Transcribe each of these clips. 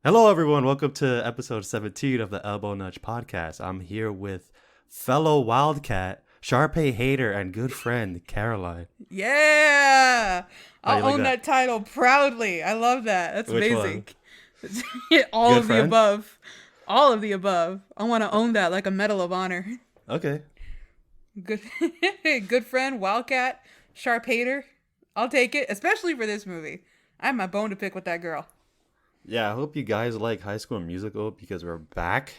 Hello, everyone. Welcome to episode 17 of the Elbow Nudge podcast. I'm here with fellow Wildcat, Sharpay hater, and good friend, Caroline. Yeah! How you I'll like own that title proudly. I love that. That's Which amazing. All Good of friend? the above. All of the above. I want to own that like a Medal of Honor. Okay. Good good friend, Wildcat, Sharphater. I'll take it, especially for this movie. I have my bone to pick with that girl. Yeah, I hope you guys like High School Musical because we're back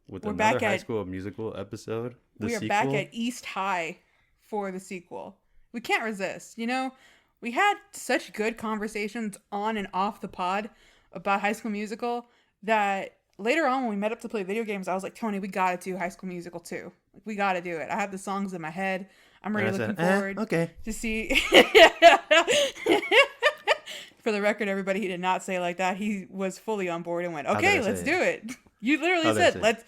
with another back High at- School Musical episode. We are back at East High for the sequel. We can't resist. You know, we had such good conversations on and off the pod about High School Musical that later on when we met up to play video games, I was like, Tony, we gotta do High School Musical 2. Like, we gotta do it. I have the songs in my head. I'm really looking forward okay. to see. For the record, everybody, he did not say it like that. He was fully on board and went, okay, let's do it. You literally said, let's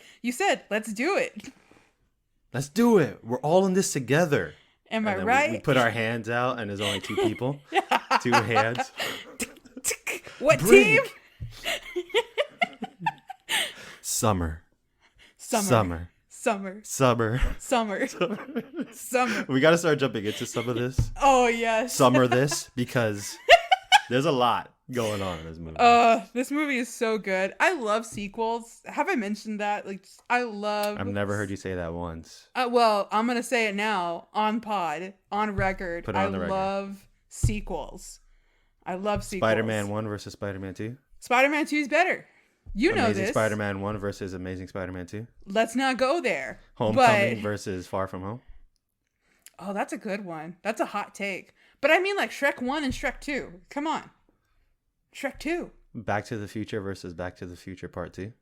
do it. Let's do it. We're all in this together. Am I And then right? We put our hands out and there's only two people. Two hands. What Break. team? Summer. Summer. We got to start jumping into some of this. Oh, yes. Summer this because there's a lot going on in this movie. This movie is so good. I love sequels. Have I mentioned that? Like, I've never heard you say that once. Well, I'm going to say it now on pod, on record. Put it on the record. I love sequels. Spider-Man 1 versus Spider-Man 2. Spider-Man 2 is better. You know Amazing this. Spider-Man 1 versus Amazing Spider-Man 2. Let's not go there. Homecoming versus Far From Home. Oh, that's a good one. That's a hot take. But I mean like Shrek 1 and Shrek 2. Come on. Shrek 2. Back to the Future versus Back to the Future Part 2.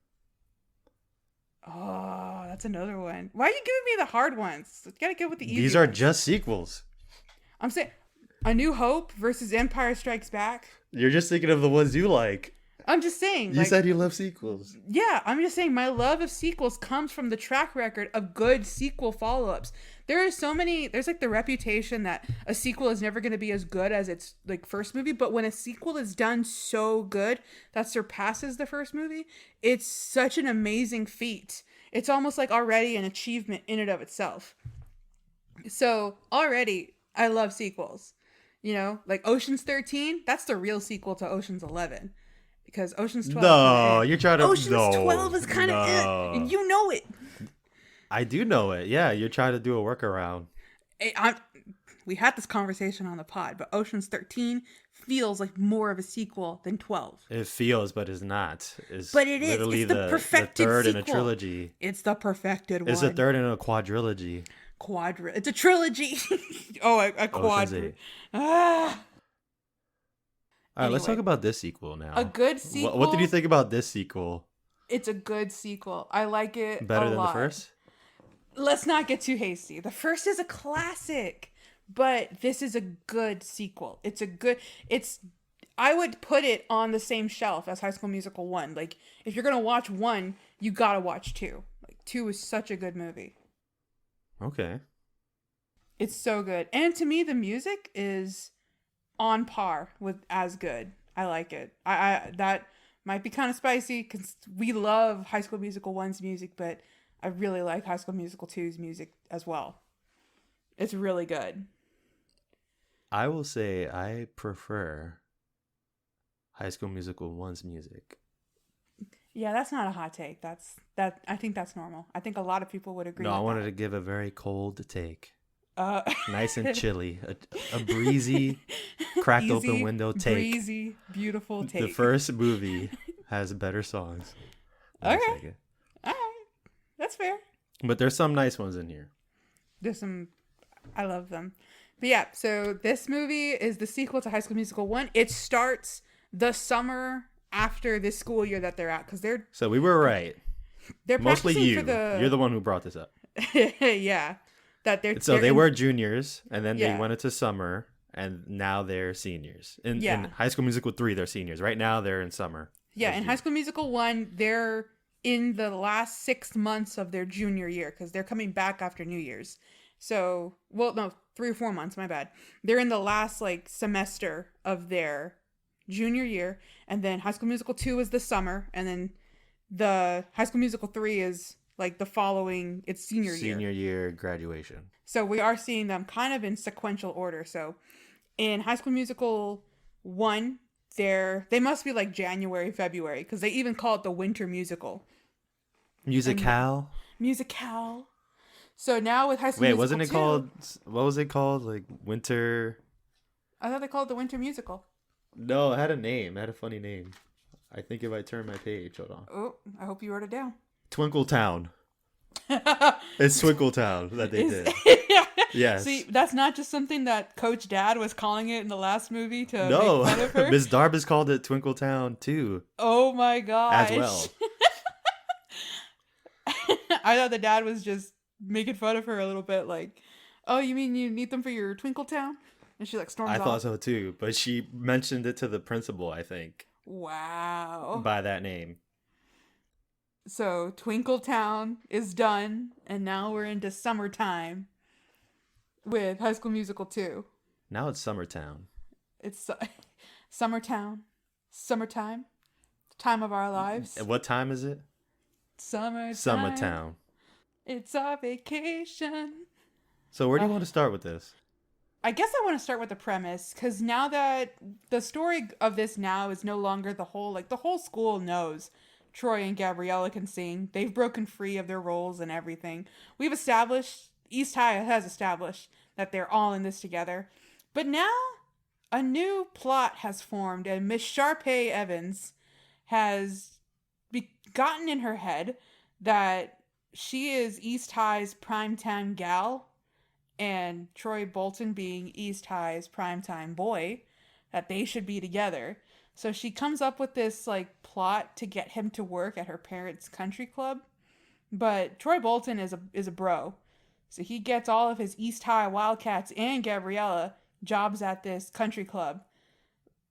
Oh, that's another one. Why are you giving me the hard ones? You gotta go with the easy These are ones. just sequels. I'm saying A New Hope versus Empire Strikes Back. You're just thinking of the ones you like. I'm just saying. You said you love sequels. Yeah, I'm just saying my love of sequels comes from the track record of good sequel follow-ups. There are so many, there's like the reputation that a sequel is never going to be as good as its like first movie, but when a sequel is done so good that surpasses the first movie, it's such an amazing feat. It's almost like already an achievement in and of itself. So already I love sequels. You know, like Ocean's 13, that's the real sequel to Ocean's 11. Because Ocean's 12. No, you're trying to. Ocean's 12 is kind of it. And you know it. I do know it. Yeah, you're trying to do a workaround. We had this conversation on the pod, but Ocean's 13 feels like more of a sequel than 12. It feels, but it's not. But it is. Literally It's the perfected the third sequel. in a trilogy. It's the perfected one. It's the third in a quadrilogy. It's a trilogy. A quadrilogy. Ah. All right, let's Anyway. talk about this sequel now. A good sequel. What did you think about this sequel? It's a good sequel. I like it Better a than lot. the first? Let's not get too hasty. The first is a classic, but this is a good sequel. I would put it on the same shelf as High School Musical 1. Like, if you're going to watch 1, you got to watch 2. Like, 2 is such a good movie. Okay. It's so good. And to me, the music is on par with as good. I like it. I that might be kind of spicy because we love High School Musical 1's music, but I really like High School Musical 2's music as well. It's really good. I will say I prefer High School Musical 1's music. Yeah, that's not a hot take. I think that's normal. I think a lot of people would agree. No, I with wanted that. to give a very cold take. Nice and chilly. A breezy, cracked Easy, open window take. Breezy, beautiful take. The first movie has better songs. Okay. All right. That's fair. But there's some nice ones in here. I love them. But yeah, so this movie is the sequel to High School Musical 1. It starts the summer after this school year that they're at because So we were right. they're Mostly practicing you. for the You're the one who brought this up. yeah. They were juniors, and then Yeah. they went into summer, and now they're seniors. In Yeah. High School Musical 3, they're seniors. Right now, they're in summer. Yeah, in High School Musical 1, they're in the last 6 months of their junior year because they're coming back after New Year's. So, well, no, 3 or 4 months, my bad. They're in the last, like, semester of their junior year, and then High School Musical 2 is the summer, and then the High School Musical 3 is like the following, it's senior year. Senior year graduation. So we are seeing them kind of in sequential order. So in High School Musical 1, they must be like January, February, because they even call it the winter musical. Musical? Musical. So now with High School Musical wasn't it 2, called, what was it called? Like winter? I thought they called it the winter musical. No, it had a name. It had a funny name. I think if I turn my page, hold on. Oh, I hope you wrote it down. Twinkle Town. It's Twinkle Town that they did. Yes. See, that's not just something that Coach Dad was calling it in the last movie to make fun of her. Miss Darbus called it Twinkle Town too. Oh my gosh. As well. I thought the dad was just making fun of her a little bit, like, oh, you mean you need them for your Twinkle Town? And she like storms off. I thought so too, but she mentioned it to the principal, I think. Wow. By that name. So Twinkle Town is done, and now we're into summertime with High School Musical 2. Now it's Summertown. It's Summertown. Summertime. Time of our lives. And what time is it? Summertime. Summertown. It's our vacation. So where do you want to start with this? I guess I want to start with the premise, because now that the story of this now is no longer the whole school knows Troy and Gabriella can sing. They've broken free of their roles and everything. East High has established that they're all in this together. But now a new plot has formed, and Miss Sharpay Evans has gotten in her head that she is East High's primetime gal, and Troy Bolton being East High's primetime boy, that they should be together. So she comes up with this like plot to get him to work at her parents' country club. But Troy Bolton is a bro. So he gets all of his East High Wildcats and Gabriella jobs at this country club.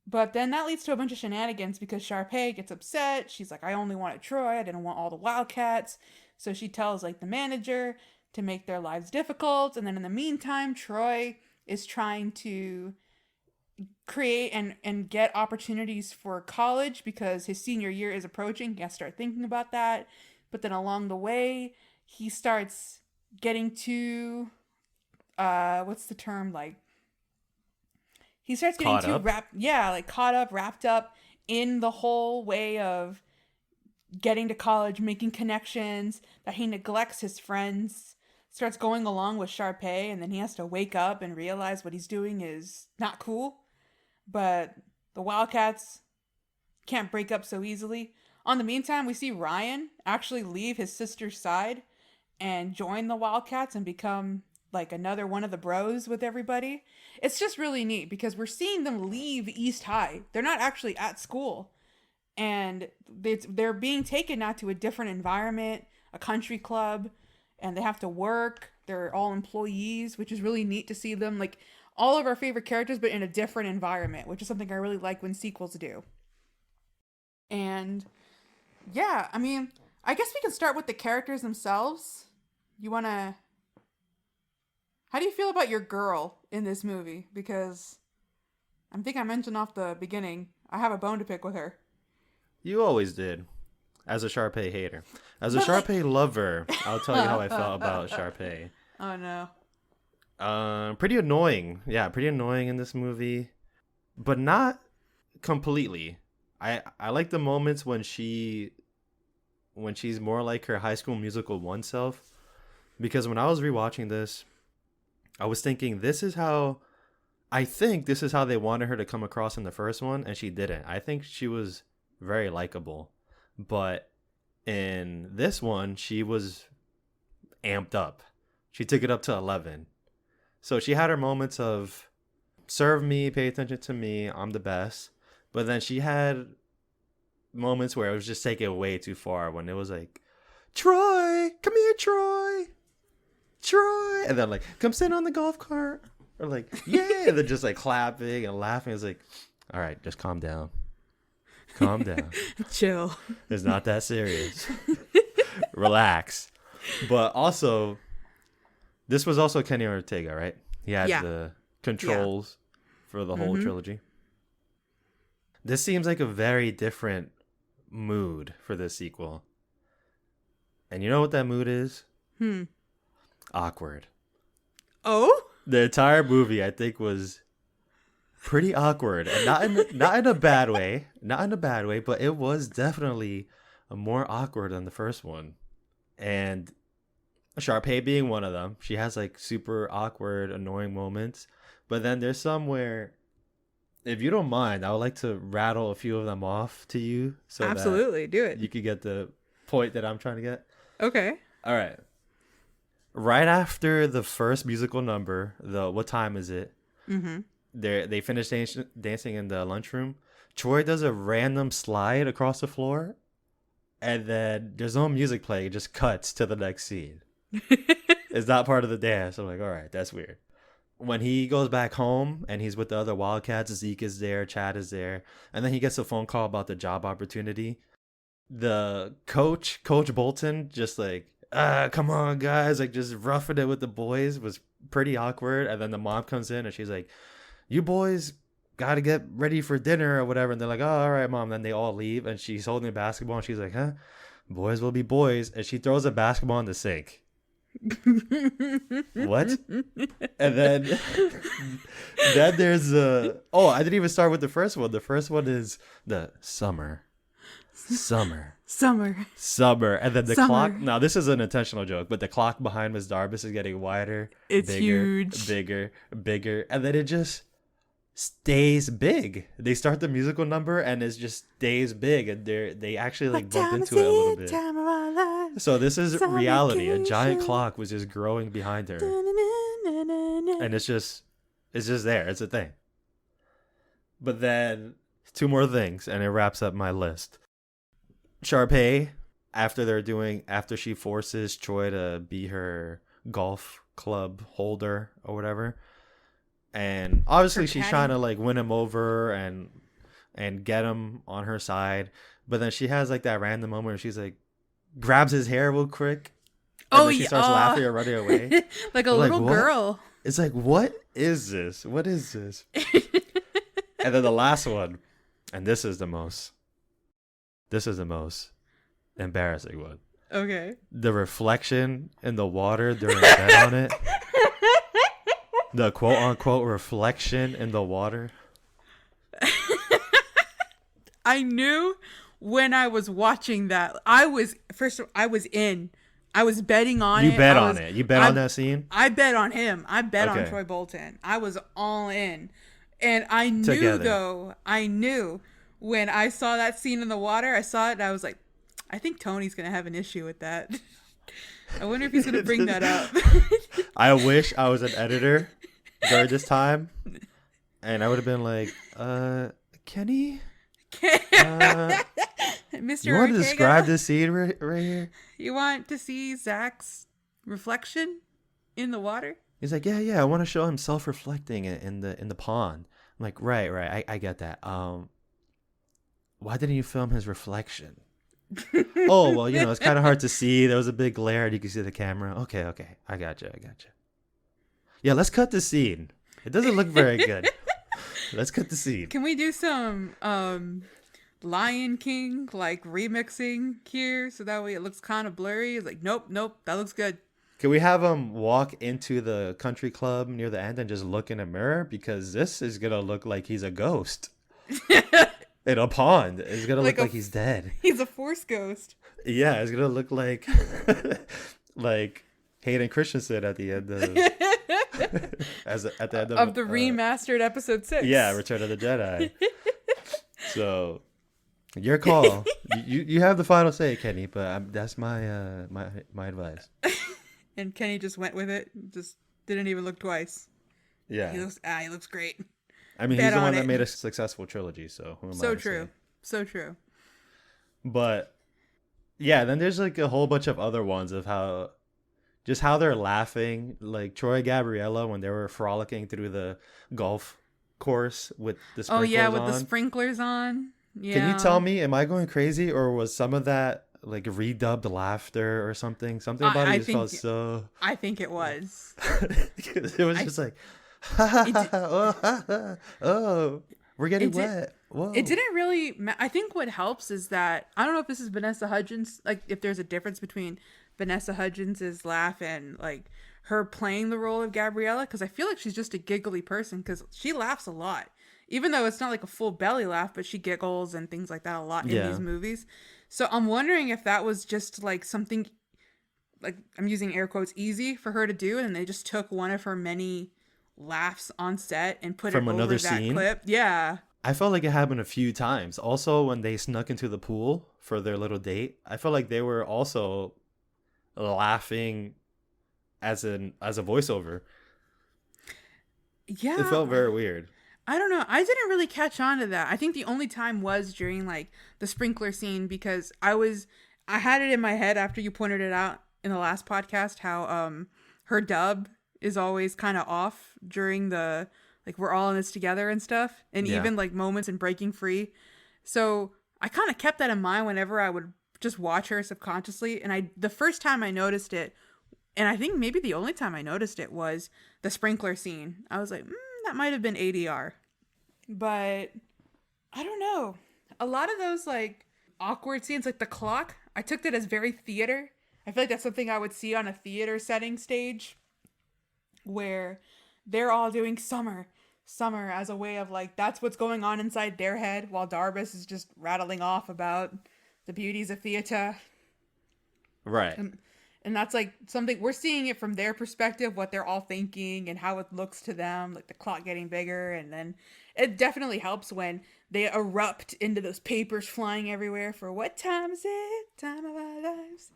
But then that leads to a bunch of shenanigans because Sharpay gets upset. She's like, I only wanted Troy. I didn't want all the Wildcats. So she tells like the manager to make their lives difficult. And then in the meantime, Troy is trying to create and get opportunities for college because his senior year is approaching. He has to start thinking about that. But then along the way, he starts getting to, what's the term, like, he starts getting caught up, wrapped up in the whole way of getting to college, making connections, that he neglects his friends, starts going along with Sharpay, and then he has to wake up and realize what he's doing is not cool. But the Wildcats can't break up so easily. On the meantime, we see Ryan actually leave his sister's side and join the Wildcats and become like another one of the bros with everybody. It's just really neat because we're seeing them leave East High. They're not actually at school. And they're being taken now to a different environment, a country club, and they have to work. They're all employees, which is really neat to see them, like all of our favorite characters, but in a different environment, which is something I really like when sequels do. And yeah, I mean, I guess we can start with the characters themselves. How do you feel about your girl in this movie? Because I think I mentioned off the beginning, I have a bone to pick with her. You always did. As a Sharpay hater. As a Sharpay lover, I'll tell you how I felt about Sharpay. Oh, no. Pretty annoying. Yeah, pretty annoying in this movie. But not completely. I like the moments when she's more like her High School Musical 1 self. Because when I was rewatching this, I was thinking I think this is how they wanted her to come across in the first one, and she didn't. I think she was very likable. But in this one, she was amped up. She took it up to 11. So she had her moments of serve me, pay attention to me, I'm the best. But then she had moments where it was just taking it way too far when it was like, Troy, come here, Troy. Troy. And then like, come sit on the golf cart. Or like, yeah. And then just like clapping and laughing. It's like, all right, just calm down. Calm down. Chill. It's not that serious. Relax. But also, this was also Kenny Ortega, right? He had the controls for the whole trilogy. This seems like a very different mood for this sequel. And you know what that mood is? Awkward. Oh? The entire movie, I think, was pretty awkward, and not in a bad way, but it was definitely more awkward than the first one. And Sharpay being one of them, she has like super awkward, annoying moments. But then there's some where, if you don't mind, I would like to rattle a few of them off to you, so absolutely do it. You could get the point that I'm trying to get. Okay. All right. Right after the first musical number, the "What time is it?" Mm-hmm. They finish dancing in the lunchroom. Troy does a random slide across the floor, and then there's no music playing. It just cuts to the next scene. It's not part of the dance. I'm like, all right, that's weird. When he goes back home and he's with the other Wildcats, Zeke is there, Chad is there, and then he gets a phone call about the job opportunity. The Coach Bolton, just like, come on, guys, like just roughing it with the boys, was pretty awkward. And then the mom comes in and she's like, you boys got to get ready for dinner or whatever. And they're like, oh, all right, mom. Then they all leave and she's holding a basketball and she's like, huh? Boys will be boys. And she throws a basketball in the sink. What? And then there's I didn't even start with the first one. The first one is the summer. And then the clock. Now this is an intentional joke, but the clock behind Miss Darbus is getting wider. It's bigger, huge. Bigger. And then it just stays big. They start the musical number and it just stays big, and they actually like bump into it a little bit. So this is reality. A giant clock was just growing behind her, and it's just there. It's a thing. But then two more things, and it wraps up my list. Sharpay, after she forces Troy to be her golf club holder or whatever, and obviously she's trying to like win him over and get him on her side, but then she has like that random moment where she's like grabs his hair real quick, and then she starts laughing or running away like a little girl. It's like, what is this? And then the last one, and this is the most embarrassing one. Okay. The reflection in the water during bed on it. The quote unquote reflection in the water. I knew when I was watching that. I was in. I was betting on it. You bet on it. You bet on that scene? I bet on him. I bet on Troy Bolton. I was all in. And I knew when I saw that scene in the water, I saw it and I was like, I think Tony's going to have an issue with that. I wonder if he's going to bring that up. I wish I was an editor during this time, and I would have been like, Kenny? Mr. You want to Ortega? describe this scene right here? You want to see Zach's reflection in the water? He's like, yeah, I want to show him self-reflecting in the pond. I'm like, right, I get that. Why didn't you film his reflection? Oh, well, it's kind of hard to see. There was a big glare and you can see the camera. Okay, I got you. Yeah, let's cut the scene. It doesn't look very good. Let's cut the scene. Can we do some Lion King like remixing here so that way it looks kind of blurry? It's like, nope, that looks good. Can we have him walk into the country club near the end and just look in a mirror? Because this is going to look like he's a ghost. In a pond. It's going to look like he's dead. He's a force ghost. Yeah, it's going to look like like Hayden Christensen at the end of at the end of the remastered episode 6. Yeah, Return of the Jedi. So, your call. You have the final say, Kenny, but that's my my advice. And Kenny just went with it. Just didn't even look twice. Yeah. He looks great. I mean, he's the one that made a successful trilogy, so who am I to say? So true. But yeah, then there's like a whole bunch of other ones of how they're laughing, like Troy and Gabriella when they were frolicking through the golf course with the sprinklers on. The sprinklers on. Yeah. Can you tell me, am I going crazy, or was some of that like redubbed laughter or something? Something about it just felt so. I think it was. It was just like, oh, We're getting wet. Whoa. It didn't really. I think what helps is that I don't know if this is Vanessa Hudgens. Like, if there's a difference between Vanessa Hudgens's laugh and like her playing the role of Gabriella, because I feel like she's just a giggly person because she laughs a lot, even though it's not like a full belly laugh, but she giggles and things like that a lot in these movies. So I'm wondering if that was just like something, like, I'm using air quotes, easy for her to do, and they just took one of her many laughs on set and put from it another over that scene. clip. Yeah. I felt like it happened a few times. Also, when they snuck into the pool for their little date, I felt like they were also laughing as a voiceover. Yeah. It felt very weird. I don't know. I didn't really catch on to that. I think the only time was during like the sprinkler scene, because I had it in my head after you pointed it out in the last podcast how her dub is always kind of off during the like we're all in this together and stuff, and even like moments in Breaking Free. So I kind of kept that in mind whenever I would just watch her subconsciously. And the first time I noticed it, and I think maybe the only time I noticed it, was the sprinkler scene. I was like, that might have been ADR. But I don't know. A lot of those like awkward scenes, like the clock, I took that as very theater. I feel like that's something I would see on a theater setting stage where they're all doing summer as a way of like, that's what's going on inside their head, while Darbus is just rattling off about the beauties of theater. Right. And that's like something we're seeing it from their perspective, what they're all thinking and how it looks to them, like the clock getting bigger. And then it definitely helps when they erupt into those papers flying everywhere for what time is it? Time of our lives.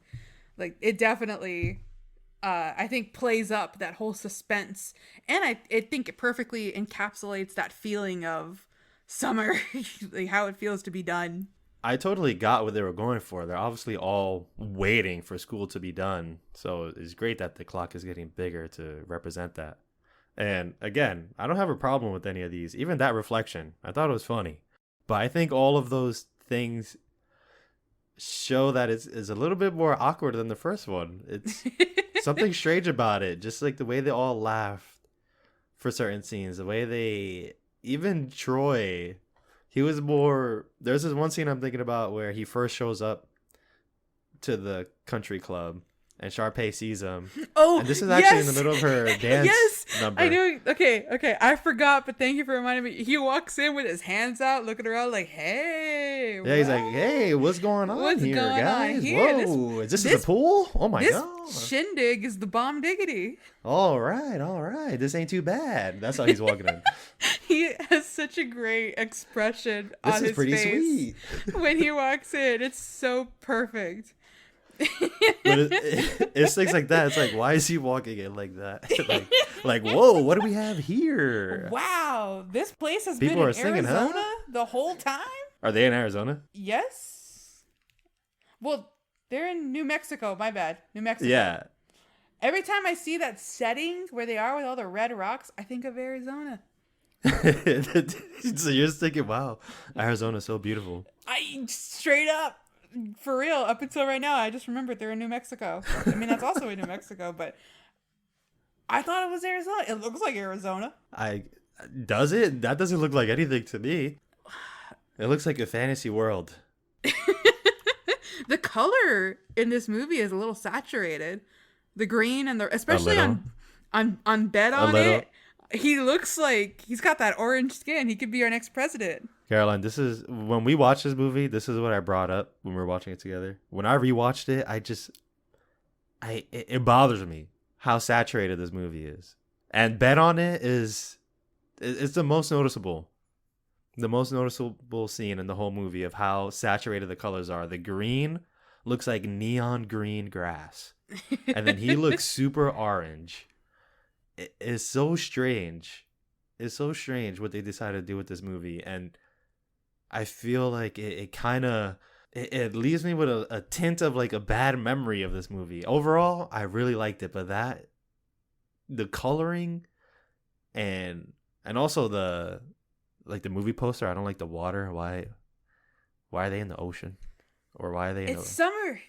Like, it definitely, I think, plays up that whole suspense. And I think it perfectly encapsulates that feeling of summer, like how it feels to be done. I totally got what they were going for. They're obviously all waiting for school to be done. So it's great that the clock is getting bigger to represent that. And again, I don't have a problem with any of these. Even that reflection, I thought it was funny. But I think all of those things show that it's a little bit more awkward than the first one. It's something strange about it. Just like the way they all laughed for certain scenes. The way they... Even Troy... He was more... There's this one scene I'm thinking about where he first shows up to the country club and Sharpay sees him. Oh, and this is actually in the middle of her dance number. I knew. Okay. I forgot, but thank you for reminding me. He walks in with his hands out, looking around like, hey. Yeah, he's like, hey, what's going on here, guys? Whoa, is this a pool? Oh, my God. This shindig is the bomb diggity. All right. This ain't too bad. That's how he's walking in. He has such a great expression on his face. This is pretty sweet. When he walks in. It's so perfect. But it's things like that. It's like, why is he walking in like that? like, whoa, what do we have here? Wow, this place has People been in singing, Arizona the whole time? Are they in Arizona? Yes. Well, they're in New Mexico. My bad. New Mexico. Yeah. Every time I see that setting where they are with all the red rocks, I think of Arizona. So you're just thinking, wow, Arizona's so beautiful. I straight up. For real, up until right now, I just remembered they're in New Mexico. I mean, that's also in New Mexico, but I thought it was Arizona. It looks like Arizona. Does it? That doesn't look like anything to me. It looks like a fantasy world. The color in this movie is a little saturated. The green and especially on bed on it. He looks like he's got that orange skin. He could be our next president. Caroline, this is when we watched this movie. This is what I brought up when we were watching it together. When I rewatched it, it bothers me how saturated this movie is. And bet on it it's the most noticeable scene in the whole movie of how saturated the colors are. The green looks like neon green grass, and then he looks super orange. It's so strange. It's so strange what they decided to do with this movie, and I feel like it kind of it leaves me with a tint of like a bad memory of this movie. Overall, I really liked it, but the coloring and also the movie poster, I don't like the water. Why are they in the ocean? Or why are they in summer.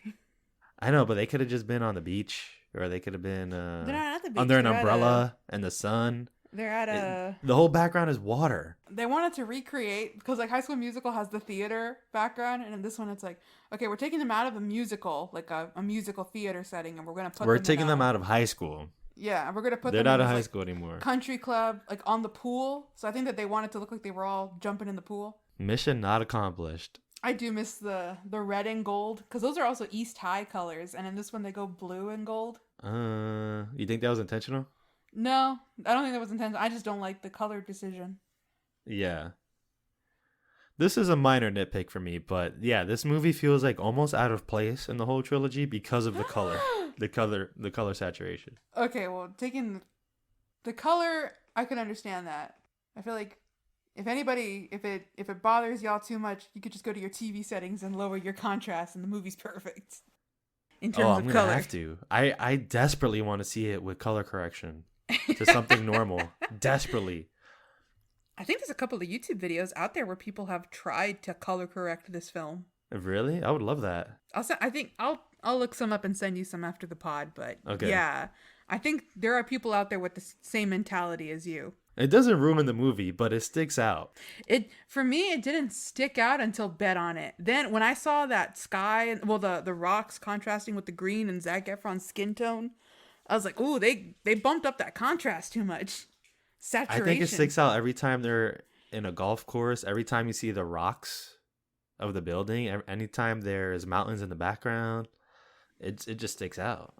I know, but they could have just been on the beach, or they could have been they're not at the beach. under an umbrella in the sun. They're at a. The whole background is water. They wanted to recreate because like High School Musical has the theater background, and in this one it's like, okay, we're taking them out of a musical, like a musical theater setting, and we're gonna put. We're taking them out of high school. Yeah, and we're gonna put. They're them not in in this, high like, school anymore. Country club, like on the pool. So I think that they wanted to look like they were all jumping in the pool. Mission not accomplished. I do miss the red and gold because those are also East High colors, and in this one they go blue and gold. You think that was intentional? No, I don't think that was intentional. I just don't like the color decision. Yeah. This is a minor nitpick for me, but yeah, this movie feels like almost out of place in the whole trilogy because of the color. the color saturation. Okay, well, taking the color, I can understand that. I feel like if it bothers y'all too much, you could just go to your TV settings and lower your contrast, and the movie's perfect. In terms of color. I'm gonna have to. I desperately want to see it with color correction to something normal. Desperately. I think there's a couple of YouTube videos out there where people have tried to color correct this film. Really? I would love that. I'll look some up and send you some after the pod, but okay. Yeah, I think there are people out there with the same mentality as you. It doesn't ruin the movie, but it sticks out. For me, it didn't stick out until Bet on It. Then when I saw that sky, well, the rocks contrasting with the green and Zac Efron's skin tone, I was like, ooh, they bumped up that contrast too much. Saturation. I think it sticks out every time they're in a golf course, every time you see the rocks of the building, anytime there's mountains in the background, it just sticks out.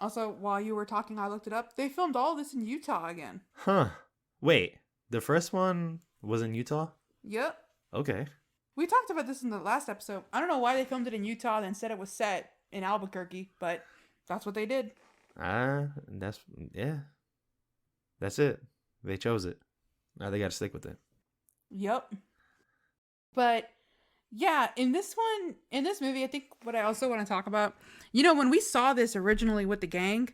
Also, while you were talking, I looked it up. They filmed all this in Utah again. Huh. Wait, the first one was in Utah? Yep. Okay. We talked about this in the last episode. I don't know why they filmed it in Utah and said it was set in Albuquerque, but that's what they did. That's it. They chose it. Now they got to stick with it. Yep. But yeah, in this movie, I think what I also want to talk about, when we saw this originally with the gang,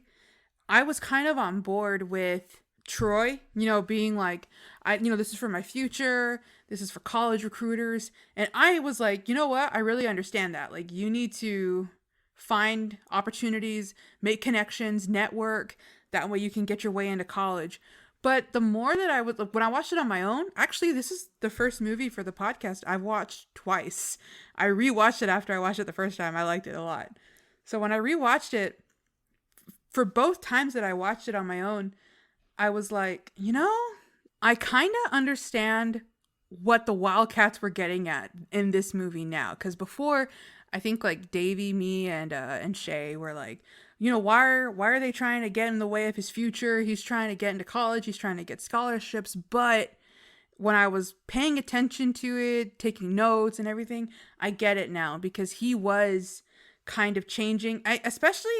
I was kind of on board with Troy, being like, this is for my future. This is for college recruiters. And I was like, you know what? I really understand that. Like, you need to find opportunities, make connections, network. That way you can get your way into college. But the more that when I watched it on my own, actually, this is the first movie for the podcast I've watched twice. I rewatched it after I watched it the first time. I liked it a lot. So when I rewatched it, for both times that I watched it on my own, I was like, I kind of understand what the Wildcats were getting at in this movie now. Because before, I think like Davey, me, and Shay were like, why are they trying to get in the way of his future? He's trying to get into college. He's trying to get scholarships. But when I was paying attention to it, taking notes and everything, I get it now because he was kind of changing. Especially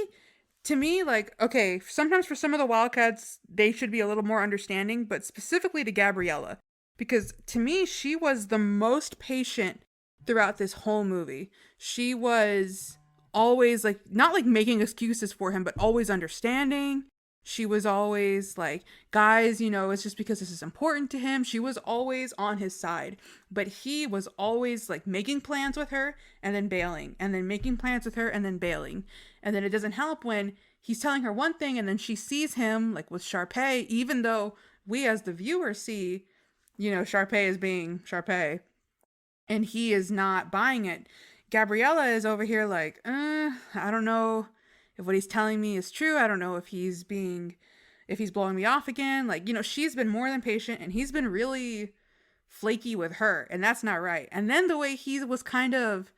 to me, like, okay, sometimes for some of the Wildcats, they should be a little more understanding, but specifically to Gabriella, because to me, she was the most patient throughout this whole movie. She was always like, not like making excuses for him, but always understanding. She was always like, guys, it's just because this is important to him. She was always on his side, but he was always like making plans with her and then bailing, and then making plans with her and then bailing. And then it doesn't help when he's telling her one thing and then she sees him like with Sharpay, even though we as the viewer see, Sharpay as being Sharpay, and he is not buying it. Gabriella is over here like, I don't know if what he's telling me is true. I don't know if he's blowing me off again. Like, she's been more than patient and he's been really flaky with her, and that's not right. And then the way he was kind of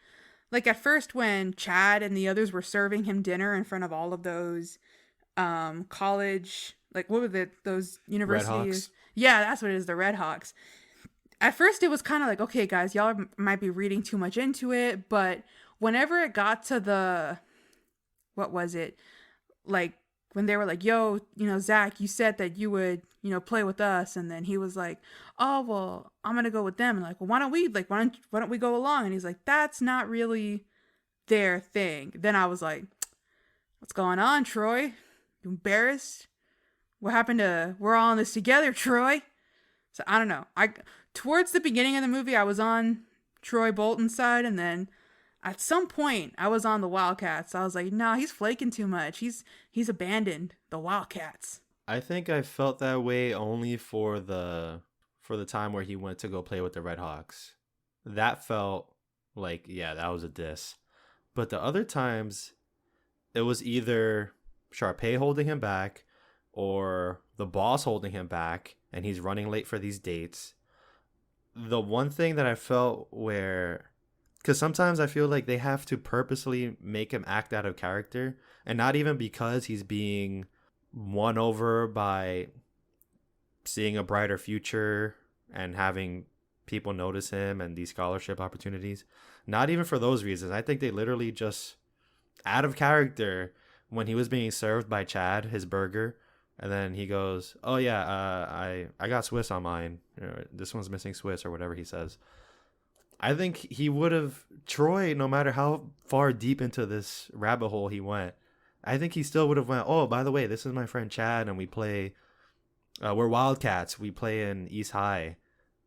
like, at first when Chad and the others were serving him dinner in front of all of those college, like, what were those universities? Yeah, that's what it is, the Red Hawks. At first it was kind of like, okay, guys, y'all might be reading too much into it. But whenever it got to what was it? Like, when they were like, yo, Zach, you said that you would, play with us. And then he was like, oh, well, I'm going to go with them. And like, well, why don't we go along? And he's like, that's not really their thing. Then I was like, what's going on, Troy? You embarrassed? What happened to, we're all in this together, Troy? So I don't know. Towards the beginning of the movie, I was on Troy Bolton's side, and then at some point, I was on the Wildcats. I was like, no, he's flaking too much. He's abandoned the Wildcats. I think I felt that way only for the time where he went to go play with the Red Hawks. That felt like, yeah, that was a diss. But the other times, it was either Sharpay holding him back or the boss holding him back and he's running late for these dates. The one thing that I felt where, because sometimes I feel like they have to purposely make him act out of character, and not even because he's being won over by seeing a brighter future and having people notice him and these scholarship opportunities. Not even for those reasons. I think they literally just out of character when he was being served by Chad his burger, and then he goes, "Oh yeah, I got Swiss on mine. This one's missing Swiss," or whatever he says. I think he would have, Troy, no matter how far deep into this rabbit hole he went, I think he still would have went, "Oh, by the way, this is my friend Chad, and we play, we're Wildcats. We play in East High."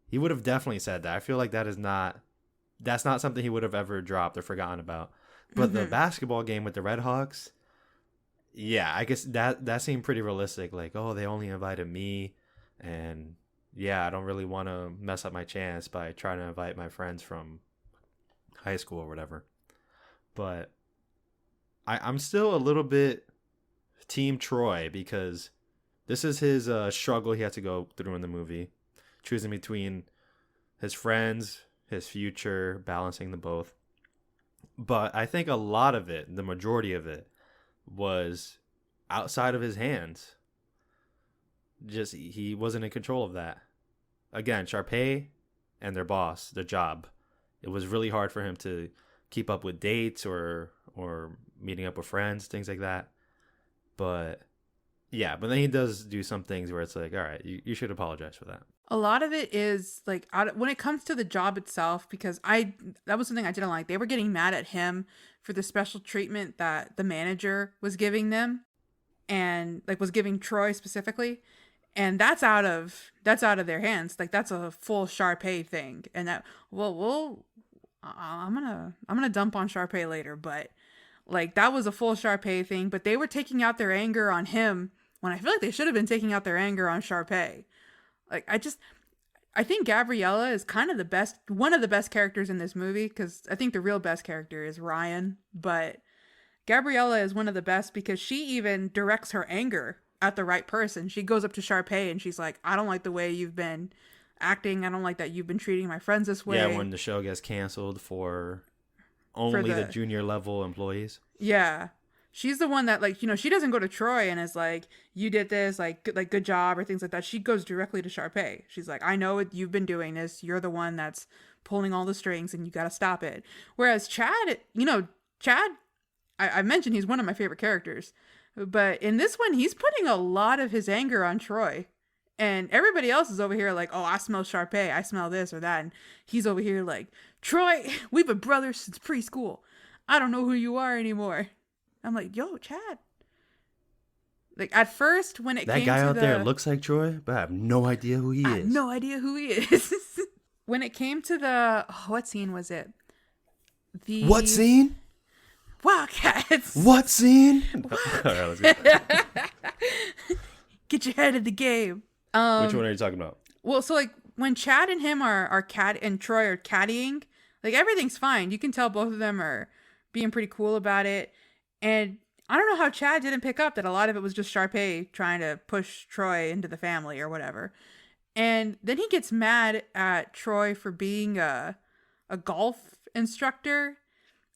He would have definitely said that. I feel like that's not something he would have ever dropped or forgotten about. But the basketball game with the Red Hawks, yeah, I guess that seemed pretty realistic. Like, oh, they only invited me, and yeah, I don't really want to mess up my chance by trying to invite my friends from high school or whatever. But I'm still a little bit Team Troy, because this is his struggle he had to go through in the movie, choosing between his friends, his future, balancing the both. But I think a lot of it, the majority of it, was outside of his hands. Just, he wasn't in control of that. Again, Sharpay and their boss, their job, it was really hard for him to keep up with dates or meeting up with friends, things like that. But yeah, but then he does do some things where it's like, all right, you should apologize for that. A lot of it is like when it comes to the job itself, because that was something I didn't like. They were getting mad at him for the special treatment that the manager was giving them, and like was giving Troy specifically, and that's out of their hands. Like, that's a full Sharpay thing, and that I'm gonna dump on Sharpay later, but like, that was a full Sharpay thing. But they were taking out their anger on him when I feel like they should have been taking out their anger on Sharpay. Like, I think Gabriella is kind of one of the best characters in this movie, because I think the real best character is Ryan, but Gabriella is one of the best because she even directs her anger at the right person. She goes up to Sharpay and she's like, "I don't like the way you've been acting. I don't like that you've been treating my friends this way." Yeah, when the show gets canceled for only the junior level employees. Yeah. She's the one that, like, she doesn't go to Troy and is like, "You did this, like good job," or things like that. She goes directly to Sharpay. She's like, "I know you've been doing this. You're the one that's pulling all the strings, and you got to stop it." Whereas Chad, I mentioned he's one of my favorite characters, but in this one, he's putting a lot of his anger on Troy, and everybody else is over here like, "Oh, I smell Sharpay. I smell this or that," and he's over here like, "Troy, we've been brothers since preschool. I don't know who you are anymore." I'm like, "Yo, Chad." Like, at first, when it came to that guy out there looks like Troy, but I have no idea who he is. I have no idea who he is. When it came to what scene was it? What scene? Wildcats. What scene? Get your head in the game. Which one are you talking about? Well, so like when Chad and him are and Troy are caddying, like, everything's fine. You can tell both of them are being pretty cool about it. And I don't know how Chad didn't pick up that a lot of it was just Sharpay trying to push Troy into the family or whatever. And then he gets mad at Troy for being a golf instructor.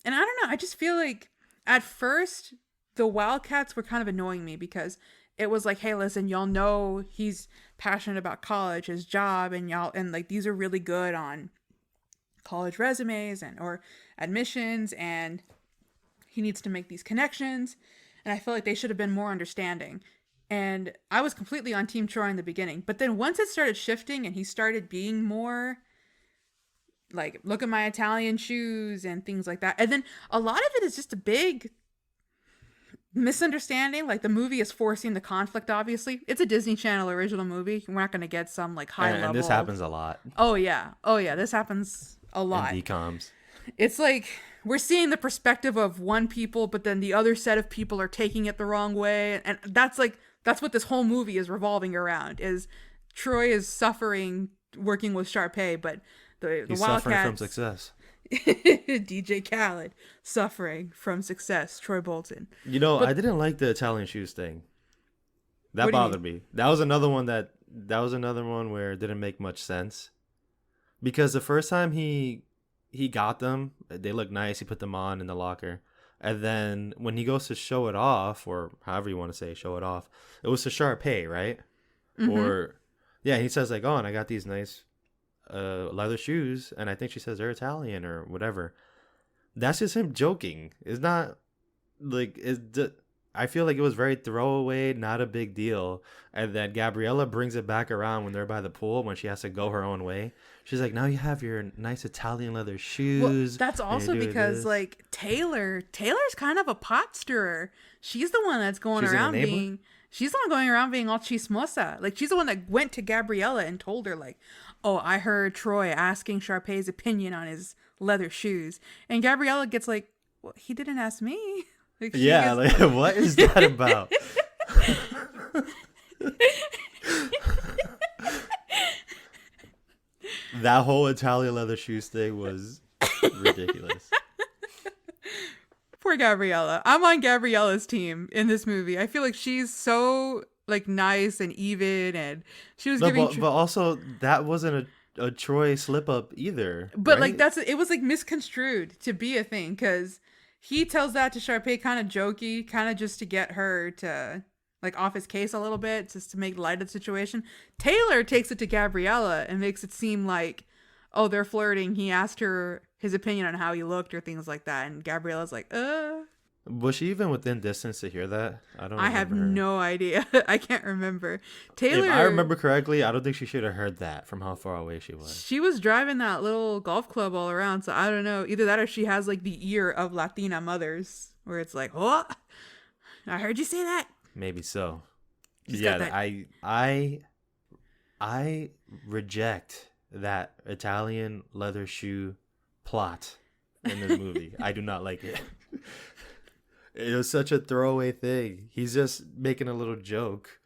And I don't know, I just feel like at first the Wildcats were kind of annoying me, because it was like, "Hey, listen, y'all know he's passionate about college, his job, and like, these are really good on college resumes or admissions, and he needs to make these connections." And I feel like they should have been more understanding. And I was completely on Team Troy in the beginning. But then once it started shifting and he started being more like, "Look at my Italian shoes," and things like that. And then a lot of it is just a big misunderstanding. Like, the movie is forcing the conflict, obviously. It's a Disney Channel original movie. We're not going to get some like high level. And this happens a lot. Oh yeah. This happens a lot. In DCOMs. It's like we're seeing the perspective of one people, but then the other set of people are taking it the wrong way. And that's like That's what this whole movie is revolving around. Is Troy is suffering working with Sharpay, but the He's Wildcats suffering from success. DJ Khaled suffering from success. Troy Bolton. You know, But I didn't like the Italian shoes thing. That what do you bothered me. That was another one where it didn't make much sense. Because the first time he got them, they looked nice. He put them on in the locker. And then when he goes to show it off, or however you want to say show it off, it was to Sharpay, right? Mhm. Or, yeah, he says like, oh, and I got these nice leather shoes. And I think she says they're Italian or whatever. That's just him joking. It's not like, I feel like it was very throwaway, not a big deal. And then Gabriella brings it back around when they're by the pool, when she has to go her own way. She's like, now you have your nice Italian leather shoes. Well, that's also and you're doing because this." like Taylor's kind of a pot stirrer. She's the one that's going She's an around enabler? being she's the one going around being all chismosa. Like she's the one that went to Gabriella and told her like, "Oh, I heard Troy asking Sharpay's opinion on his leather shoes." And Gabriella gets like, "Well, he didn't ask me." Like, she Yeah, gets- like, what is that about? That whole Italian leather shoes thing was ridiculous. Poor Gabriella. I'm on Gabriella's team in this movie. I feel like she's so like nice and even, and she was No, giving. but also that wasn't a Troy slip up either. But like right? it was like misconstrued to be a thing because he tells that to Sharpay kind of jokey, kind of just to get her to like off his case a little bit, just to make light of the situation. Taylor takes it to Gabriella and makes it seem like, oh, they're flirting. He asked her his opinion on how he looked or things like that, and Gabriella's like, Was she even within distance to hear that? I have remember her. no idea. I can't remember. Taylor, If I remember correctly, I don't think she should have heard that from how far away she was. she was driving that little golf club all around, so I don't know. Either that or she has like the ear of Latina mothers, where it's like, oh, I heard you say that. Maybe so. She's Yeah, got that- I reject that Italian leather shoe plot in this movie. I do not like it. It was such a throwaway thing. He's just making a little joke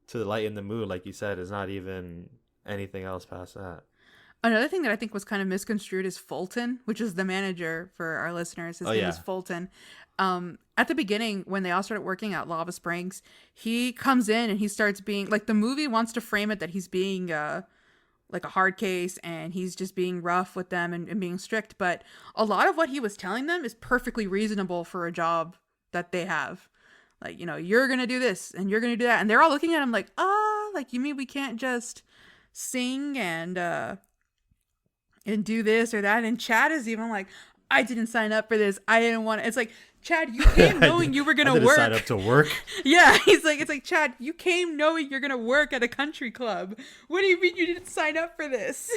to lighten the mood, like you said. It's not even anything else past that. Another thing that I think was kind of misconstrued is Fulton, which is the manager for our listeners. His name is Fulton. At the beginning, when they all started working at Lava Springs, he comes in and he starts being like, the movie wants to frame it that he's being like a hard case and he's just being rough with them and being strict. But a lot of what he was telling them is perfectly reasonable for a job that they have. Like, you know, you're going to do this and you're going to do that. And they're all looking at him like, like, you mean we can't just sing and do this or that? And Chad is even like, I didn't sign up for this. I didn't want it. It's like, Chad, you came knowing you were going to work. Sign up to work. Yeah, it's like, Chad, you came knowing you're going to work at a country club. What do you mean you didn't sign up for this?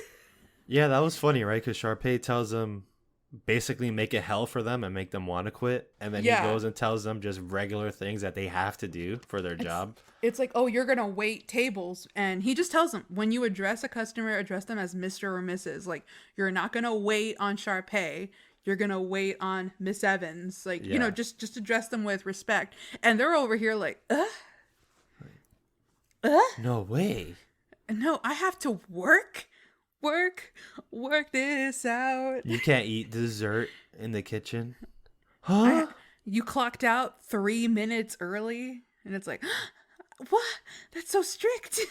Yeah, that was funny, right? Because Sharpay tells them basically make it hell for them and make them want to quit. And then he goes and tells them just regular things that they have to do for their job. It's like, oh, you're going to wait tables. And he just tells them, when you address a customer, address them as Mr. or Mrs. Like, you're not going to wait on Sharpay. You're going to wait on Miss Evans. Like, you know, just address them with respect. And they're over here like, No way. No, I have to work this out. You can't eat dessert in the kitchen. Huh? You clocked out 3 minutes early. And it's like, what? That's so strict.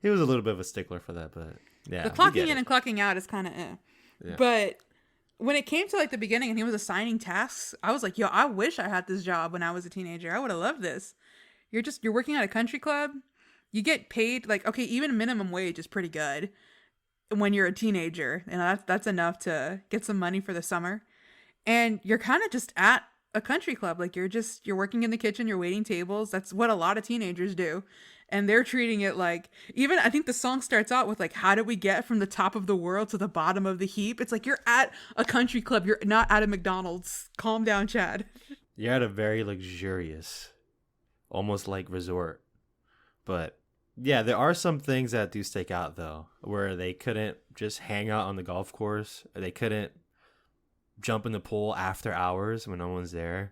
He was a little bit of a stickler for that, but yeah. The clocking in and clocking out is kind of Yeah. But when it came to like the beginning and he was assigning tasks, I was like, yo, I wish I had this job when I was a teenager. I would have loved this. You're working at a country club. You get paid like, okay, even minimum wage is pretty good when you're a teenager. And that's enough to get some money for the summer. And you're kind of just at a country club. Like you're working in the kitchen, you're waiting tables. That's what a lot of teenagers do. And they're treating it like, even I think the song starts out with like, how did we get from the top of the world to the bottom of the heap? It's like, you're at a country club. You're not at a McDonald's. Calm down, Chad. You're at a very luxurious, almost like resort. But yeah, there are some things that do stick out though, where they couldn't just hang out on the golf course. Or they couldn't jump in the pool after hours when no one's there.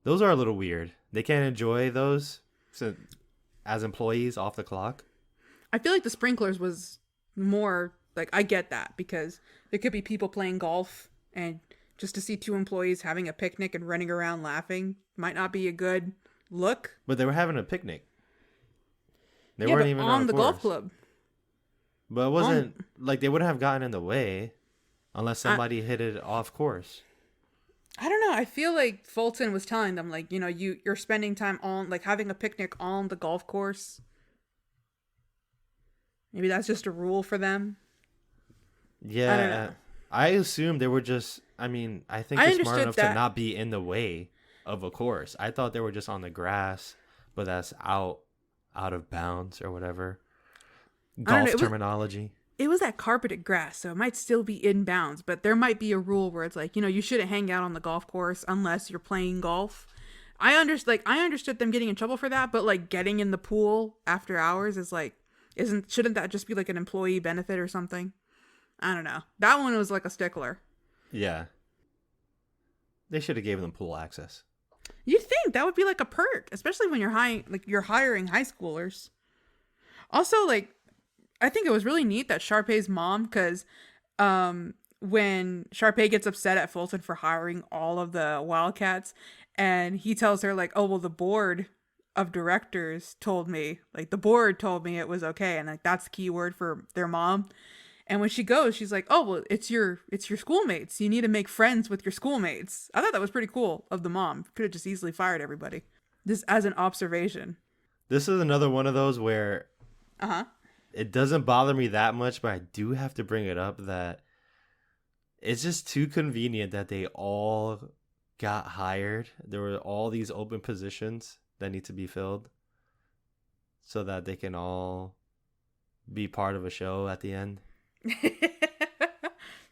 Those are a little weird. They can't enjoy those. So, as employees off the clock? I feel like the sprinklers was more like, I get that because there could be people playing golf and just to see two employees having a picnic and running around laughing might not be a good look. But they were having a picnic. They yeah, weren't but even on the course. golf club. But it wasn't like they wouldn't have gotten in the way unless somebody hit it off course. I don't know. I feel like Fulton was telling them, like, you know, you're spending time on, like, having a picnic on the golf course. Maybe that's just a rule for them. Yeah. I don't know. I assumed they were just, I mean, I think they're smart enough to not be in the way of a course. I thought they were just on the grass, but that's out of bounds or whatever. Golf terminology. It was that carpeted grass, so it might still be in bounds, but there might be a rule where it's like, you know, you shouldn't hang out on the golf course unless you're playing golf. I understood them getting in trouble for that, but like getting in the pool after hours is like, shouldn't that just be like an employee benefit or something? I don't know. That one was like a stickler. Yeah. They should have given them pool access. You'd think that would be like a perk, especially when you're hiring high schoolers. Also, like, I think it was really neat that Sharpay's mom, because when Sharpay gets upset at Fulton for hiring all of the Wildcats, and he tells her, like, oh, well, the board of directors told me, like, the board told me it was okay, and, like, that's the key word for their mom. And when she goes, she's like, oh, well, it's your schoolmates. You need to make friends with your schoolmates. I thought that was pretty cool of the mom. Could have just easily fired everybody. Just as an observation. This is another one of those where it doesn't bother me that much, but I do have to bring it up that it's just too convenient that they all got hired. There were all these open positions that need to be filled so that they can all be part of a show at the end.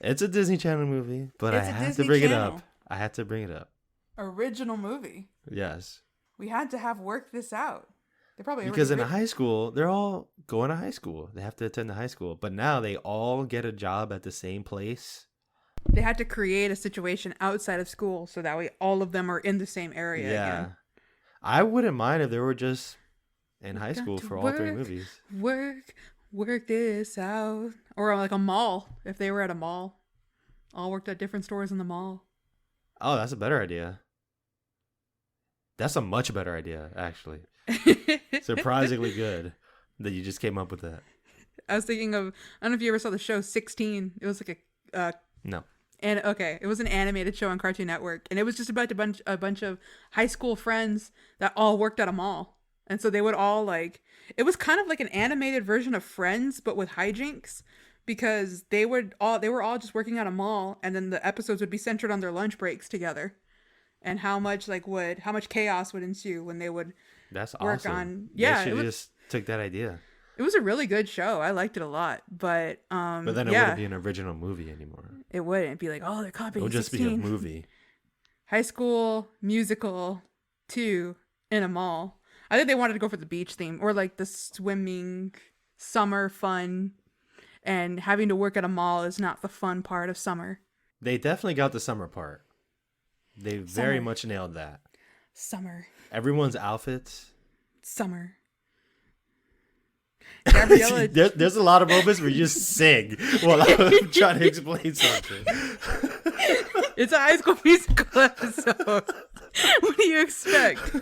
It's a Disney Channel movie, but I had to bring it up. I had to bring it up. Original movie. Yes. We had to have worked this out. They probably because in a high school, they're all going to high school. They have to attend the high school, but now they all get a job at the same place. They had to create a situation outside of school so that way all of them are in the same area again. I wouldn't mind if they were just in high school for all three movies. Work this out. Or like a mall, if they were at a mall. All worked at different stores in the mall. Oh, that's a better idea. That's a much better idea, actually. Surprisingly good that you just came up with that. I was thinking of, I don't know if you ever saw the show 16. It was like no. And okay, it was an animated show on Cartoon Network, and it was just about a bunch of high school friends that all worked at a mall. And so they would all like, it was kind of like an animated version of Friends, but with hijinks, because they were all just working at a mall, and then the episodes would be centered on their lunch breaks together, and how much chaos would ensue when they would work on. Yeah, they just took that idea. It was a really good show. I liked it a lot, but then it wouldn't be an original movie anymore. It wouldn't be like, oh, they're copying. It would just 16. Be a movie. High School Musical 2 in a mall. I think they wanted to go for the beach theme or like the swimming summer fun, and having to work at a mall is not the fun part of summer. They definitely got the summer part. They very much nailed that. Summer. Everyone's outfits. Summer. Gabriella. There's a lot of moments where you just sing while I'm trying to explain something. It's a High School Musical episode. What do you expect?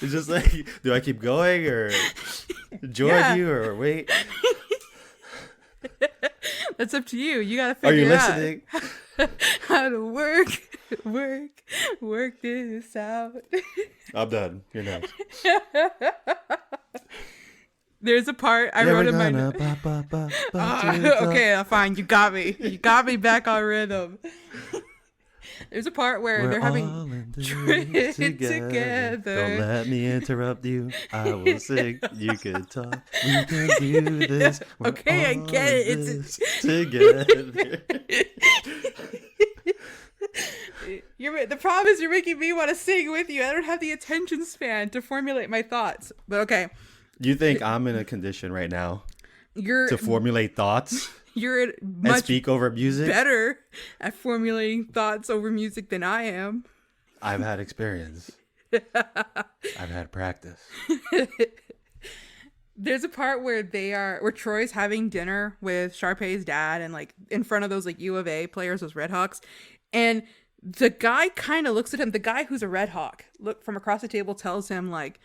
It's just like, do I keep going or join you or wait? That's up to you. You gotta figure out. Are you listening? How to work this out. I'm done. You're next. There's a part I wrote in my notes. Okay, fine. You got me. You got me back on rhythm. There's a part where they're having trip together. Don't let me interrupt you. I will sing. You can talk. We can do this. Okay, I get it. It's together. The problem is you're making me want to sing with you. I don't have the attention span to formulate my thoughts. But okay. You think I'm in a condition right now to formulate thoughts? You're much and speak over music? Better at formulating thoughts over music than I am. I've had experience. I've had practice. There's a part where Troy's having dinner with Sharpay's dad and like in front of those like U of A players, those Red Hawks. And the guy kind of looks at him. The guy who's a Red Hawk, look from across the table, tells him like,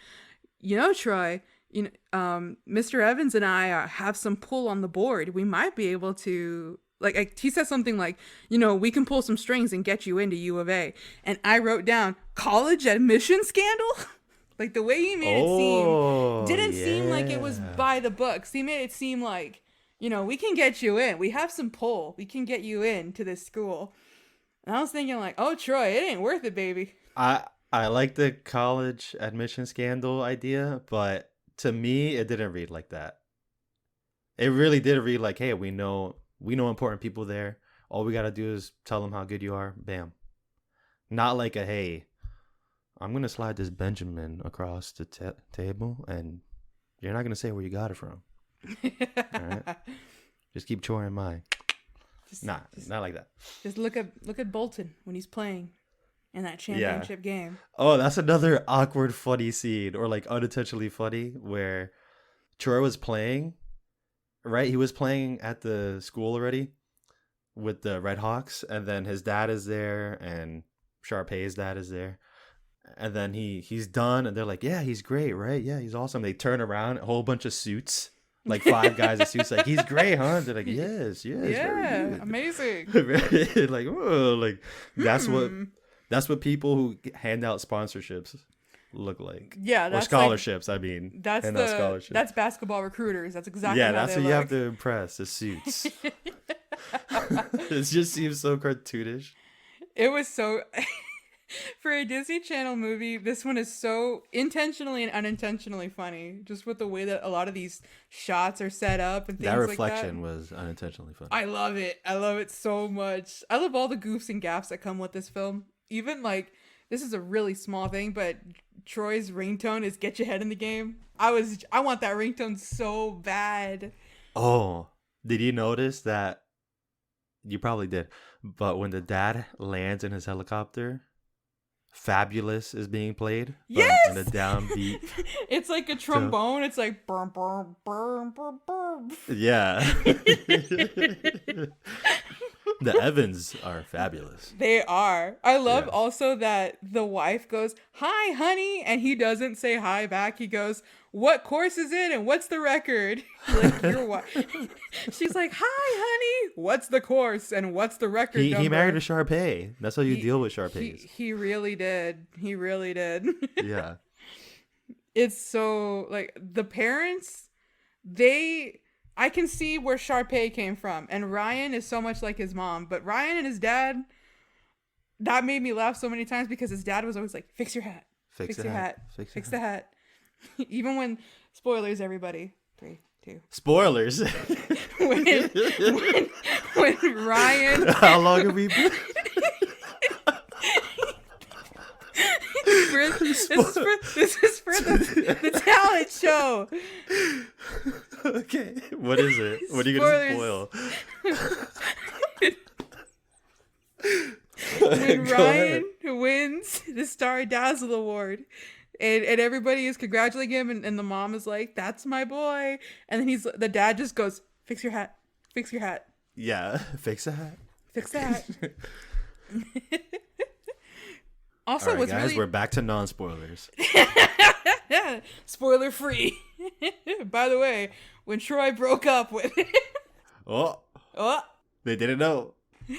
Troy, Mr. Evans and I have some pull on the board. We might be able to he says something like, we can pull some strings and get you into U of A. And I wrote down college admission scandal. Like the way he made it seem didn't seem like it was by the books. He made it seem like, we can get you in. We have some pull. We can get you in to this school. And I was thinking like, oh, Troy, it ain't worth it, baby. I like the college admission scandal idea, but to me, it didn't read like that. It really did read like, hey, we know important people there. All we got to do is tell them how good you are. Bam. Not like a, hey, I'm going to slide this Benjamin across the table and you're not going to say where you got it from. All right? Just keep Troy in mind. Not like that. Just look at Bolton when he's playing in that championship game. Oh, that's another awkward, funny scene, or like unintentionally funny, where Troy was playing, right? He was playing at the school already with the Red Hawks, and then his dad is there, and Sharpay's dad is there. And then he's done, and they're like, yeah, he's great, right? Yeah, he's awesome. They turn around, a whole bunch of suits. Like 5 guys in suits, like, he's great, huh? They're like, yes, yeah, amazing. Like, whoa, like that's what people who hand out sponsorships look like. Yeah, that's or scholarships. Like, I mean, that's basketball recruiters. That's exactly that's what you have to impress. The suits. It just seems so cartoonish. It was so. For a Disney Channel movie, this one is so intentionally and unintentionally funny. Just with the way that a lot of these shots are set up and things like that. That reflection was unintentionally funny. I love it. I love it so much. I love all the goofs and gaffs that come with this film. Even like, this is a really small thing, but Troy's ringtone is "Get Your Head in the Game." I want that ringtone so bad. Oh, did you notice that? You probably did. But when the dad lands in his helicopter, Fabulous is being played. Yes! In a downbeat. It's like a trombone. It's like burm, burm, burm, burm, burm. Yeah. The Evans are fabulous. They are. I love also that the wife goes, "Hi, honey," and he doesn't say hi back. He goes, "What course is it and what's the record?" Like, your wife. She's like, "Hi, honey. What's the course and what's the record?" He married a Sharpay. That's how you deal with Sharpays. He really did. He really did. Yeah. It's so like the parents. I can see where Sharpay came from, and Ryan is so much like his mom. But Ryan and his dad, that made me laugh so many times because his dad was always like, "Fix your hat, fix your hat, fix the hat." Even when, spoilers, everybody, 3, 2. Spoilers. when Ryan. How long have we been? This is for the talent show. Okay, what is it? What are you gonna spoil? When Ryan wins the Star Dazzle Award, and everybody is congratulating him, and the mom is like, "That's my boy," and then the dad just goes, "Fix your hat, fix your hat." Yeah, fix the hat. Fix the hat. Also, all right, guys, we're back to non-spoilers. Spoiler free. By the way, when Troy broke up with oh, they didn't know.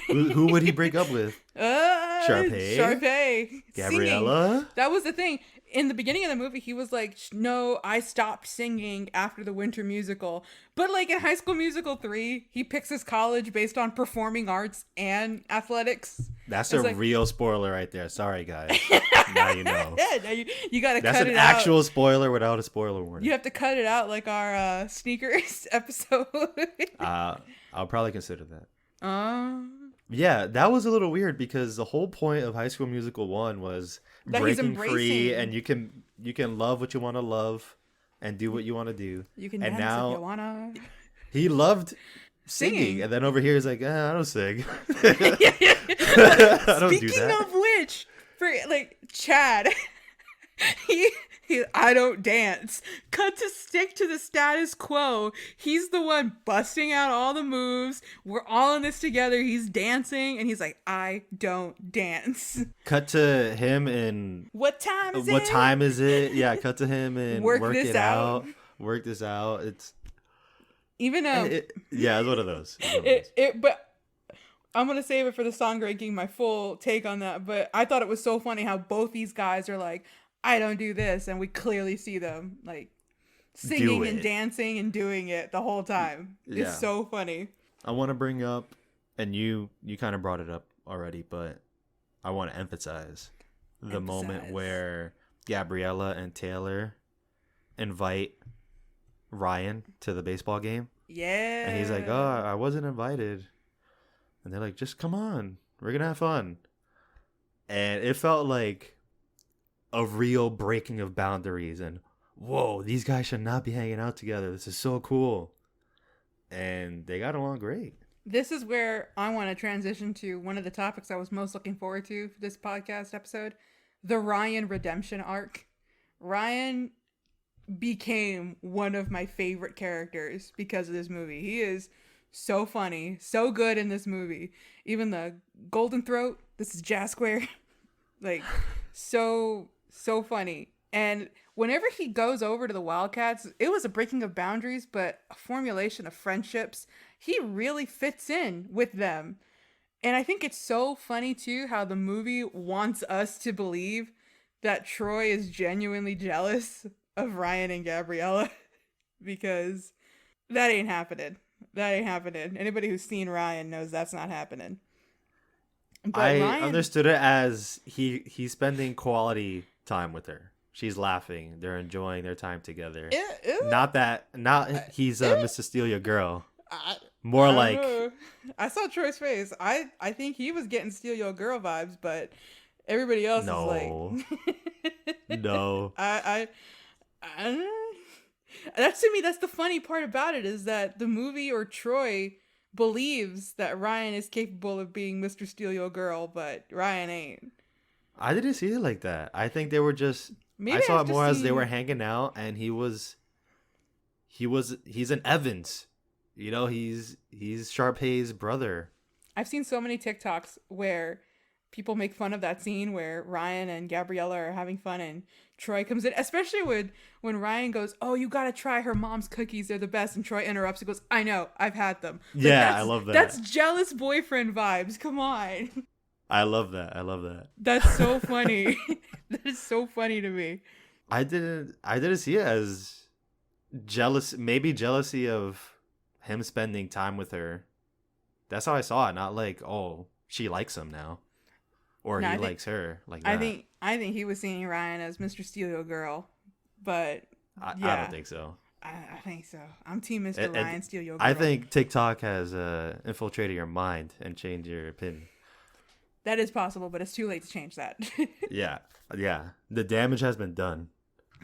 Who would he break up with? Sharpay. Gabriella? Singing. That was the thing. In the beginning of the movie, he was like, "No, I stopped singing after the Winter Musical." But like in High School Musical 3, he picks his college based on performing arts and athletics. That's a real spoiler right there. Sorry, guys. Now you know. Yeah, now you got to cut it out. That's an actual spoiler without a spoiler warning. You have to cut it out like our sneakers episode. I'll probably consider that. Yeah, that was a little weird because the whole point of High School Musical 1 was breaking free, and you can love what you want to love and do what you want to do. You can and dance now if you wanna. He loved singing, and then over here he's like, I don't sing. I don't do that. Speaking of which, for like Chad I don't dance. Cut to stick to the status quo. He's the one busting out all the moves. We're all in this together. He's dancing and he's like, I don't dance. Cut to him and What time is it? what time is it? Yeah, cut to him and Work work this it out. out. Work this out. It's Even yeah, it's one of those. It's one of those. But I'm gonna save it for the song ranking, my full take on that. But I thought it was so funny how both these guys are like, I don't do this, and we clearly see them like singing and dancing and doing it the whole time. Yeah. It's so funny. I want to bring up, and you kind of brought it up already, but I want to emphasize the moment where Gabriella and Taylor invite Ryan to the baseball game. Yeah. And he's like, oh, I wasn't invited. And they're like, just come on. We're going to have fun. And it felt like a real breaking of boundaries. And, whoa, these guys should not be hanging out together. This is so cool. And they got along great. This is where I want to transition to one of the topics I was most looking forward to for this podcast episode. The Ryan redemption arc. Ryan became one of my favorite characters because of this movie. He is so funny, so good in this movie. Even the golden throat, this is Jazz Square. Like, so funny. And whenever he goes over to the Wildcats, it was a breaking of boundaries, but a formulation of friendships. He really fits in with them. And I think it's so funny, too, how the movie wants us to believe that Troy is genuinely jealous of Ryan and Gabriella, because that ain't happening. That ain't happening. Anybody who's seen Ryan knows that's not happening. But I Ryan understood it as he's spending quality time with her. She's laughing. They're enjoying their time together. Not he's Mr. Steal Your Girl. More I like know. I saw Troy's face. I think he was getting Steal Your Girl vibes, but everybody else is like no. I that's to me, that's the funny part about it, is that the movie or Troy believes that Ryan is capable of being Mr. Steal Your Girl, but Ryan ain't. I didn't see it like that. I think they were just I saw it more as they were hanging out, and he's an Evans. You know, he's Sharpay's brother. I've seen so many TikToks where people make fun of that scene where Ryan and Gabriella are having fun and Troy comes in, especially when Ryan goes, oh, you gotta try her mom's cookies, they're the best, and Troy interrupts and goes, I know, I've had them. Like, yeah, I love that. That's jealous boyfriend vibes. Come on. I love that. That's so funny. That is so funny to me. I didn't see it as jealousy of him spending time with her. That's how I saw it. Not like, oh, she likes him now, or he likes her. Like that. I think he was seeing Ryan as Mr. Steal Your Girl, but I don't think so. I think so. I'm team Mr. Ryan Steal Your Girl. I think TikTok has infiltrated your mind and changed your opinion. That is possible, but it's too late to change that. Yeah. The damage has been done.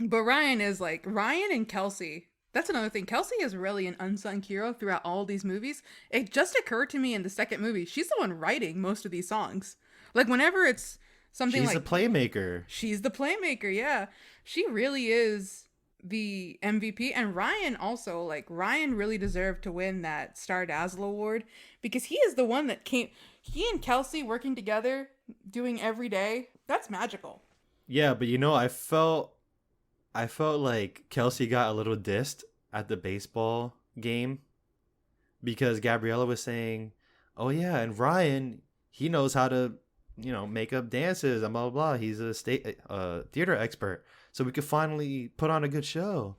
But Ryan and Kelsey. That's another thing. Kelsey is really an unsung hero throughout all these movies. It just occurred to me in the second movie, she's the one writing most of these songs. Like, whenever it's something she's the playmaker. She's the playmaker, yeah. She really is the MVP. And Ryan also, like, Ryan really deserved to win that Star Dazzle Award, because he is the one that came. He and Kelsey working together, doing every day, that's magical. Yeah, but I felt like Kelsey got a little dissed at the baseball game, because Gabriella was saying, oh yeah, and Ryan, he knows how to, make up dances and blah, blah, blah. He's a theater expert, so we could finally put on a good show.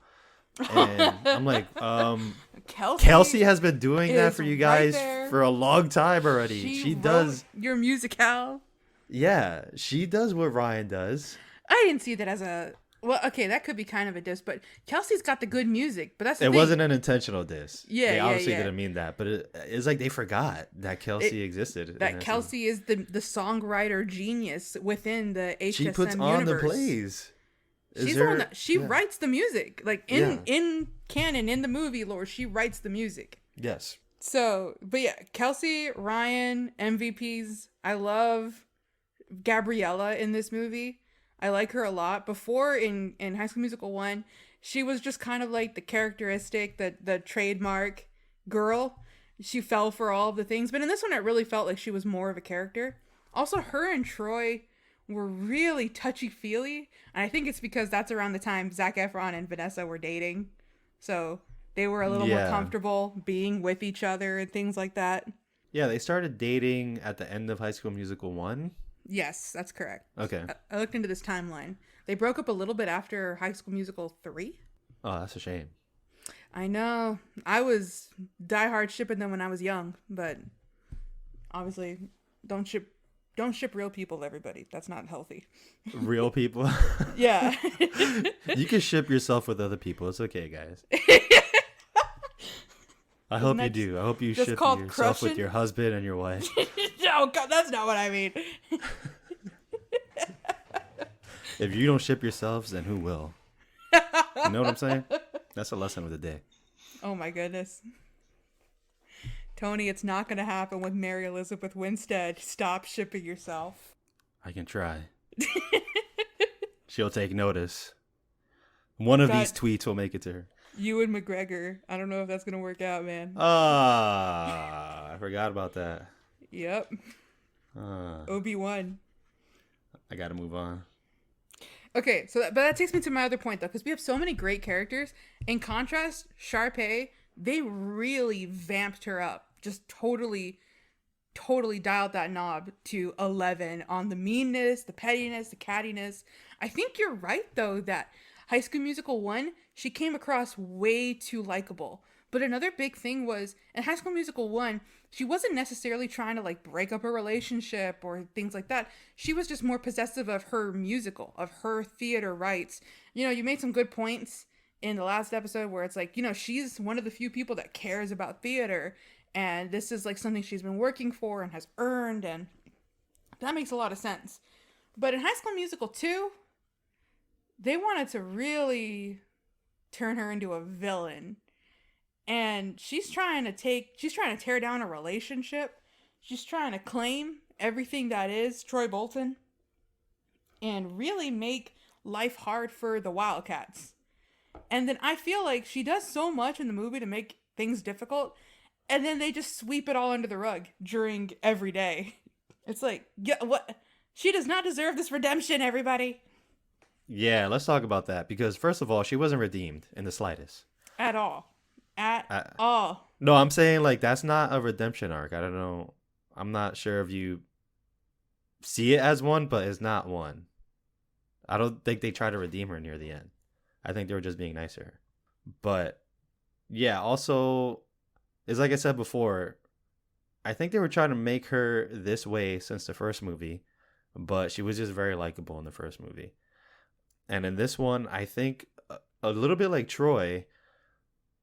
And I'm like, Kelsey has been doing that for you guys for a long time already. She does your musicale. Yeah, she does what Ryan does. I didn't see that as a... Well, okay, that could be kind of a diss, but Kelsey's got the good music. But that's the thing. It wasn't an intentional diss. Yeah, they obviously didn't mean that, but it's like they forgot that Kelsey existed. That Kelsey is the songwriter genius within the HSM She puts on the plays. She's the one that writes the music. Like in canon, in the movie lore, she writes the music. Yes. So, but yeah, Kelsey, Ryan, MVPs. I love Gabriella in this movie. I like her a lot. Before in High School Musical 1, she was just kind of like the characteristic, the trademark girl. She fell for all of the things. But in this one, it really felt like she was more of a character. Also, her and Troy were really touchy-feely. And I think it's because that's around the time Zac Efron and Vanessa were dating. So they were a little more comfortable being with each other and things like that. Yeah, they started dating at the end of High School Musical 1. Yes, that's correct. Okay. I looked into this timeline. They broke up a little bit after High School Musical 3. Oh, that's a shame. I know. I was diehard shipping them when I was young, but obviously don't ship real people, everybody. That's not healthy. Real people? Yeah. You can ship yourself with other people. It's okay, guys. I hope you do. I hope you ship yourself crushing? with your husband and your wife. Oh, God, that's not what I mean. If you don't ship yourselves, then who will? You know what I'm saying? That's a lesson of the day. Oh, my goodness. Tony, it's not going to happen with Mary Elizabeth Winstead. Stop shipping yourself. I can try. She'll take notice. One of these tweets will make it to her. Ewan McGregor. I don't know if that's going to work out, man. I forgot about that. Yep. Obi-Wan. I got to move on. Okay, but that takes me to my other point, though, because we have so many great characters. In contrast, Sharpay, they really vamped her up. Just totally dialed that knob to 11 on the meanness, the pettiness, the cattiness. I think you're right, though, that High School Musical 1, she came across way too likable. But another big thing was, in High School Musical 1, she wasn't necessarily trying to, like, break up a relationship or things like that. She was just more possessive of her musical, of her theater rights. You know, you made some good points in the last episode where it's like, you know, she's one of the few people that cares about theater. And this is, like, something she's been working for and has earned. And that makes a lot of sense. But in High School Musical 2, they wanted to really turn her into a villain. And she's trying to tear down a relationship. She's trying to claim everything that is Troy Bolton and really make life hard for the Wildcats. And then I feel like she does so much in the movie to make things difficult, and then they just sweep it all under the rug during every day. It's like, yeah, what? She does not deserve this redemption, everybody. Yeah, let's talk about that, because first of all, she wasn't redeemed in the slightest. At all. At all. No, I'm saying, like, that's not a redemption arc. I don't know. I'm not sure if you see it as one, but it's not one. I don't think they try to redeem her near the end. I think they were just being nice to her. But, yeah, also, it's like I said before, I think they were trying to make her this way since the first movie, but she was just very likable in the first movie. And in this one, I think a little bit like Troy,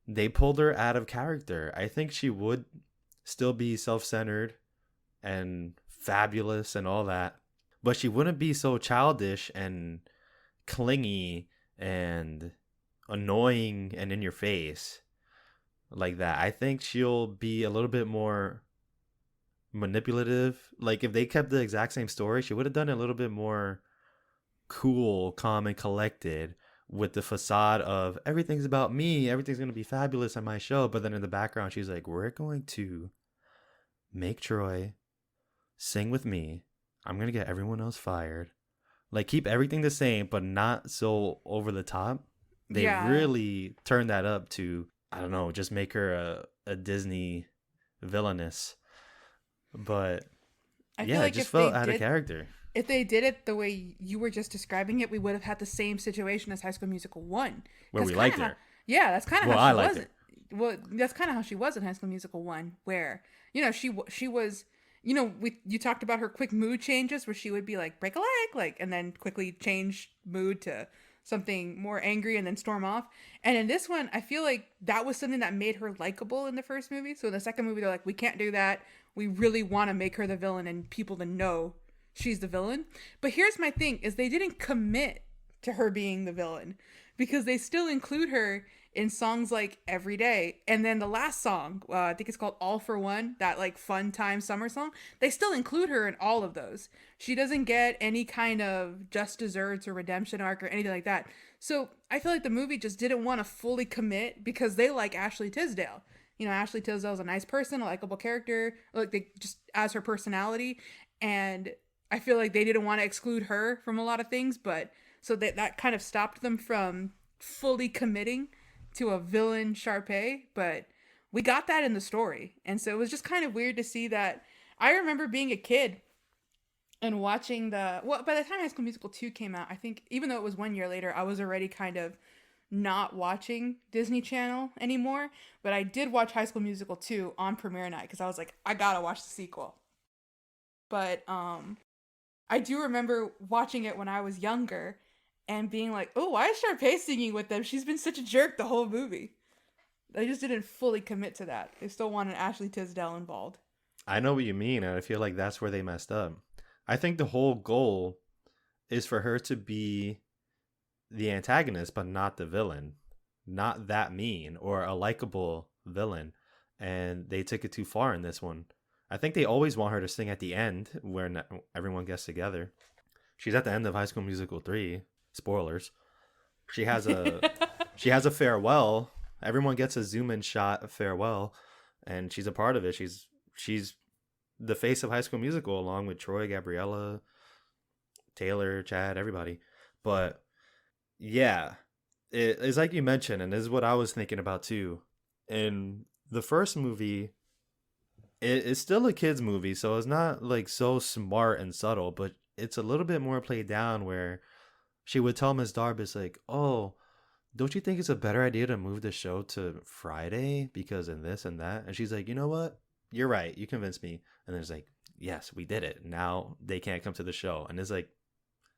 they pulled her out of character. I think she would still be self-centered and fabulous and all that, but she wouldn't be so childish and clingy and annoying and in your face like that. I think she'll be a little bit more manipulative. Like, if they kept the exact same story, she would have done it a little bit more cool, calm, and collected, with the facade of everything's about me, everything's going to be fabulous on my show. But then in the background, she's like, we're going to make Troy sing with me. I'm going to get everyone else fired. Like, keep everything the same, but not so over the top. They really turned that up to, I don't know, just make her a Disney villainess. But I feel like it just felt out of character. If they did it the way you were just describing it, we would have had the same situation as High School Musical 1. Where we liked her. Yeah, that's kind of how she was. Well, that's kind of how she was in High School Musical 1, where, you know, she was, you know, you talked about her quick mood changes where she would be like, break a leg, like, and then quickly change mood to something more angry and then storm off. And in this one, I feel like that was something that made her likable in the first movie. So in the second movie, they're like, we can't do that. We really want to make her the villain and people to know she's the villain. But here's my thing, is they didn't commit to her being the villain, because they still include her in songs like Every Day. And then the last song, I think it's called All for One, that like fun time summer song, they still include her in all of those. She doesn't get any kind of just desserts or redemption arc or anything like that. So I feel like the movie just didn't want to fully commit because they like Ashley Tisdale. You know, Ashley Tisdale is a nice person, a likable character, like they just as her personality. And I feel like they didn't want to exclude her from a lot of things, but so that kind of stopped them from fully committing to a villain Sharpay, but we got that in the story. And so it was just kind of weird to see that. I remember being a kid and watching by the time High School Musical 2 came out, I think even though it was 1 year later, I was already kind of not watching Disney Channel anymore, but I did watch High School Musical 2 on premiere night because I was like, I gotta watch the sequel. But I do remember watching it when I was younger and being like, oh, why is Sharpay singing with them? She's been such a jerk the whole movie. They just didn't fully commit to that. They still wanted Ashley Tisdale involved. I know what you mean, and I feel like that's where they messed up. I think the whole goal is for her to be the antagonist, but not the villain. Not that mean or a likable villain. And they took it too far in this one. I think they always want her to sing at the end where everyone gets together. She's at the end of High School Musical 3. Spoilers. She has a farewell. Everyone gets a zoom in shot of farewell, and she's a part of it. She's the face of High School Musical along with Troy, Gabriella, Taylor, Chad, everybody. But yeah, it's like you mentioned, and this is what I was thinking about too. In the first movie, it's still a kids movie, so it's not like so smart and subtle, but it's a little bit more played down where she would tell Ms. Darbus like, oh, don't you think it's a better idea to move the show to Friday because in this and that? And she's like, you know what? You're right. You convinced me. And then it's like, yes, we did it. Now they can't come to the show. And it's like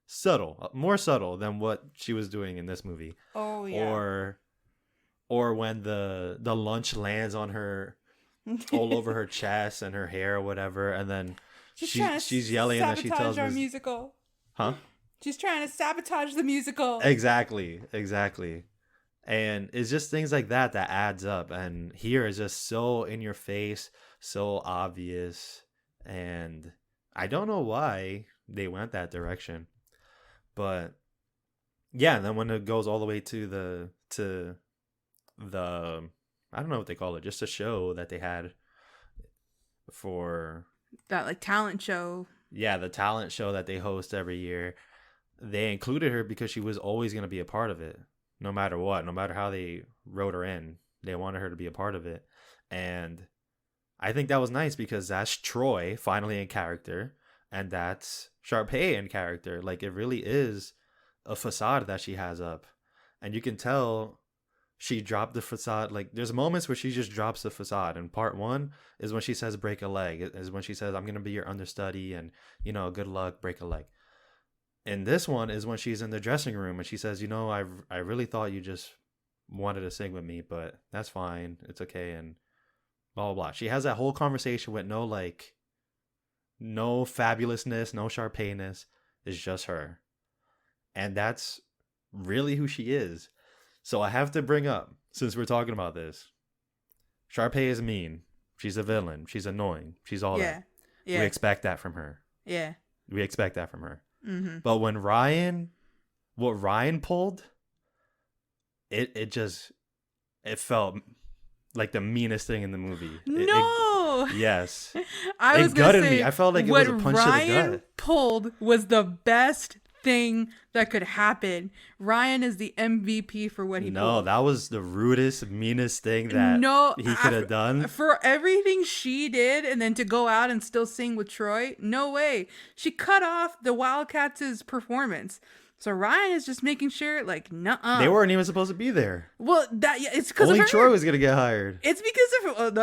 subtle, more subtle than what she was doing in this movie. Oh, yeah. Or when the lunch lands on her all over her chest and her hair or whatever. And then she's yelling and then she tells our musical. Huh? She's trying to sabotage the musical. Exactly. And it's just things like that adds up. And here is just so in your face, so obvious. And I don't know why they went that direction. But yeah, and then when it goes all the way to the I don't know what they call it, just a show that they had for that like talent show. Yeah, the talent show that they host every year. They included her because she was always going to be a part of it, no matter what, no matter how they wrote her in. They wanted her to be a part of it. And I think that was nice because that's Troy finally in character, and that's Sharpay in character. Like, it really is a facade that she has up. And you can tell she dropped the facade. Like, there's moments where she just drops the facade. And part 1 is when she says break a leg. It is when she says, I'm going to be your understudy and, you know, good luck, break a leg. And this one is when she's in the dressing room and she says, you know, I really thought you just wanted to sing with me, but that's fine. It's okay. And blah, blah, blah. She has that whole conversation with no fabulousness, no Sharpayness. It's just her. And that's really who she is. So I have to bring up, since we're talking about this, Sharpay is mean. She's a villain. She's annoying. She's all that. Yeah. We expect that from her. Yeah. We expect that from her. Mm-hmm. But when what Ryan pulled, it felt like the meanest thing in the movie. Yes. It gutted me. I felt like it was a punch to the gut. Ryan pulled was the best thing that could happen. Ryan is the MVP for what he pulled. No, that was the rudest, meanest thing that he could have done. For everything she did and then to go out and still sing with Troy, no way. She cut off the Wildcats' performance. So Ryan is just making sure, like, nuh-uh. They weren't even supposed to be there. Well, it's because only Troy was gonna get hired. It's because of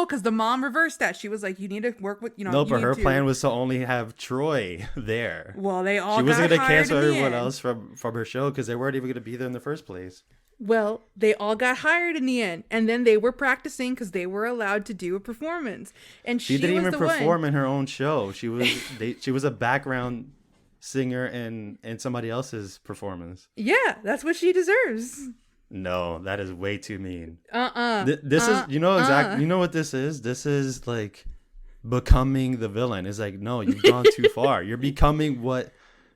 because the mom reversed that. She was like, "You need to work with, No, but her plan was to only have Troy there. Well, they all. She wasn't gonna cancel everyone else from her show because they weren't even gonna be there in the first place. Well, they all got hired in the end, and then they were practicing because they were allowed to do a performance. And she didn't even perform in her own show. She was she was a background singer in somebody else's performance. Yeah, that's what she deserves. No, that is way too mean. Uh-uh. This is, you know, exactly, you know what this is? This is like becoming the villain. It's like, no, you've gone too far. You're becoming what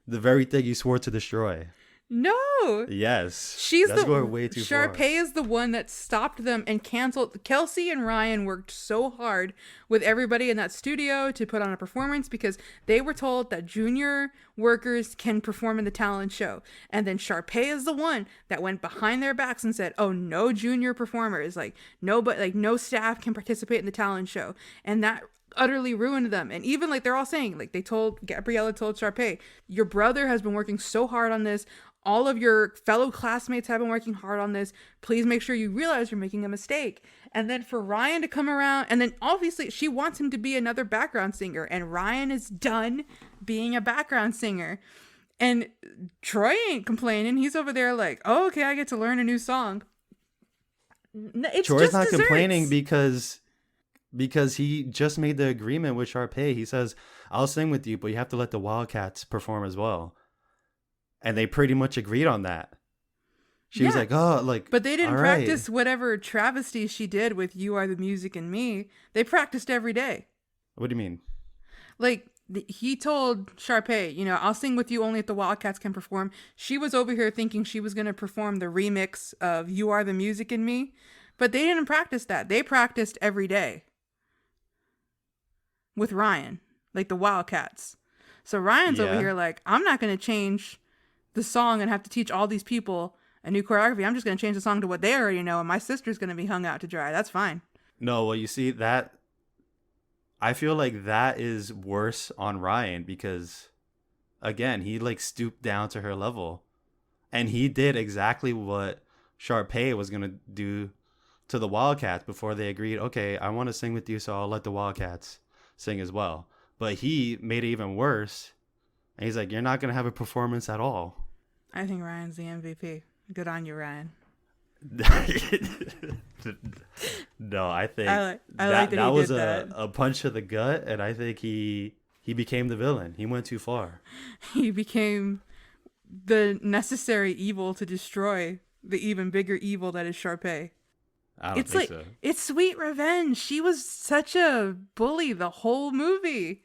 the very thing you swore to destroy. No. Yes. She's that's the going way too far. Sharpay is the one that stopped them and canceled. Kelsey and Ryan worked so hard with everybody in that studio to put on a performance because they were told that junior workers can perform in the talent show. And then Sharpay is the one that went behind their backs and said, "Oh, no junior performers, like nobody, like no staff can participate in the talent show." And that utterly ruined them. And even like they're all saying, like Gabriella told Sharpay, "Your brother has been working so hard on this. All of your fellow classmates have been working hard on this. Please make sure you realize you're making a mistake." And then for Ryan to come around, and then obviously she wants him to be another background singer, and Ryan is done being a background singer. And Troy ain't complaining. He's over there like, "Oh, okay, I get to learn a new song." It's Troy's just not desserts. complaining because he just made the agreement with Sharpay. He says, "I'll sing with you, but you have to let the Wildcats perform as well." And they pretty much agreed on that. She was like, "Oh, like." But they didn't all right." practice whatever travesty she did with "You Are the Music and Me." They practiced every day. What do you mean? Like, he told Sharpay, you know, "I'll sing with you only if the Wildcats can perform." She was over here thinking she was going to perform the remix of "You Are the Music and Me." But they didn't practice that. They practiced every day with Ryan, like the Wildcats. So Ryan's over here like, "I'm not going to change the song and have to teach all these people a new choreography. I'm just going to change the song to what they already know, and my sister's going to be hung out to dry. That's fine." No, well, you see that. I feel like that is worse on Ryan because, again, he like stooped down to her level, and he did exactly what Sharpay was gonna do to the Wildcats before they agreed. "Okay, I want to sing with you, so I'll let the Wildcats sing as well." But he made it even worse, and he's like, "You're not gonna have a performance at all." I think Ryan's the MVP. Good on you, Ryan. No, I think I like that he was did that. a punch to the gut, and I think he became the villain. He went too far. He became the necessary evil to destroy the even bigger evil that is Sharpay. I don't think so. It's sweet revenge. She was such a bully the whole movie.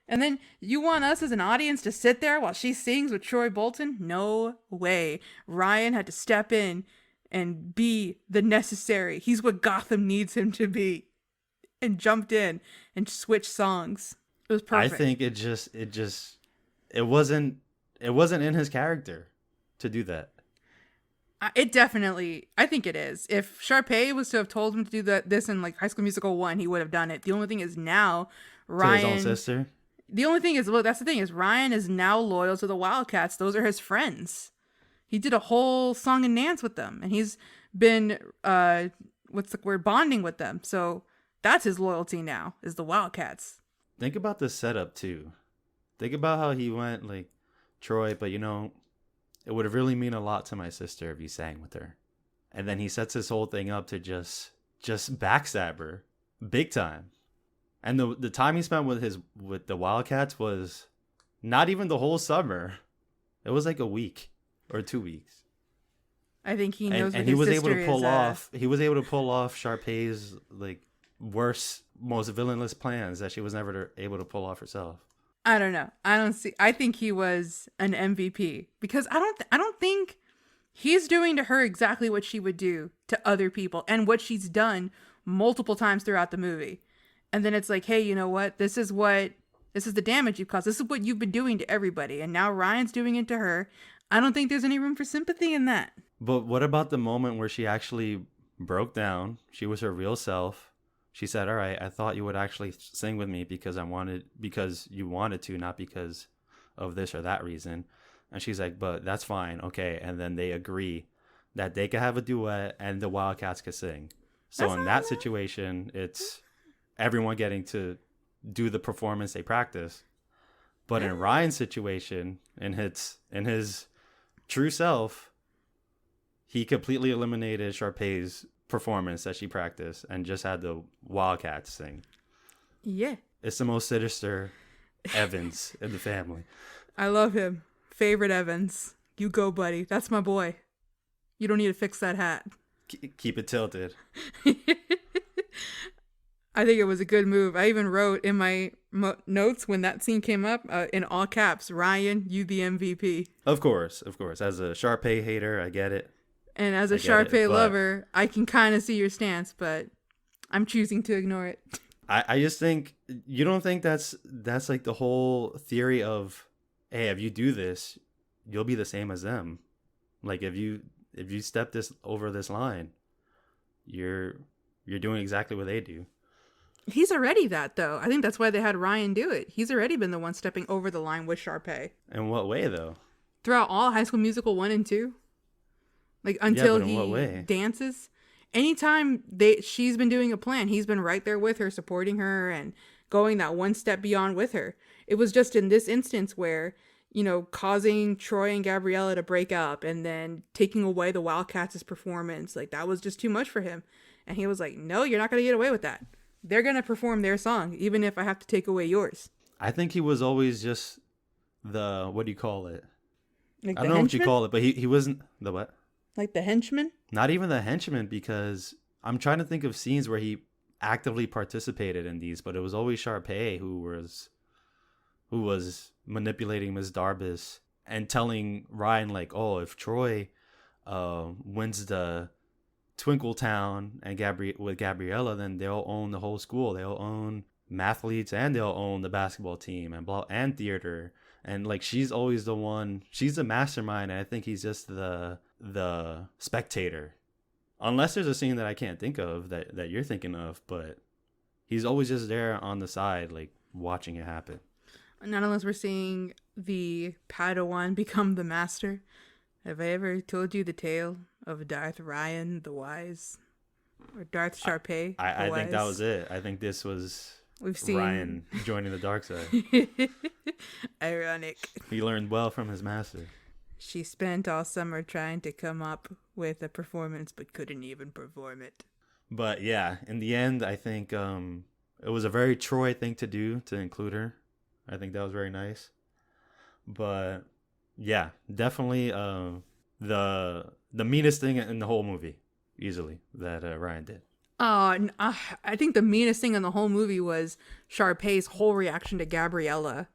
And then you want us as an audience to sit there while she sings with Troy Bolton? No way. Ryan had to step in and be the necessary. He's what Gotham needs him to be. And jumped in and switched songs. It was perfect. I think it wasn't in his character to do that. It definitely, I think it is. If Sharpay was to have told him to do this in like High School Musical 1, he would have done it. The only thing is now Ryan, to his own sister. The only thing is, look, that's the thing is Ryan is now loyal to the Wildcats. Those are his friends. He did a whole song and dance with them, and he's been bonding with them. So that's his loyalty now, is the Wildcats. Think about the setup too. Think about how he went like Troy, but you know, it would have really mean a lot to my sister if he sang with her. And then he sets this whole thing up to just backstab her big time. And the time he spent with the Wildcats was not even the whole summer. It was like a week or 2 weeks. I think he knows. And he was able to pull off. He was able to pull off Sharpay's like worst, most villainous plans that she was never able to pull off herself. I don't know. I think he was an MVP because I don't think he's doing to her exactly what she would do to other people and what she's done multiple times throughout the movie. And then it's like, hey, you know what? This is the damage you've caused. This is what you've been doing to everybody. And now Ryan's doing it to her. I don't think there's any room for sympathy in that. But what about the moment where she actually broke down? She was her real self. She said, "All right, I thought you would actually sing with me because you wanted to, not because of this or that reason." And she's like, "But that's fine. Okay." And then they agree that they could have a duet and the Wildcats could sing. So in that situation, it's everyone getting to do the performance they practice. But in Ryan's situation, in his true self, he completely eliminated Sharpay's performance that she practiced and just had the Wildcats sing. Yeah. It's the most sinister Evans in the family. I love him. Favorite Evans. You go, buddy. That's my boy. You don't need to fix that hat. Keep it tilted. I think it was a good move. I even wrote in my notes when that scene came up, in all caps, Ryan, you the MVP. Of course. As a Sharpay hater, I get it. And as a Sharpay lover, I can kind of see your stance, but I'm choosing to ignore it. I just think, you don't think that's like the whole theory of, hey, if you do this, you'll be the same as them. Like if you step over this line, you're doing exactly what they do. He's already that, though. I think that's why they had Ryan do it. He's already been the one stepping over the line with Sharpay. In what way, though? Throughout all High School Musical 1 and 2. Like, until he dances. Anytime she's been doing a plan, he's been right there with her, supporting her and going that one step beyond with her. It was just in this instance where, causing Troy and Gabriella to break up and then taking away the Wildcats' performance. Like, that was just too much for him. And he was like, no, you're not going to get away with that. They're going to perform their song, even if I have to take away yours. I think he was always just the, what do you call it? Like I don't know what you call it, but he wasn't the what? Like the henchman? Not even the henchman, because I'm trying to think of scenes where he actively participated in these, but it was always Sharpay who was manipulating Ms. Darbus and telling Ryan, like, oh, if Troy wins the Twinkletown and with Gabriella, then they'll own the whole school. They'll own mathletes and they'll own the basketball team and theater. And like, she's always the one. She's the mastermind, and I think he's just the spectator. Unless there's a scene that I can't think of that you're thinking of, but he's always just there on the side, like watching it happen. Not unless we're seeing the Padawan become the master. Have I ever told you the tale of Darth Ryan the Wise? Or Darth Sharpay I think that was it. I think this was Ryan joining the dark side. Ironic. He learned well from his master. She spent all summer trying to come up with a performance but couldn't even perform it. But yeah, in the end, I think it was a very Troy thing to do, to include her. I think that was very nice. But yeah, definitely the meanest thing in the whole movie, easily, that Ryan did. I think the meanest thing in the whole movie was Sharpay's whole reaction to Gabriella,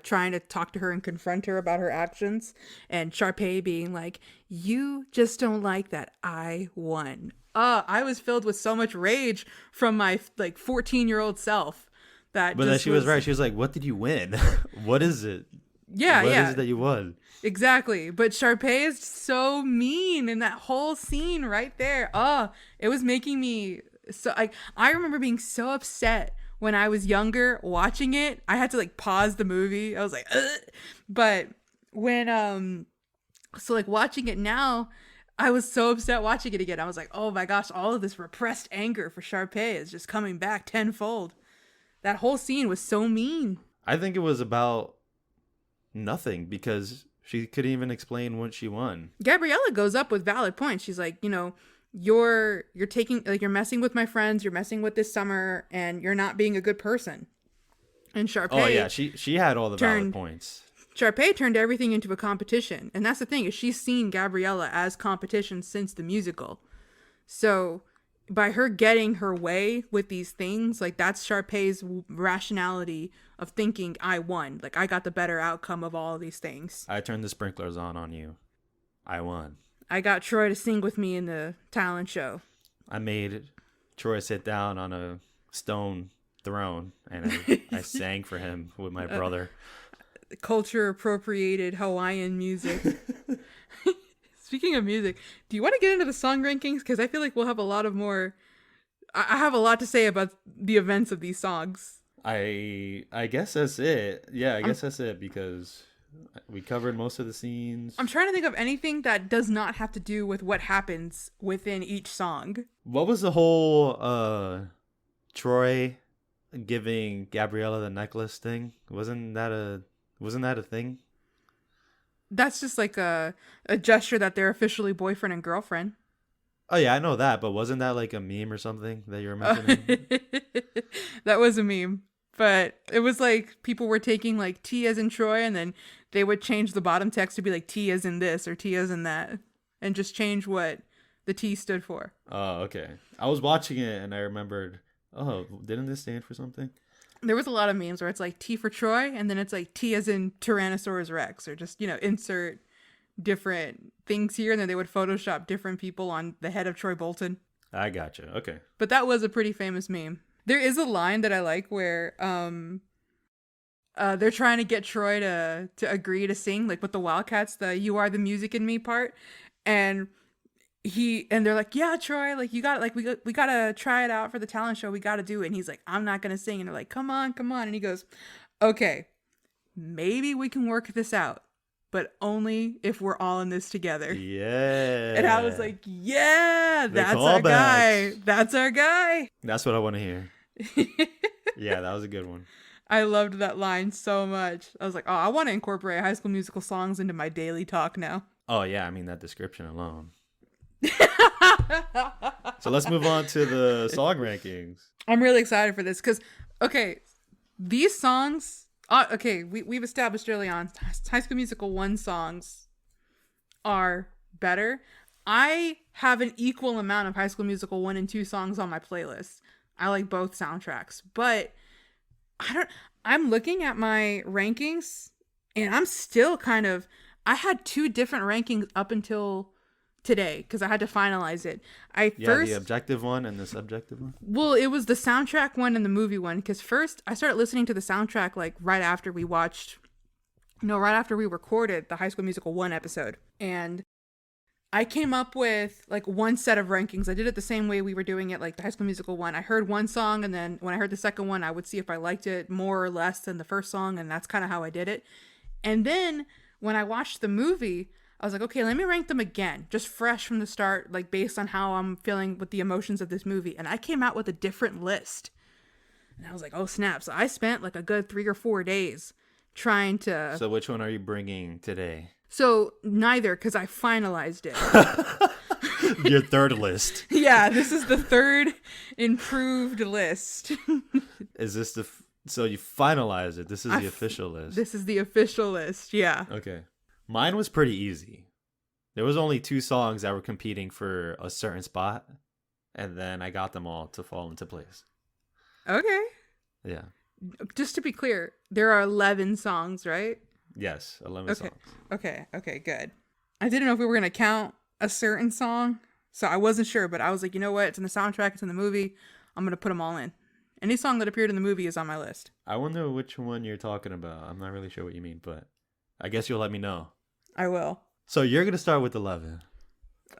trying to talk to her and confront her about her actions, and Sharpay being like, you just don't like that I won. I was filled with so much rage from my 14-year-old self. But then she was right. She was like, what did you win? What is it? Yeah, What is it that you won? Exactly. But Sharpay is so mean in that whole scene right there. It was making me so, I remember being so upset when I was younger watching it. I had to pause the movie. I was like, ugh. But when watching it now, I was so upset watching it again. I was like, oh my gosh, all of this repressed anger for Sharpay is just coming back tenfold. That whole scene was so mean. I think it was about nothing, because she couldn't even explain what she won. Gabriella goes up with valid points. She's like, you're taking, you're messing with my friends, you're messing with this summer, and you're not being a good person. And Sharpay, oh yeah, she had all the valid points. Sharpay turned everything into a competition, and that's the thing, is she's seen Gabriella as competition since the musical. So by her getting her way with these things, that's Sharpay's rationality of thinking, I won. I got the better outcome of all of these things. I turned the sprinklers on you. I won. I got Troy to sing with me in the talent show. I made Troy sit down on a stone throne, and I sang for him with my brother. Culture appropriated Hawaiian music. Speaking of music, do you want to get into the song rankings? Because I feel like we'll have a lot of more. I have a lot to say about the events of these songs. I guess that's it. Yeah, I guess that's it, because we covered most of the scenes. I'm trying to think of anything that does not have to do with what happens within each song. What was the whole Troy giving Gabriella the necklace thing? Wasn't that a thing? That's just a gesture that they're officially boyfriend and girlfriend. Oh yeah, I know that, but wasn't that a meme or something that you were mentioning? That was a meme, but it was people were taking T as in Troy, and then they would change the bottom text to be T as in this or T as in that, and just change what the T stood for. Oh, okay. I was watching it and I remembered, oh, didn't this stand for something? There was a lot of memes where it's like T for Troy, and then it's like T as in Tyrannosaurus Rex, or just, insert different things here, and then they would Photoshop different people on the head of Troy Bolton. I gotcha. Okay. But that was a pretty famous meme. There is a line that I like where they're trying to get Troy to agree to sing, like with the Wildcats, the "You Are the Music in Me" part, and they're like, yeah, Troy, like you got, like we gotta try it out for the talent show, we gotta do it. And he's like, I'm not gonna sing. And they're like, come on, and he goes, okay, maybe we can work this out, but only if we're all in this together. Yeah. And I was like, yeah, that's our guy. That's our guy. That's what I want to hear. Yeah, that was a good one. I loved that line so much. I was like, oh, I want to incorporate High School Musical songs into my daily talk now. Oh yeah, I mean that description alone. So let's move on to the song rankings. I'm really excited for this because, okay, these songs, we've established early on, High School Musical 1 songs are better. I have an equal amount of High School Musical 1 and 2 songs on my playlist. I like both soundtracks, but I'm looking at my rankings and I'm still I had 2 different rankings up until today because I had to finalize it. The objective one and the subjective one. Well, it was the soundtrack one and the movie one, because first I started listening to the soundtrack like right after we recorded the High School Musical 1 episode, and I came up with like one set of rankings. I did it the same way we were doing it, like the High School Musical 1. I heard one song, and then when I heard the second one, I would see if I liked it more or less than the first song, and that's kind of how I did it. And then when I watched the movie, I was like, okay, let me rank them again, just fresh from the start, like based on how I'm feeling with the emotions of this movie. And I came out with a different list. And I was like, oh, snap. So I spent like a good 3 or 4 days trying to... So which one are you bringing today? So neither, because I finalized it. Your third list. Yeah, this is the third improved list. Is this so you finalized it? This is the official list. This is the official list, yeah. Okay. Mine was pretty easy. There was only 2 songs that were competing for a certain spot, and then I got them all to fall into place. Okay. Yeah. Just to be clear, there are 11 songs, right? Yes, 11 songs. Okay, good. I didn't know if we were going to count a certain song, so I wasn't sure, but I was like, you know what? It's in the soundtrack, it's in the movie. I'm going to put them all in. Any song that appeared in the movie is on my list. I wonder which one you're talking about. I'm not really sure what you mean, but I guess you'll let me know. I will. So you're going to start with 11.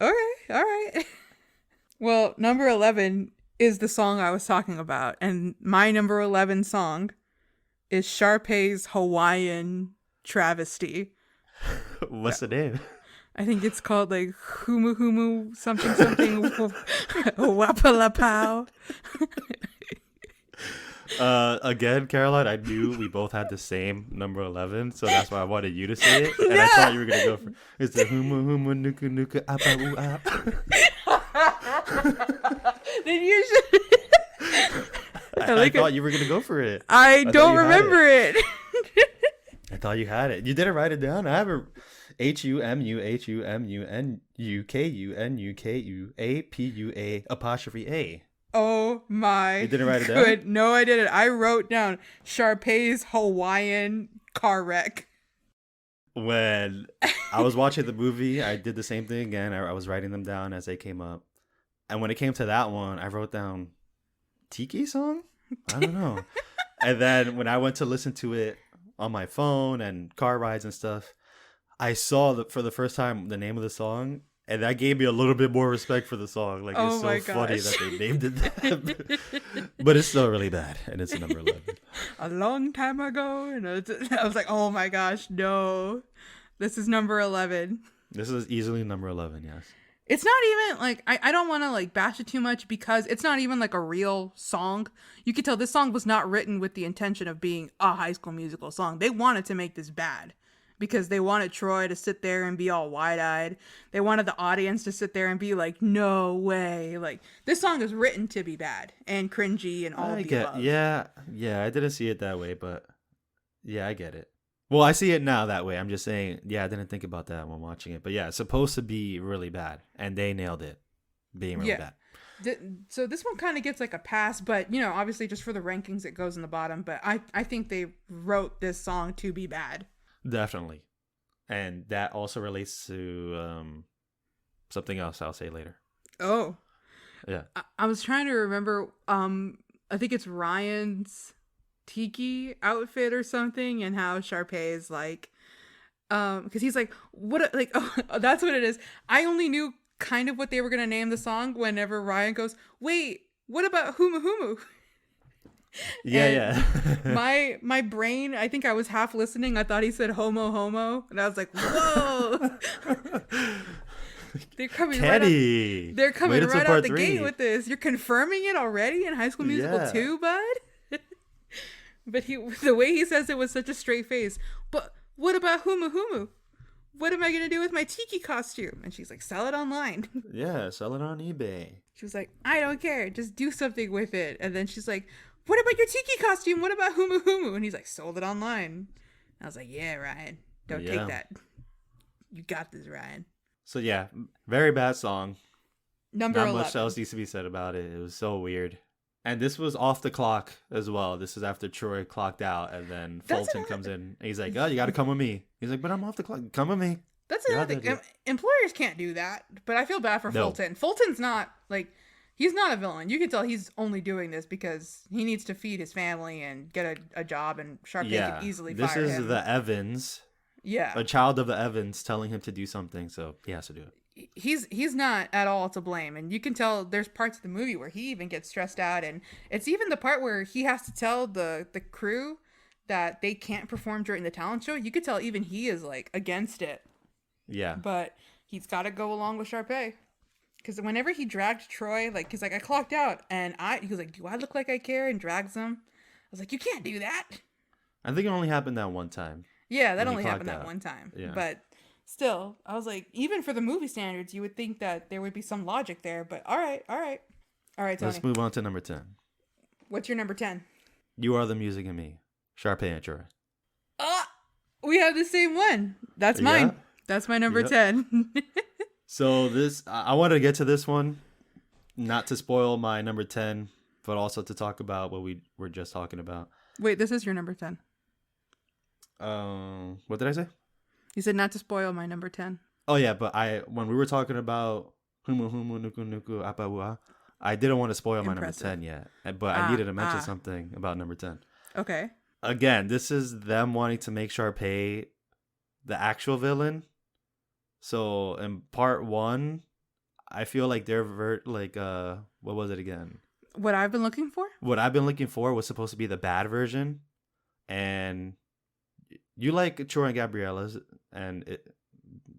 Okay, all right. Well, number 11 is the song I was talking about, and my number 11 song is Sharpay's Hawaiian Travesty. What's the name? I think it's called like Humu Humu something Wapalapau. Again, Caroline, I knew we both had the same number 11, so that's why I wanted you to say it. And I thought you were going to go for it's the Humu Humu Nuku Nuku Apa U Ap. Then you should. I thought you were going to go for it. I don't remember it. I thought you had it. You didn't write it down. I have a HUMUHUMUNUKUNUKUAPUA apostrophe A. Oh my! You didn't write it down? No, I didn't. I wrote down Sharpay's Hawaiian car wreck. When I was watching the movie, I did the same thing again. I was writing them down as they came up. And when it came to that one, I wrote down Tiki song? I don't know. And then when I went to listen to it on my phone and car rides and stuff, I saw for the first time the name of the song, and that gave me a little bit more respect for the song. Like, it's so funny that they named it that. But it's still really bad, and it's number 11. A long time ago, and I was like, oh my gosh, no. This is number 11. This is easily number 11, yes. It's not even like, I don't want to like bash it too much because it's not even like a real song. You could tell this song was not written with the intention of being a High School Musical song. They wanted to make this bad because they wanted Troy to sit there and be all wide-eyed. They wanted the audience to sit there and be like, no way. Like, this song is written to be bad and cringy and all the above. Yeah, I didn't see it that way, but yeah, I get it. Well, I see it now that way. I'm just saying, yeah, I didn't think about that when watching it. But yeah, it's supposed to be really bad. And they nailed it being really bad. So this one kind of gets like a pass, but you know, obviously just for the rankings it goes in the bottom, but I think they wrote this song to be bad. Definitely. And that also relates to something else I'll say later. Oh. Yeah. I was trying to remember, I think it's Ryan's tiki outfit or something, and how Sharpay is like, because he's like, what, like, oh, that's what it is. I only knew kind of what they were going to name the song whenever Ryan goes, wait, what about Humu Humu? Yeah. my brain, I think I was half listening. I thought he said homo homo, and I was like, whoa. They're coming Teddy. They're coming right out the 3. gate with this. You're confirming it already in High School Musical 2, bud? But the way he says it was such a straight face. But what about Humu Humu? What am I going to do with my tiki costume? And she's like, sell it online. Yeah, sell it on eBay. She was like, I don't care. Just do something with it. And then she's like, what about your tiki costume? What about Humu Humu? And he's like, sold it online. I was like, yeah, Ryan. Don't take that. You got this, Ryan. So yeah, very bad song. Number Not 11. much else needs to be said about it. It was so weird. And this was off the clock as well. This is after Troy clocked out, and then Fulton comes in. And he's like, oh, you got to come with me. He's like, but I'm off the clock. Come with me. That's another thing. Employers can't do that, but I feel bad for Fulton. Fulton's not, like, he's not a villain. You can tell he's only doing this because he needs to feed his family and get a job, and Sharpay can easily fire him. This is the Evans. Yeah. A child of the Evans telling him to do something, so he has to do it. He's not at all to blame, and you can tell there's parts of the movie where he even gets stressed out, and it's even the part where he has to tell the crew that they can't perform during the talent show. You could tell even he is like against it. Yeah. But he's got to go along with Sharpay. Because whenever he dragged Troy, like, he's like, I clocked out, and he was like, do I look like I care? And drags him. I was like, you can't do that. I think it only happened that one time. Yeah, that only happened that one time. Yeah. But still, I was like, even for the movie standards, you would think that there would be some logic there. But all right, Tony. Let's move on to number 10. What's your number 10? You Are the Music in Me. Sharpay and Troy. We have the same one. That's mine. Yeah. That's my number 10. So I wanted to get to this one, not to spoil my number 10, but also to talk about what we were just talking about. Wait, this is your number 10. What did I say? You said not to spoil my number 10. Oh yeah, but when we were talking about Humu Humu Nuku Nuku Apawua, I didn't want to spoil my number 10 yet, but I needed to mention something about number 10. Okay. Again, this is them wanting to make Sharpay the actual villain. So in part 1, I feel like they're what was it again? What I've been looking for? What I've been looking for was supposed to be the bad version, and you like Troy and Gabriella's, and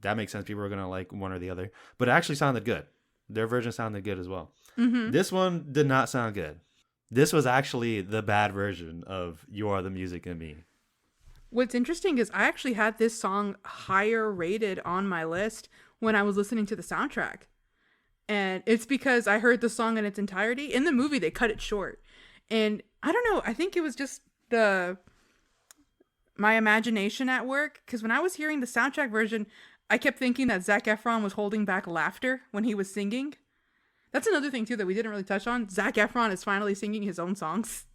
that makes sense. People are gonna like one or the other, but it actually sounded good. Their version sounded good as well. Mm-hmm. This one did not sound good. This was actually the bad version of You Are the Music in Me. What's interesting is I actually had this song higher rated on my list when I was listening to the soundtrack. And it's because I heard the song in its entirety. In the movie, they cut it short. And I don't know, I think it was just my imagination at work. Because when I was hearing the soundtrack version, I kept thinking that Zac Efron was holding back laughter when he was singing. That's another thing, too, that we didn't really touch on. Zac Efron is finally singing his own songs.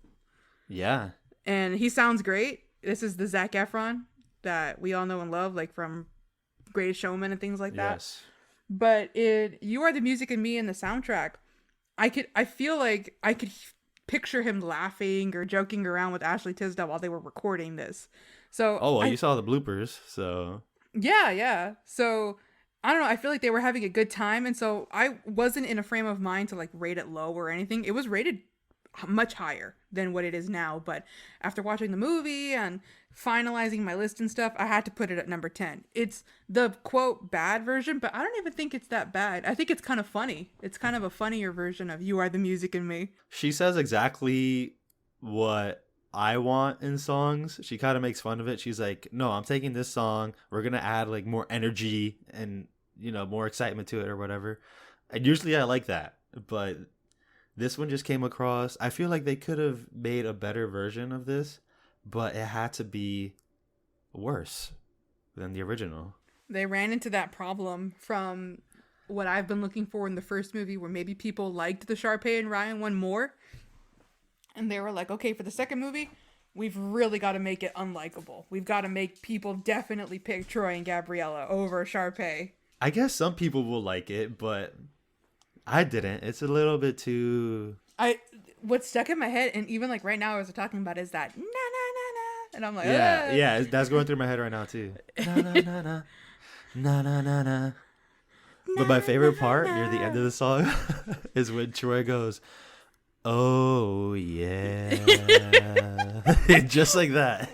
Yeah. And he sounds great. This is the Zac Efron that we all know and love, like from Greatest Showman and things like that. Yes. But You Are the Music in Me in the soundtrack, I feel like I could picture him laughing or joking around with Ashley Tisdale while they were recording this. So you saw the bloopers, so yeah. So I don't know. I feel like they were having a good time, and so I wasn't in a frame of mind to like rate it low or anything. It was rated much higher than what it is now, but after watching the movie and finalizing my list and stuff, I had to put it at number 10. It's the quote bad version, but I don't even think it's that bad. I think it's kind of funny. It's kind of a funnier version of You Are the Music in Me. She says exactly what I want in songs. She kind of makes fun of it. She's like, no, I'm taking this song, we're gonna add like more energy and more excitement to it or whatever. And usually I like that, but this one just came across. I feel like they could have made a better version of this, but it had to be worse than the original. They ran into that problem from what I've been looking for in the first movie, where maybe people liked the Sharpay and Ryan one more. And they were like, okay, for the second movie, we've really got to make it unlikable. We've got to make people definitely pick Troy and Gabriella over Sharpay. I guess some people will like it, but I didn't. It's a little bit too... What stuck in my head, and even like right now as we're talking about, is that na na na na, and I'm like, yeah, that's going through my head right now too. Na na na na, na na na na. But my favorite part near the end of the song is when Troy goes, "Oh yeah," just like that.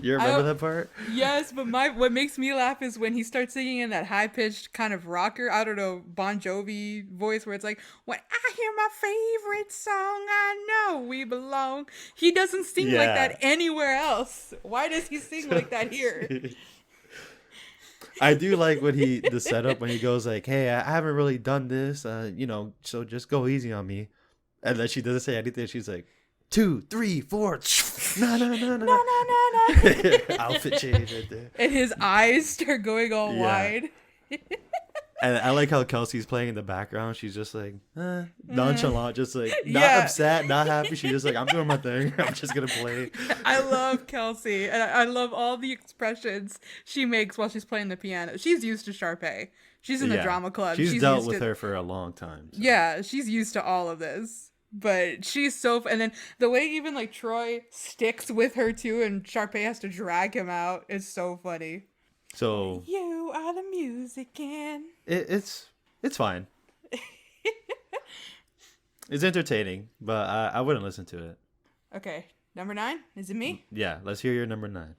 You remember that part? Yes, but what makes me laugh is when he starts singing in that high-pitched kind of rocker, I don't know, Bon Jovi voice, where it's like, when I hear my favorite song, I know we belong. He doesn't sing like that anywhere else. Why does he sing like that here? I do like the setup when he goes like, "Hey, I haven't really done this, so just go easy on me," and then she doesn't say anything. She's like, 2, 3, 4, no, no, no, no, no, no. Outfit change right there. And his eyes start going all wide. And I like how Kelsey's playing in the background. She's just like, nonchalant, just like, not upset, not happy. She's just like, I'm doing my thing. I'm just going to play. I love Kelsey. And I love all the expressions she makes while she's playing the piano. She's used to Sharpay. She's in the drama club. She's dealt with her for a long time. So. Yeah, she's used to all of this. But she's so... And then the way even, like, Troy sticks with her, too, and Sharpay has to drag him out is so funny. So... You are the music and... It's fine. It's entertaining, but I wouldn't listen to it. Okay, number 9? Is it me? Yeah, let's hear your number 9.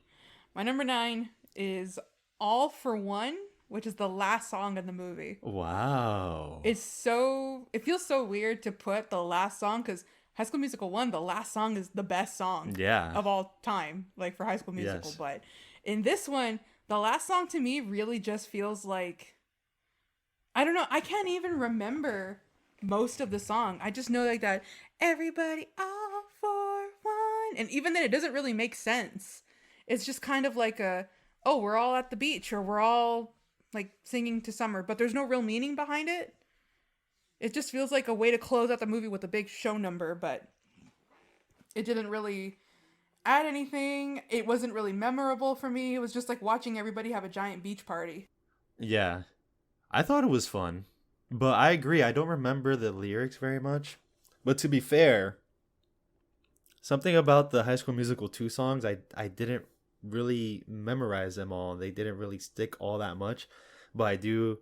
My number 9 is All for One, which is the last song in the movie. Wow. It feels so weird to put the last song, because High School Musical 1, the last song is the best song of all time, like for High School Musical. Yes. But in this one, the last song to me really just feels like, I don't know, I can't even remember most of the song. I just know like that, everybody all for one. And even then it doesn't really make sense. It's just kind of like we're all at the beach, or we're all like singing to summer, but there's no real meaning behind it. It just feels like a way to close out the movie with a big show number, but it didn't really add anything. It wasn't really memorable for me. It was just like watching everybody have a giant beach party. Yeah. I thought it was fun, but I agree. I don't remember the lyrics very much. But to be fair, something about the High School Musical 2 songs, I didn't really memorize them all. They didn't really stick all that much, but I do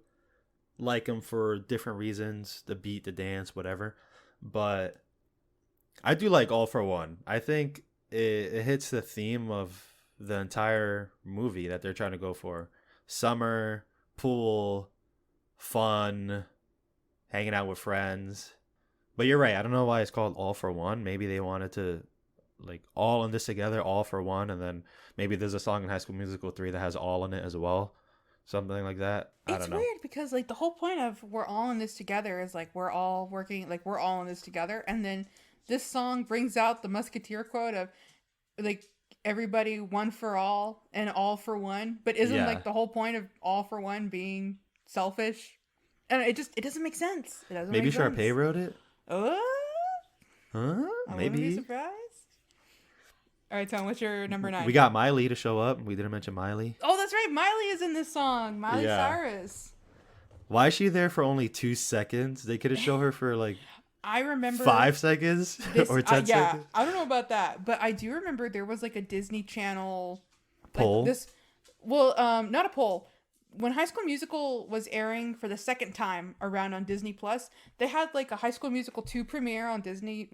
like them for different reasons, the beat, the dance, whatever. But I do like All for One. I think it hits the theme of the entire movie that they're trying to go for. Summer, pool, fun, hanging out with friends. But you're right, I don't know why it's called All for One. Maybe they wanted to like all in this together, all for one, and then maybe there's a song in High School Musical 3 that has all in it as well, something like that. I don't know. It's weird because like the whole point of we're all in this together is like we're all working, like we're all in this together, and then this song brings out the Musketeer quote of like everybody one for all and all for one, but isn't like the whole point of all for one being selfish? And it doesn't make sense. It doesn't. Maybe make sense. Sharpay wrote it. Huh? Maybe. I wouldn't be surprised. All right, Tom, what's your number 9? We got Miley to show up. We didn't mention Miley. Oh, that's right. Miley is in this song. Miley Cyrus. Why is she there for only 2 seconds? They could have shown her for like I remember 5 seconds or 10 seconds. I don't know about that, but I do remember there was like a Disney Channel poll. Not a poll. When High School Musical was airing for the second time around on Disney Plus, they had like a High School Musical 2 premiere on Disney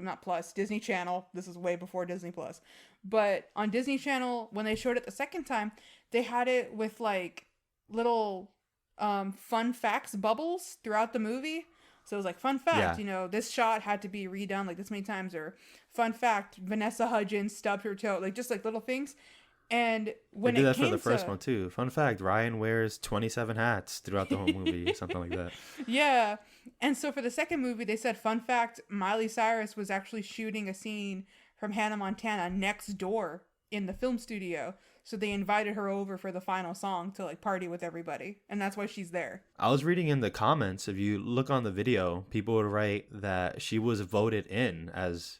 Channel. This is way before Disney Plus. But on Disney Channel, when they showed it the second time, they had it with like little fun facts bubbles throughout the movie. So it was like, fun fact, this shot had to be redone like this many times, or fun fact, Vanessa Hudgens stubbed her toe, like just like little things. And when they did that for the first one too. Fun fact: Ryan wears 27 hats throughout the whole movie, something like that. Yeah, and so for the second movie, they said, fun fact: Miley Cyrus was actually shooting a scene from Hannah Montana next door in the film studio. So they invited her over for the final song to like party with everybody. And that's why she's there. I was reading in the comments, if you look on the video, people would write that she was voted in as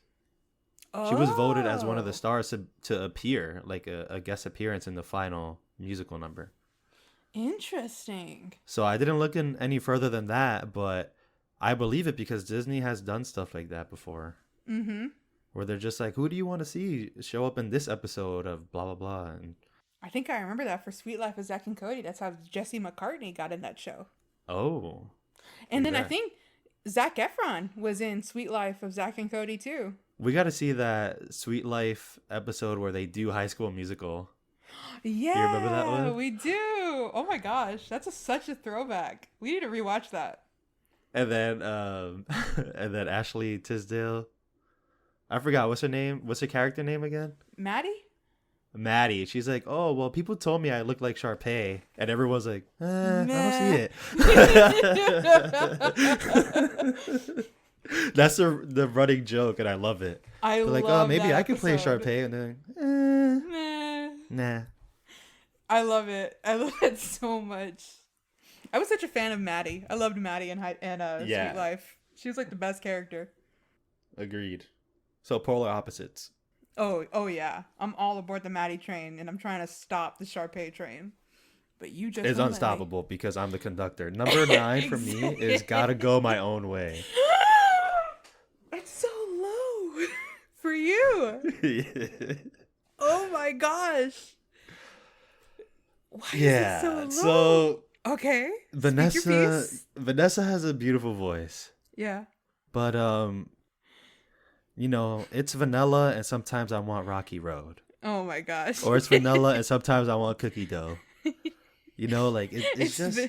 she was voted as one of the stars to appear, like a guest appearance in the final musical number. Interesting. So I didn't look in any further than that, but I believe it because Disney has done stuff like that before. Mm-hmm. Where they're just like, who do you want to see show up in this episode of blah, blah, blah. And I think I remember that for Sweet Life of Zack and Cody. That's how Jesse McCartney got in that show. oh. And then I think Zac Efron was in Sweet Life of Zack and Cody too. We got to see that Sweet Life episode where they do High School Musical. Yeah, you remember that one? We do. Oh my gosh, that's such a throwback. We need to rewatch that. And then and then Ashley Tisdale. I forgot what's her name. What's her character name again? Maddie. She's like, oh well, people told me I look like Sharpay, and everyone's like, I don't see it. That's the running joke, and I love it. They're like, oh, maybe I could play Sharpay, and then nah. I love it. I love it so much. I was such a fan of Maddie. I loved Maddie in Sweet Life. She was like the best character. Agreed. So polar opposites. Oh yeah. I'm all aboard the Maddie train, and I'm trying to stop the Sharpay train. But you just it's unstoppable because I'm the conductor. Number 9 for me is gotta go my own way. It's so low for you. Oh my gosh. Why is it so low? So okay. Vanessa has a beautiful voice. Yeah. But you know, it's vanilla and sometimes I want Rocky Road. Oh my gosh. Or it's vanilla and sometimes I want cookie dough. You know, like it's just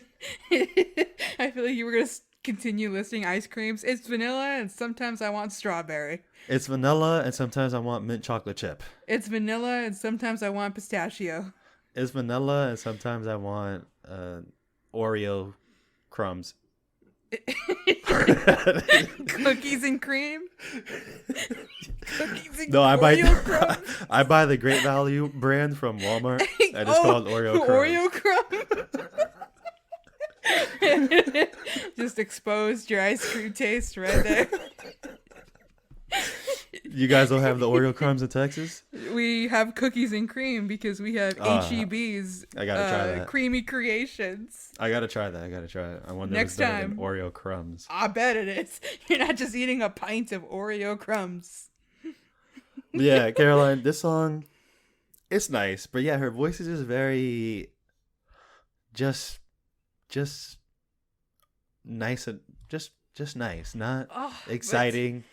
I feel like you were going to continue listing ice creams. It's vanilla and sometimes I want strawberry. It's vanilla and sometimes I want mint chocolate chip. It's vanilla and sometimes I want pistachio. It's vanilla and sometimes I want Oreo crumbs. Cookies and cream. Cookies and no, Oreo I buy the Great Value brand from Walmart, and it's called Oreo crumbs. Oreo crumb. Just exposed your ice cream taste right there. You guys don't have the Oreo crumbs in Texas? We have cookies and cream because we have HEB's I gotta try that. Creamy Creations. I gotta try that. I wonder Next if it's better time, than Oreo crumbs. I bet it is. You're not just eating a pint of Oreo crumbs. Yeah, Caroline, this song, it's nice. But yeah, her voice is just very, just nice. And just nice. Not exciting.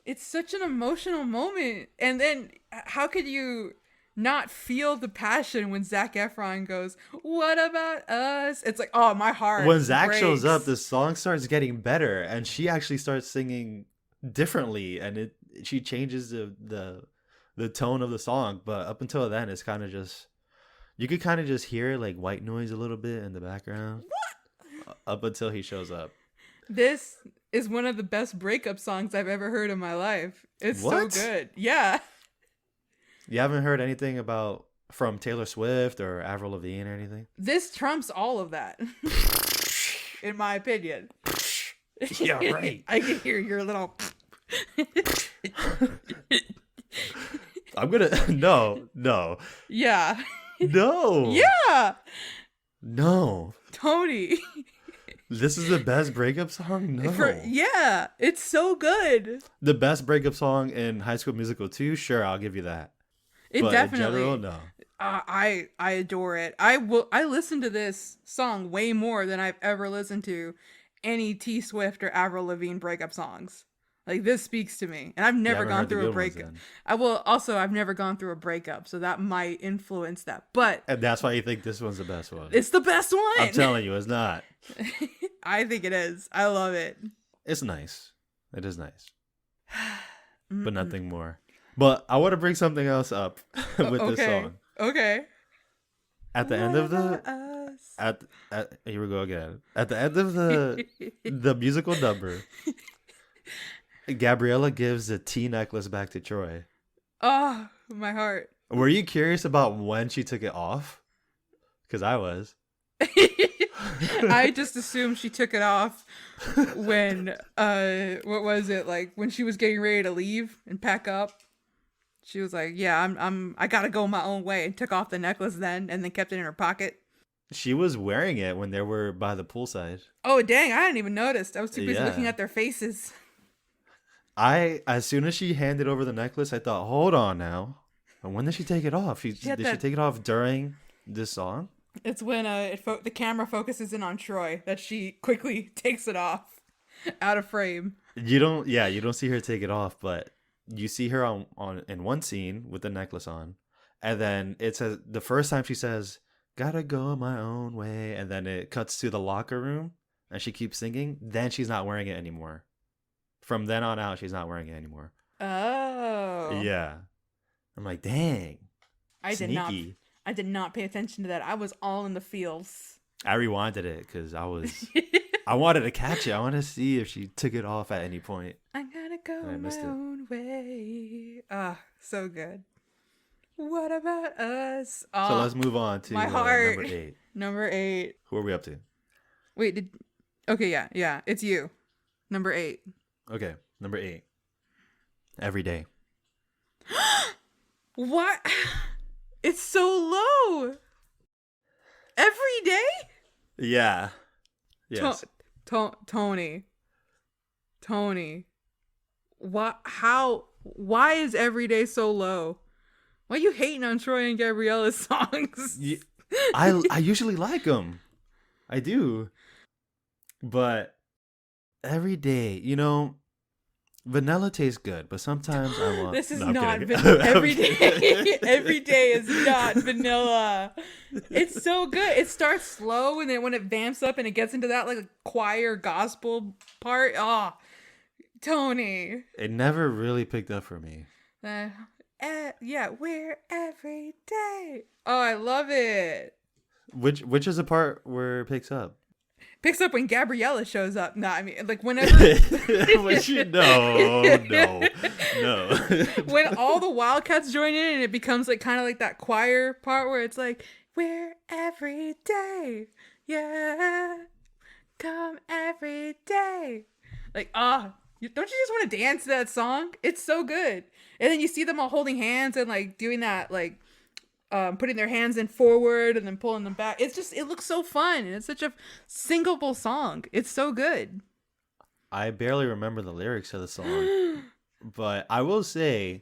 It's such an emotional moment. And then how could you not feel the passion when Zac Efron goes, what about us? It's like, oh, my heart when Zac breaks. shows up, the song starts getting better and she actually starts singing differently, and she changes the tone of the song. But up until then, it's kind of just, you could kind of just hear like white noise a little bit in the background. What? Up until he shows up. This is one of the best breakup songs I've ever heard in my life. It's so good. Yeah. You haven't heard anything from Taylor Swift or Avril Lavigne or anything? This trumps all of that. In my opinion. Yeah, right. I can hear your little I'm gonna no. Yeah. No. Yeah. No. Tony. This is the best breakup song? No. Yeah, it's so good. The best breakup song in High School Musical 2? Sure, I'll give you that. But definitely. In general, no. I adore it. I listen to this song way more than I've ever listened to any T Swift or Avril Lavigne breakup songs. Like, this speaks to me, and I've never gone through a breakup. I've never gone through a breakup, so that might influence that. And that's why you think this one's the best one. It's the best one. I'm telling you, it's not. I think it is. I love it. It's nice. It is nice, but nothing more. But I want to bring something else up with this song. Okay. At the end of here we go again. At the end of the musical number, Gabriella gives a tea necklace back to Troy. Oh, my heart. Were you curious about when she took it off? Because I was. I just assumed she took it off when what was it, like when she was getting ready to leave and pack up. She was like, yeah, I gotta go my own way, and took off the necklace then and then kept it in her pocket. She was wearing it when they were by the poolside. Oh dang, I didn't even notice. I was too busy looking at their faces. As soon as she handed over the necklace, I thought, hold on now. And when did she take it off? Did she take it off during this song? It's when the camera focuses in on Troy that she quickly takes it off out of frame. You don't see her take it off, but you see her on in one scene with the necklace on, and then it says the first time she says, "Gotta go my own way," and then it cuts to the locker room and she keeps singing. Then she's not wearing it anymore. From then on out, she's not wearing it anymore. Oh. Yeah. I'm like, dang. I sneaky. did not pay attention to that. I was all in the feels. I rewinded it because I wanted to catch it. I wanted to see if she took it off at any point. I'm gonna go my own way. So good. What about us? So let's move on to my heart. Number 8. Number 8. Who are we up to? Wait, okay, yeah, it's you. Number 8. Okay, number 8. Every day. What? It's so low. Every day? Yeah. Yes. Tony. Why is every day so low? Why are you hating on Troy and Gabriella's songs? I usually like them. I do. But every day, vanilla tastes good, but sometimes I want... This is no, not every day. Every day is not vanilla. It's so good. It starts slow, and then when it vamps up and it gets into that like choir gospel part, Tony. It never really picked up for me. Yeah, we're every day. Oh, I love it. Which is the part where it picks up? Picks up when Gabriella shows up. No, I mean, like whenever. No. When all the Wildcats join in and it becomes like kind of like that choir part where it's like, we're every day. Yeah. Come every day. Like, don't you just want to dance to that song? It's so good. And then you see them all holding hands and like doing that, like, putting their hands in forward and then pulling them back. It looks so fun. And it's such a singable song. It's so good. I barely remember the lyrics of the song, but I will say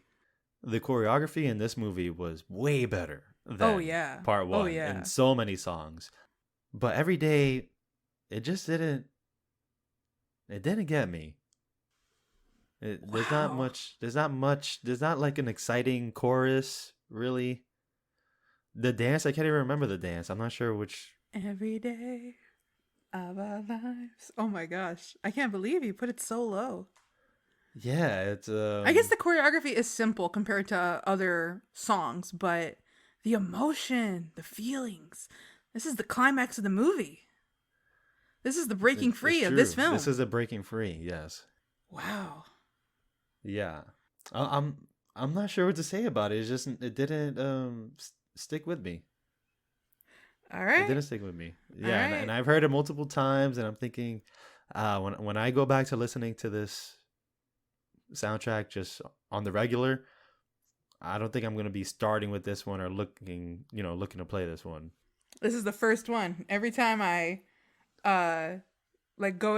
the choreography in this movie was way better than part 1 in so many songs. But every day, it just didn't get me. There's not like an exciting chorus, really. The dance, I can't even remember the dance. I'm not sure which. Every day of our lives. Oh my gosh. I can't believe you put it so low. Yeah, it's I guess the choreography is simple compared to other songs, but the emotion, the feelings. This is the climax of the movie. This is the breaking free of this film. This is a breaking free, yes. Wow. Yeah. I'm not sure what to say about it. It didn't stick with me. All right. It didn't stick with me. Yeah, right. and I've heard it multiple times, and I'm thinking, when I go back to listening to this soundtrack just on the regular, I don't think I'm gonna be starting with this one or looking to play this one. This is the first one. Every time I go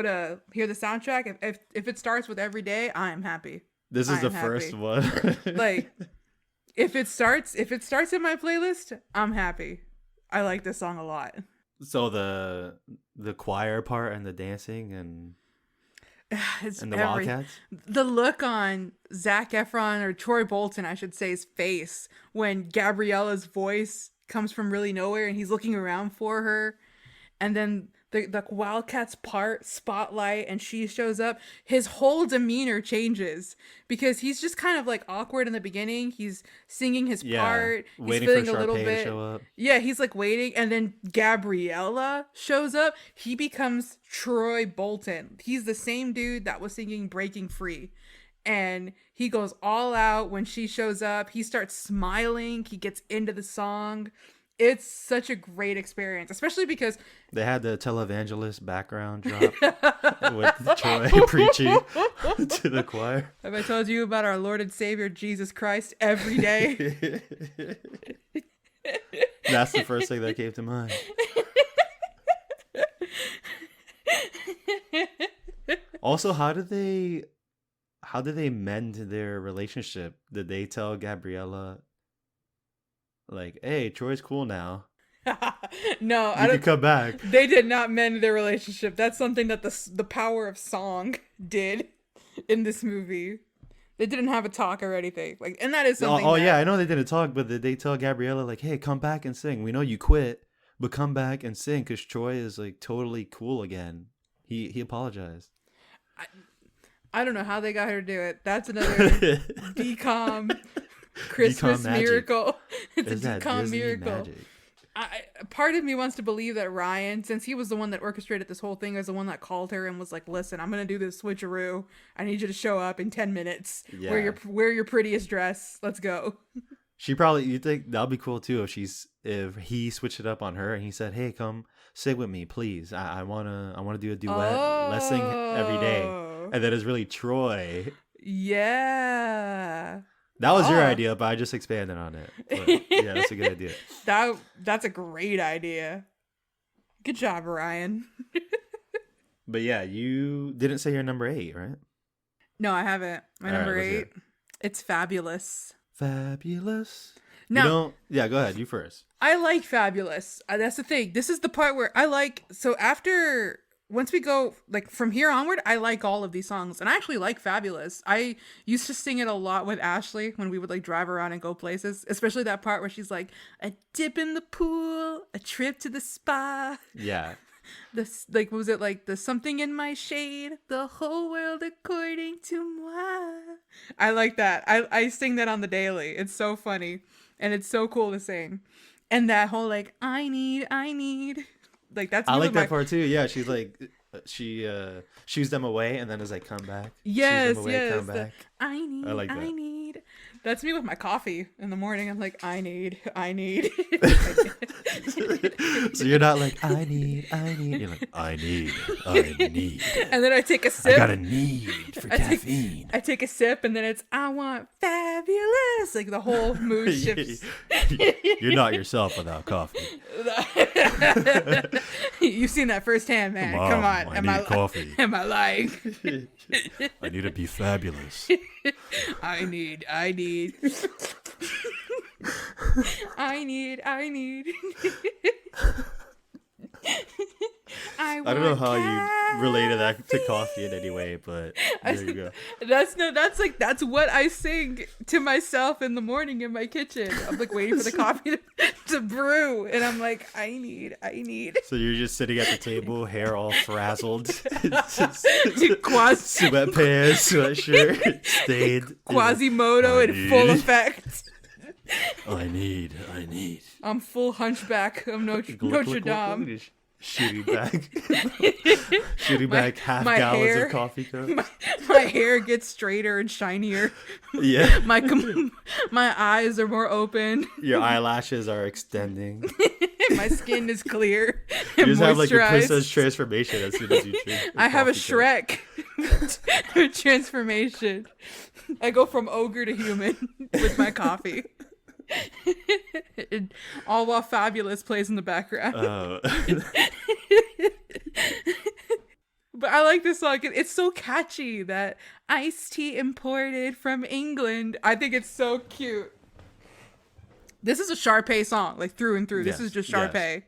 to hear the soundtrack, if it starts with Every Day, I am happy. This is the first one. Like, if it starts in my playlist, I'm happy. I like this song a lot. So the choir part and the dancing and the Wildcats? The look on Zac Efron, or Troy Bolton, I should say's face when Gabriella's voice comes from really nowhere and he's looking around for her, and then the Wildcats part spotlight and she shows up, his whole demeanor changes because he's just kind of like awkward in the beginning. He's singing his part. He's waiting feeling for a little Sharpay bit. To show up. Yeah, he's like waiting, and then Gabriella shows up. He becomes Troy Bolton. He's the same dude that was singing Breaking Free. and he goes all out when she shows up. He starts smiling. He gets into the song. It's such a great experience, especially because they had the televangelist background drop with Troy preaching to the choir. Have I told you about our Lord and Savior Jesus Christ every day? That's the first thing that came to mind. Also, how did they mend their relationship? Did they tell Gabriella, like, hey, Troy's cool now? No, I don't. Come back. They did not mend their relationship. That's something that the power of song did in this movie. They didn't have a talk or anything. Like, and that is something. Oh yeah, I know they didn't talk, but did they tell Gabriella, like, hey, come back and sing? We know you quit, but come back and sing, because Troy is like totally cool again. He apologized. I don't know how they got her to do it. That's another DCOM Christmas DCOM magic. miracle. It's Is a DCOM miracle. Magic? Part of me wants to believe that Ryan, since he was the one that orchestrated this whole thing, was the one that called her and was like, listen, I'm going to do this switcheroo. I need you to show up in 10 minutes. Yeah. Wear your prettiest dress. Let's go. You think that'll be cool too if he switched it up on her and he said, hey, come sing with me, please. I wanna do a duet. Let's sing every day. And then it's really Troy. Yeah. That was your idea, but I just expanded on it. But, yeah, that's a good idea. That's a great idea. Good job, Ryan. But yeah, you didn't say your number 8, right? No, I haven't. My All number right, 8. It's Fabulous. Fabulous. No. Yeah, go ahead. You first. I like Fabulous. That's the thing. This is the part where I like. So once we go, like, from here onward, I like all of these songs. And I actually like Fabulous. I used to sing it a lot with Ashley when we would, like, drive around and go places. Especially that part where she's like, a dip in the pool, a trip to the spa. Yeah. What was it, like, the something in my shade, the whole world according to moi. I like that. I sing that on the daily. It's so funny. And it's so cool to sing. And that whole, like, I need. Like, that's I like that part too. Yeah, she's like, she shoos them away and then is like, come back. Yes, away, yes. come back. I like that. I need. That's me with my coffee in the morning. I'm like, I need. So you're not like, I need. You're like, I need. And then I take a sip. I got a need for caffeine. I take a sip and then it's, I want fabulous. Like, the whole mood shifts. You're not yourself without coffee. You've seen that firsthand, man. Mom, Come on. I need coffee. Am I lying? I need to be fabulous. I need. I don't know how you related that to coffee in any way, but there you go. That's what I sing to myself in the morning in my kitchen. I'm like waiting for the coffee to brew, and I'm like, I need. So you're just sitting at the table, hair all frazzled, Sweatpants, sweatshirt, stained, Quasimodo in full effect. I need. I'm full hunchback of Notre Dame. Shooting back half my gallons hair, of coffee cups. My hair gets straighter and shinier. Yeah. My eyes are more open. Your eyelashes are extending. My skin is clear. You just have like a princess transformation as soon as you drink. I have a Shrek transformation. I go from ogre to human with my coffee. All while Fabulous plays in the background. But I like this song. It's so catchy. That iced tea imported from England. I think it's so cute. This is a Sharpay song, like through and through. This is just Sharpay. Yes.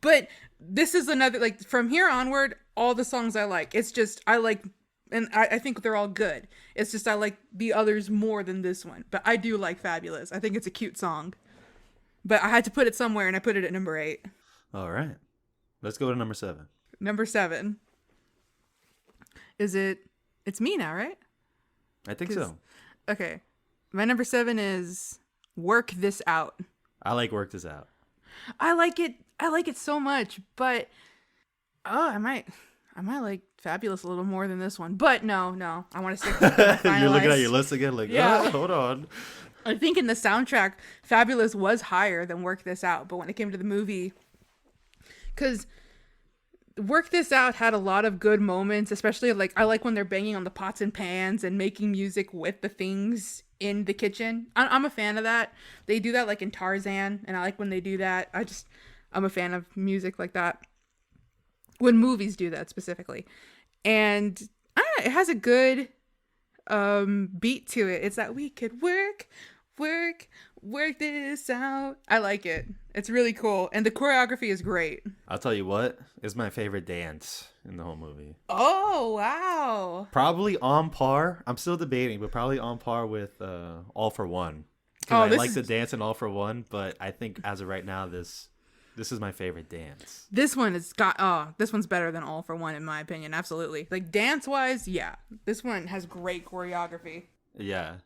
But this is another, like, from here onward, all the songs I like. It's just, I like, and I think they're all good. It's just I like the others more than this one. But I do like Fabulous. I think it's a cute song. But I had to put it somewhere, and I put it at number 8. All right. Let's go to number 7. Number 7. It's me now, right? I think so. Okay. My number 7 is Work This Out. I like Work This Out. I like it so much, but I I might like Fabulous a little more than this one, but no, I want to stick with my finalized. You're looking at your list again, like, Yeah. hold on. I think in the soundtrack, Fabulous was higher than Work This Out, but when it came to the movie, because Work This Out had a lot of good moments, especially like I like when they're banging on the pots and pans and making music with the things in the kitchen. I'm a fan of that. They do that like in Tarzan, and I like when they do that. I'm a fan of music like that. When movies do that specifically. And I don't know, it has a good beat to it. It's that we could work this out. I like it. It's really cool. And the choreography is great. I'll tell you what is my favorite dance in the whole movie. Oh, wow. Probably on par. I'm still debating, but probably on par with All for One. Oh, Because I like the dance in All for One, but I think as of right now, this is my favorite dance. This one's better than All for One in my opinion. Absolutely. Like dance wise, yeah. This one has great choreography. Yeah.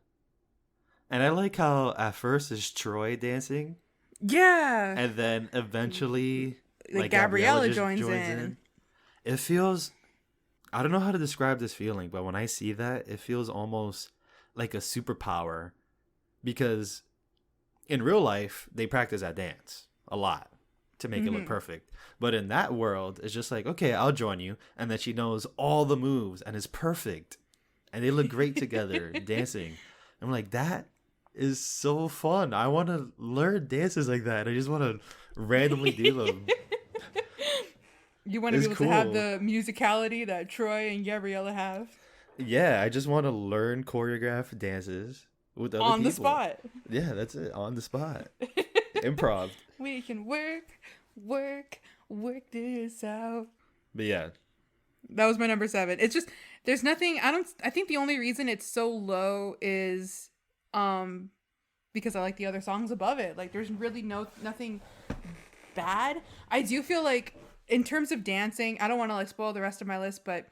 And I like how at first it's Troy dancing. Yeah. And then eventually like Gabriella just joins in. It feels, I don't know how to describe this feeling, but when I see that, it feels almost like a superpower. Because in real life, they practice that dance a lot to make it look perfect. But in that world, it's just like, okay, I'll join you. And then she knows all the moves and it's perfect. And they look great together dancing. I'm like, that is so fun. I want to learn dances like that. I just want to randomly do them. You want to be able to have the musicality that Troy and Gabriella have? Yeah, I just want to learn choreographed dances with other on people. the spot. Yeah, that's it. On the spot. Improv. We can work this out. But yeah. That was my number 7. It's just there's nothing I think the only reason it's so low is because I like the other songs above it. Like there's really nothing bad. I do feel like in terms of dancing, I don't want to like spoil the rest of my list, but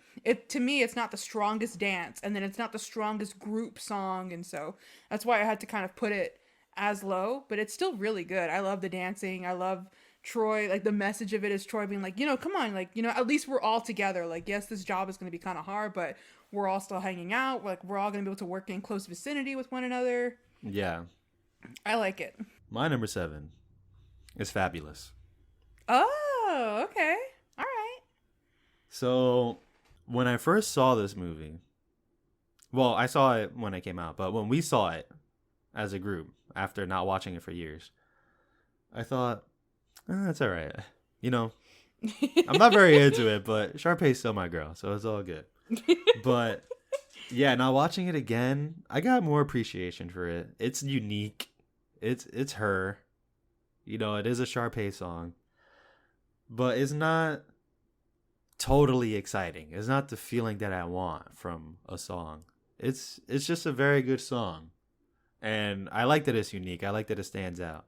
to me it's not the strongest dance, and then it's not the strongest group song, and so that's why I had to kind of put it as low, but it's still really good. I love the dancing. I love Troy, like the message of it is Troy being like, come on, like, at least we're all together. Like, yes, this job is going to be kind of hard, but we're all still hanging out. Like, we're all going to be able to work in close vicinity with one another. Yeah. I like it. My number 7 is Fabulous. Oh, okay. All right. So when I first saw this movie, well, I saw it when it came out, but when we saw it as a group after not watching it for years, I thought, that's all right. I'm not very into it, but Sharpay's still my girl, so it's all good. But yeah, now watching it again, I got more appreciation for it. It's unique. It's her. It is a Sharpay song. But it's not totally exciting. It's not the feeling that I want from a song. It's just a very good song. And I like that it's unique. I like that it stands out.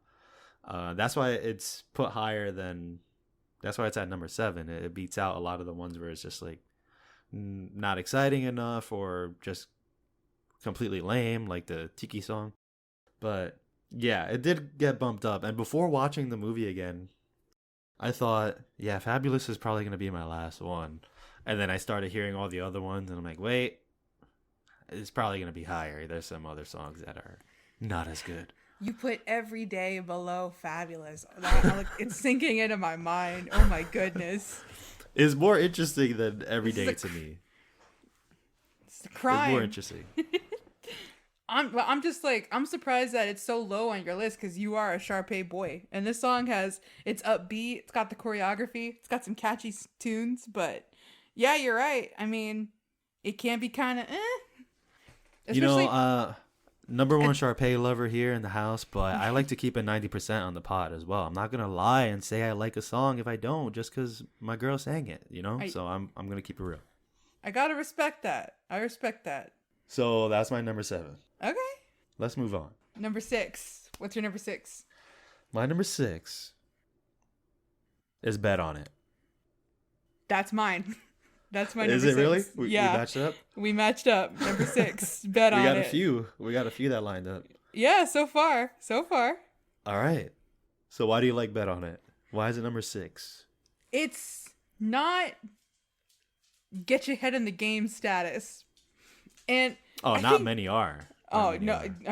That's why it's put higher than... That's why it's at number 7. It beats out a lot of the ones where it's just like not exciting enough or just completely lame, like the Tiki song. But yeah, it did get bumped up. And before watching the movie again, I thought, yeah, Fabulous is probably going to be my last one. And then I started hearing all the other ones, and I'm like, wait, it's probably going to be higher. There's some other songs that are not as good. You put Every Day below Fabulous. It's sinking into my mind. Oh, my goodness. It's more interesting than Every Day to me. It's a crime. It's more interesting. I'm just like, I'm surprised that it's so low on your list because you are a Sharpay boy. And this song it's upbeat, it's got the choreography, it's got some catchy tunes, but yeah, you're right. I mean, it can be kind of Especially, number one Sharpay lover here in the house, but I like to keep it 90% on the pod as well. I'm not going to lie and say I like a song if I don't just because my girl sang it, So I'm going to keep it real. I got to respect that. I respect that. So that's my number 7. Okay. Let's move on. Number 6. What's your number 6? My number 6 is Bet on It. That's mine. That's my number 6. Is it really? We matched up? We matched up. Number 6. Bet on it. We got a few that lined up. Yeah, so far. All right. So why do you like Bet on It? Why is it number 6? It's not get your head in the game status. And not many are. I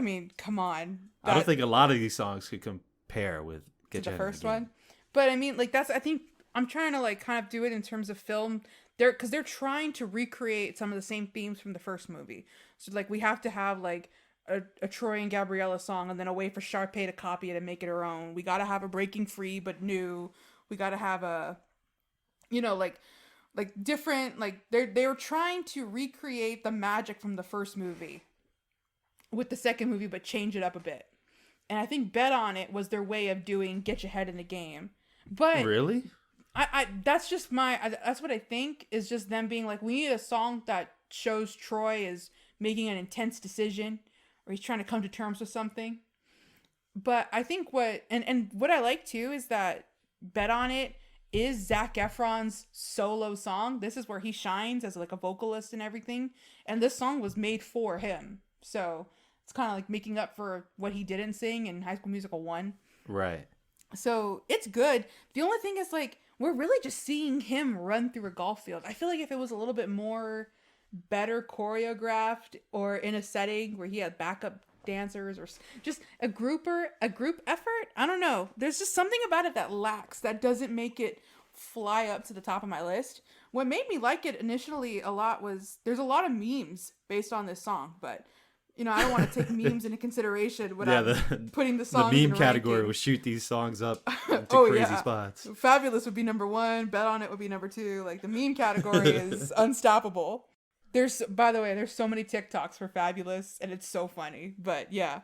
mean, come on. I don't think a lot of these songs could compare with Get Your Head in the Game. The first one. But I mean, like, I think I'm trying to like kind of do it in terms of film. Because they're trying to recreate some of the same themes from the first movie. So like we have to have like a Troy and Gabriella song, and then a way for Sharpay to copy it and make it her own. We got to have a Breaking Free but new. We got to have a, like different, like they were trying to recreate the magic from the first movie with the second movie, but change it up a bit. And I think Bet On It was their way of doing Get Your Head in the Game. But really? That's just that's what I think, is just them being like, we need a song that shows Troy is making an intense decision, or he's trying to come to terms with something. But I think what I like too is that Bet On It is Zac Efron's solo song. This is where he shines as like a vocalist and everything. And this song was made for him. So it's kind of like making up for what he didn't sing in High School Musical 1. Right. So it's good. The only thing is like, we're really just seeing him run through a golf field. I feel like if it was a little bit more better choreographed, or in a setting where he had backup dancers, or just a group effort, I don't know. There's just something about it that lacks, that doesn't make it fly up to the top of my list. What made me like it initially a lot was there's a lot of memes based on this song, but I don't want to take memes into consideration when I'm putting the songs in the meme category will shoot these songs up to crazy spots. Fabulous would be number 1. Bet On It would be number 2. Like, the meme category is unstoppable. By the way, there's so many TikToks for Fabulous, and it's so funny. But yeah,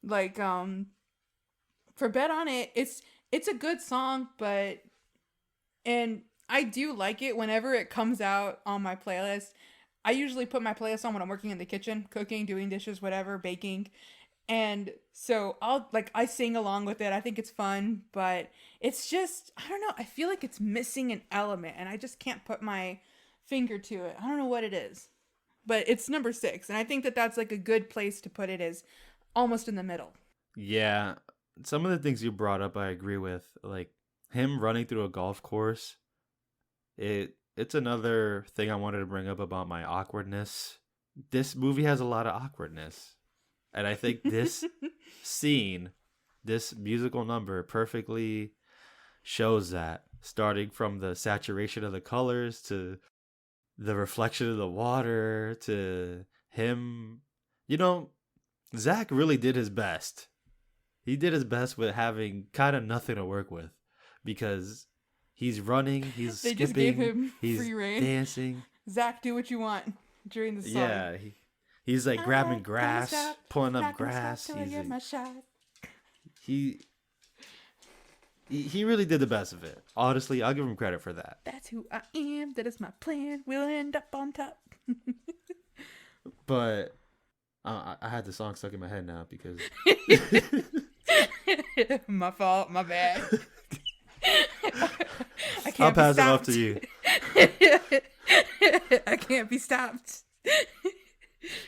like, for Bet On It, it's a good song, and I do like it whenever it comes out on my playlist. I usually put my playlist on when I'm working in the kitchen, cooking, doing dishes, whatever, baking. And so I sing along with it. I think it's fun, but it's just, I don't know. I feel like it's missing an element, and I just can't put my finger to it. I don't know what it is, but it's number 6. And I think that that's like a good place to put it, is almost in the middle. Yeah. Some of the things you brought up, I agree with. Like him running through a golf course. It's another thing I wanted to bring up about my awkwardness. This movie has a lot of awkwardness. And I think this scene, this musical number, perfectly shows that. Starting from the saturation of the colors, to the reflection of the water, to him. Zach really did his best. He did his best with having kind of nothing to work with. Because he's running, he's they skipping, just gave him he's free reign. Dancing. Zach, do what you want during the song. Yeah, he's like grabbing grass, pulling up grass. He really did the best of it. Honestly, I'll give him credit for that. That's who I am. That is my plan. We'll end up on top. But I had the song stuck in my head now because my fault. My bad. I'll pass it off to you. I can't be stopped.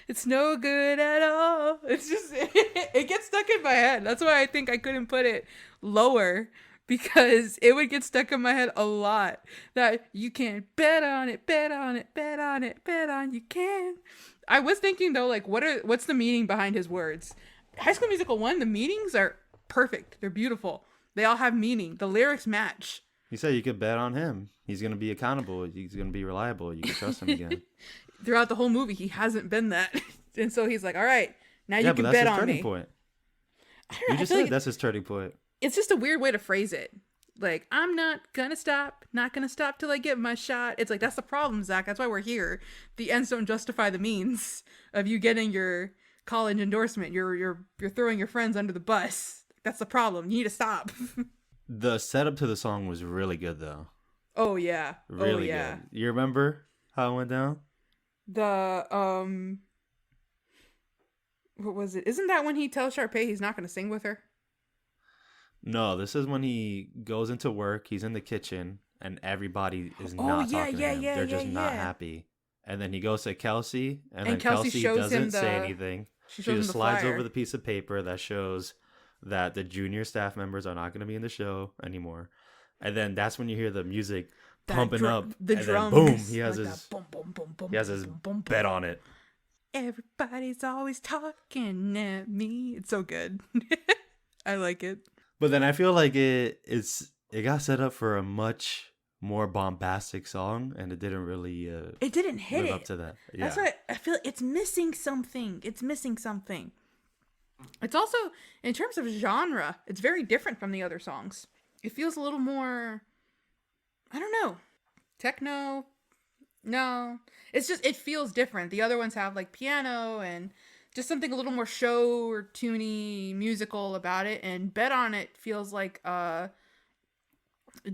It's no good at all. It's just it gets stuck in my head. That's why I think I couldn't put it lower, because it would get stuck in my head a lot. That you can bet on it, bet on it, bet on it, bet on you can. I was thinking though, like, what's the meaning behind his words? High School Musical 1, the meanings are perfect. They're beautiful. They all have meaning. The lyrics match. He said you could bet on him. He's going to be accountable. He's going to be reliable. You can trust him again. Throughout the whole movie, he hasn't been that. And so he's like, all right, now you can bet on me. Yeah, but that's his turning point. You just said that's his turning point. It's just a weird way to phrase it. Like, I'm not going to stop. Not going to stop till I get my shot. It's like, that's the problem, Zach. That's why we're here. The ends don't justify the means of you getting your college endorsement. You're throwing your friends under the bus. That's the problem. You need to stop. The setup to the song was really good, though. Oh, yeah. Really good. You remember how it went down? What was it? Isn't that when he tells Sharpay he's not going to sing with her? No, this is when he goes into work. He's in the kitchen, and everybody is not talking to him. They're just not happy. And then he goes to Kelsey, and then Kelsey doesn't say anything. She just slides over the piece of paper that shows that the junior staff members are not going to be in the show anymore. And then that's when you hear the music pumping up, the and drums, then boom, he has like his that boom, boom, boom, boom, he has his boom, boom, bet boom. on it. Everybody's always talking at me. It's so good. I like it. But then I feel like it got set up for a much more bombastic song, and it didn't really It didn't hit live it. up to that. Yeah. That's why I feel it's missing something. It's also, in terms of genre, it's very different from the other songs. It feels a little more, I don't know, techno. No, it's just, it feels different. The other ones have like piano and just something a little more show or tuney musical about it. And Bet on It feels like a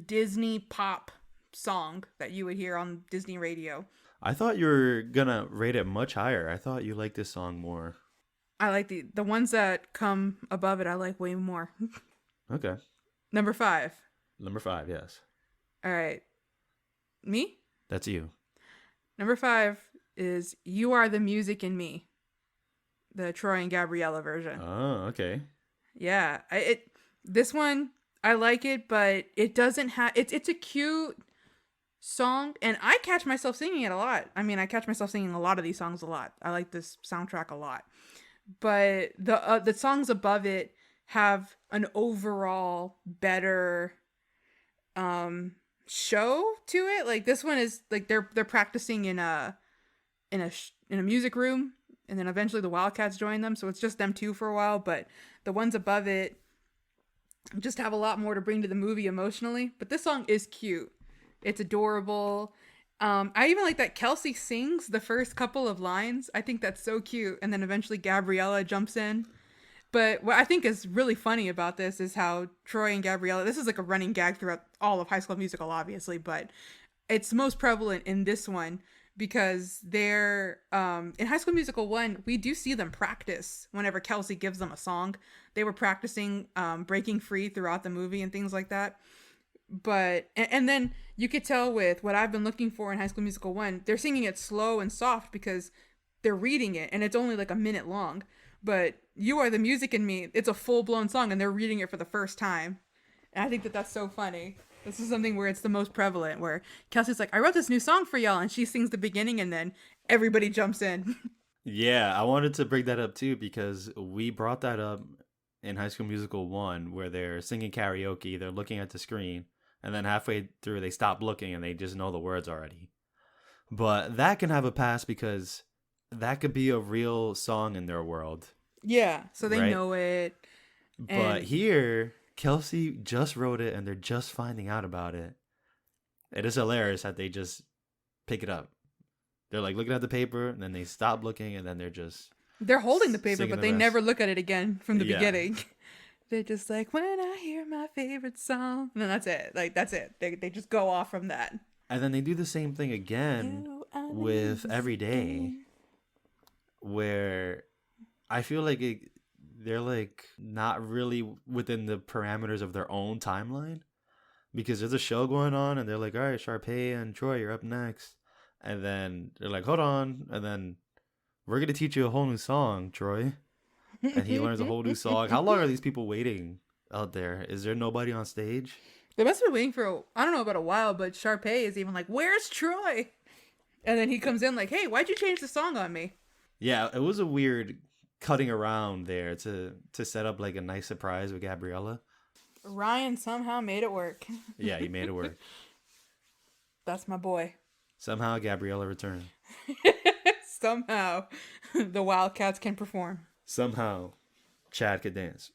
Disney pop song that you would hear on Disney radio. I thought you were gonna rate it much higher. I thought you liked this song more. I like the ones that come above it. I like way more. Okay. Number 5. Number 5, yes. All right. Me? That's you. Number 5 is You Are the Music in Me. The Troy and Gabriella version. Oh, okay. Yeah. This one, I like it, but it doesn't have, it's a cute song, and I catch myself singing it a lot. I mean, I catch myself singing a lot of these songs a lot. I like this soundtrack a lot. But the songs above it have an overall better show to it. Like this one is like they're practicing in a music room, and then eventually the Wildcats join them, so it's just them two for a while. But the ones above it just have a lot more to bring to the movie emotionally. But this song is cute. It's adorable. I even like that Kelsey sings the first couple of lines. I think that's so cute. And then eventually Gabriella jumps in. But what I think is really funny about this is how Troy and Gabriella, this is like a running gag throughout all of High School Musical, obviously, but it's most prevalent in this one because they're, in High School Musical 1, we do see them practice whenever Kelsey gives them a song. They were practicing Breaking Free throughout the movie and things like that. But and then you could tell with What I've Been Looking For in High School Musical 1, they're singing it slow and soft because they're reading it and it's only like a minute long. But You Are the Music in Me, it's a full-blown song and they're reading it for the first time. And I think that that's so funny. This is something where it's the most prevalent, where Kelsey's like, I wrote this new song for y'all, and she sings the beginning and then everybody jumps in. Yeah, I wanted to bring that up too because we brought that up in High School Musical 1 where they're singing karaoke, they're looking at the screen, and then halfway through they stop looking and they just know the words already. But that can have a pass because that could be a real song in their world. Yeah, so they right? know it. But here, Kelsey just wrote it and they're just finding out about it. It is hilarious that they just pick it up. They're like looking at the paper and then they stop looking and then they're holding the paper, but they rest. never look at it again from the beginning. They're just like, when I hear my favorite song. And then that's it. Like, that's it. They just go off from that. And then they do the same thing again with Every Day, where I feel like they're like not really within the parameters of their own timeline because there's a show going on and they're like, all right, Sharpay and Troy, you're up next. And then they're like, hold on. And then we're going to teach you a whole new song, Troy. And he learns a whole new song. How long are these people waiting out there? Is there nobody on stage? They must have been waiting for, I don't know about a while, but Sharpay is even like, where's Troy? And then he comes in like, hey, why'd you change the song on me? Yeah, it was a weird cutting around there to set up like a nice surprise with Gabriella. Ryan somehow made it work. Yeah, he made it work. That's my boy. Somehow Gabriella returned. Somehow the Wildcats can perform. Somehow Chad could dance.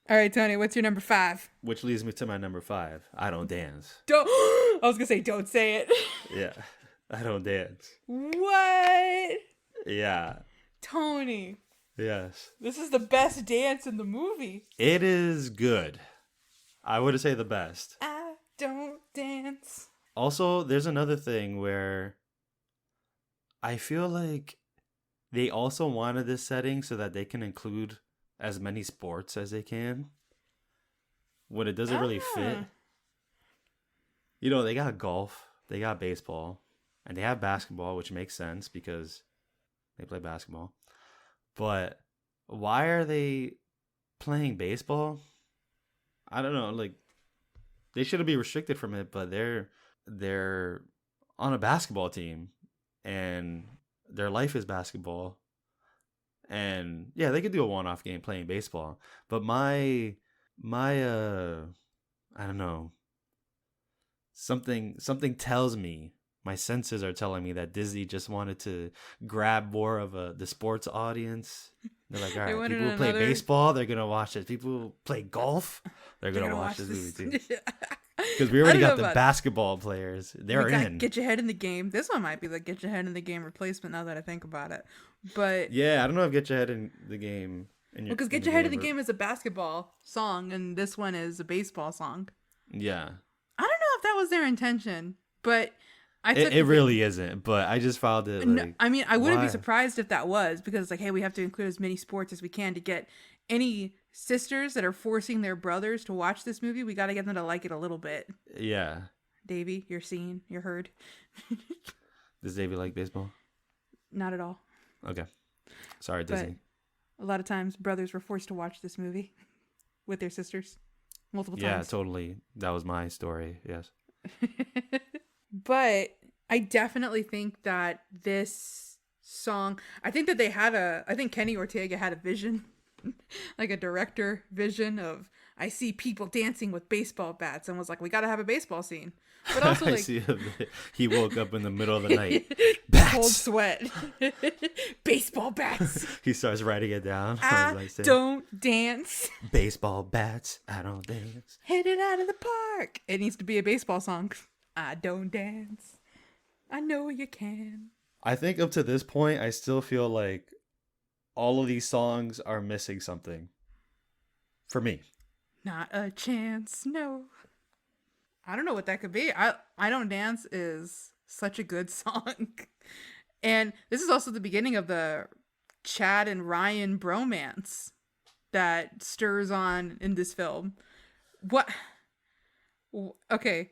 All right, Tony, what's your number 5? Which leads me to my number 5. I don't dance. I was going to say, don't say it. Yeah, I don't dance. What? Yeah. Tony. Yes. This is the best dance in the movie. It is good. I would say the best. I don't dance. Also, there's another thing where I feel like they also wanted this setting so that they can include as many sports as they can when it doesn't really fit. You know, they got golf, they got baseball, and they have basketball, which makes sense because they play basketball. But why are they playing baseball? I don't know. Like, They shouldn't be restricted from it, but they're on a basketball team, and their life is basketball. And yeah, they could do a one-off game playing baseball. But my I don't know. Something tells me, my senses are telling me that Disney just wanted to grab more of the sports audience. They're like, all right, people who play baseball, they're gonna watch this. People who play golf, they're gonna watch this movie too. Because we already got the basketball players. They're in. Get your head in the game. This one might be the get your head in the game replacement now that I think about it. But yeah, I don't know if get your head in the game. Because get your head in the game is a basketball song, and this one is a baseball song. Yeah. I don't know if that was their intention, but it really isn't. But I just found it. Like, I mean, I wouldn't be surprised if that was, because it's like, hey, we have to include as many sports as we can to get any sisters that are forcing their brothers to watch this movie. We got to get them to like it a little bit. Yeah. Davey, you're seen, you're heard. Does Davey like baseball? Not at all. Okay. Sorry, Disney. But a lot of times brothers were forced to watch this movie with their sisters multiple times. Yeah, totally. That was my story. Yes. But I definitely think that this song, I think Kenny Ortega had a vision, like a director vision of, I see people dancing with baseball bats, and was like, we got to have a baseball scene. But also, like, he woke up in the middle of the night. Bats! Cold sweat. Baseball bats. He starts writing it down. I don't dance. Baseball bats. I don't dance. Hit it out of the park. It needs to be a baseball song. I don't dance. I know you can. I think up to this point, I still feel like all of these songs are missing something. For me. Not a chance, no. I don't know what that could be. I Don't Dance is such a good song. And this is also the beginning of the Chad and Ryan bromance that stirs on in this film. What? Okay.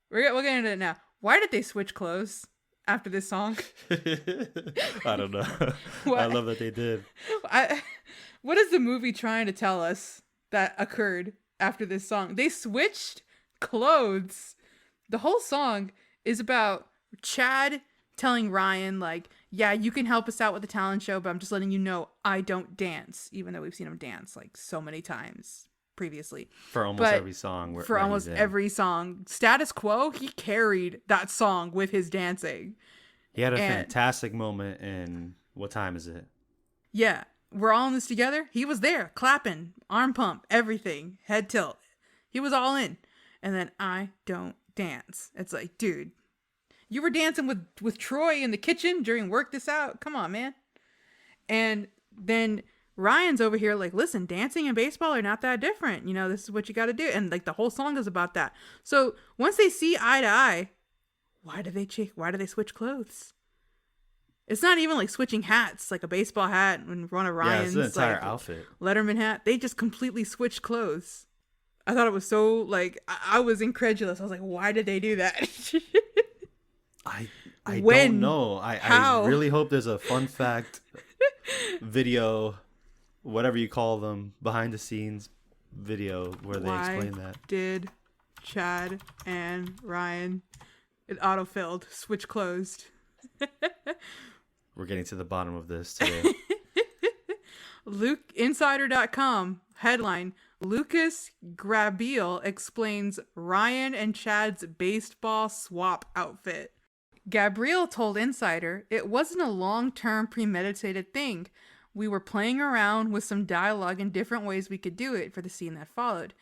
We'll get into it now. Why did they switch clothes after this song? I don't know. I love that they did. What is the movie trying to tell us that occurred after this song? They switched clothes. The whole song is about Chad telling Ryan, like, yeah, you can help us out with the talent show, but I'm just letting you know I don't dance, even though we've seen him dance like so many times previously. For almost every song. For almost every song. Status Quo, he carried that song with his dancing. He had a fantastic moment in What Time Is It? Yeah. We're all in this together. He was there, clapping, arm pump, everything, head tilt. He was all in. And then I don't dance. It's like, dude, you were dancing with Troy in the kitchen during Work This Out. Come on, man. And then Ryan's over here like, listen, dancing and baseball are not that different. You know, this is what you got to do. And like the whole song is about that. So once they see eye to eye, why do they switch clothes? It's not even like switching hats, like a baseball hat and one of Ryan's it's the entire outfit. Letterman hat. They just completely switched clothes. I thought it was so, like, I was incredulous. I was like, why did they do that? I don't know. I really hope there's a fun fact video, whatever you call them, behind the scenes video where they explain that. Did Chad and Ryan, it autofilled, switch closed? We're getting to the bottom of this today. Insider.com headline: Lucas Grabeel explains Ryan and Chad's baseball swap outfit. Gabriel told Insider it wasn't a long-term premeditated thing. We were playing around with some dialogue and different ways we could do it for the scene that followed.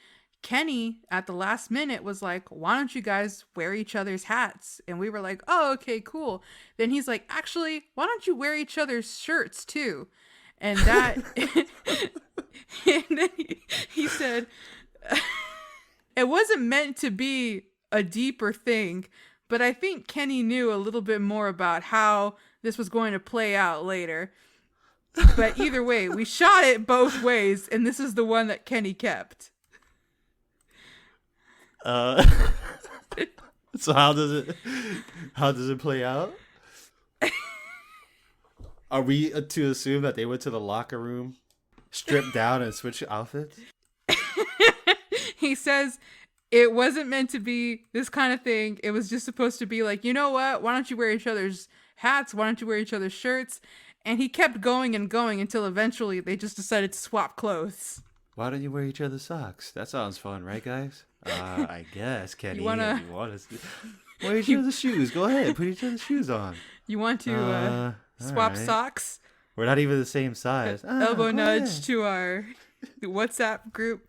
Kenny, at the last minute, was like, why don't you guys wear each other's hats? And we were like, oh, okay, cool. Then he's like, actually, why don't you wear each other's shirts too? And that, and then he said, it wasn't meant to be a deeper thing, but I think Kenny knew a little bit more about how this was going to play out later. But either way, we shot it both ways, and this is the one that Kenny kept. So how does it play out? Are we to assume that they went to the locker room, stripped down, and switched outfits? He says It wasn't meant to be this kind of thing. It was just supposed to be like, you know what? Why don't you wear each other's hats? Why don't you wear each other's shirts? And he kept going and going until eventually they just decided to swap clothes. Why don't you wear each other's socks? That sounds fun, right, guys? I guess, Kenny. You wanna- You want to wear each other's shoes? Go ahead, put each other's shoes on. You want to swap alright. socks? We're not even the same size. Elbow go nudge ahead. to our WhatsApp group.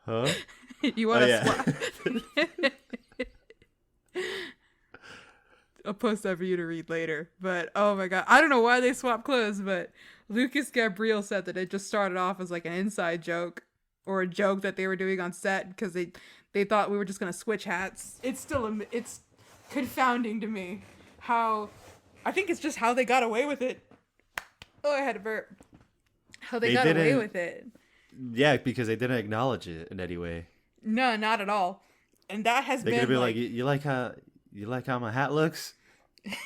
Huh? You want to yeah. swap? I'll post that for you to read later. But oh my god, I don't know why they swapped clothes, but Lucas Gabriel said that it just started off as like an inside joke or a joke that they were doing on set because they thought we were just gonna switch hats. It's confounding to me how I think it's just how they got away with it. Oh, I had a burp. How they got away with it. Yeah, because they didn't acknowledge it in any way. No, not at all. And that has They're been gonna be like, you like how my hat looks?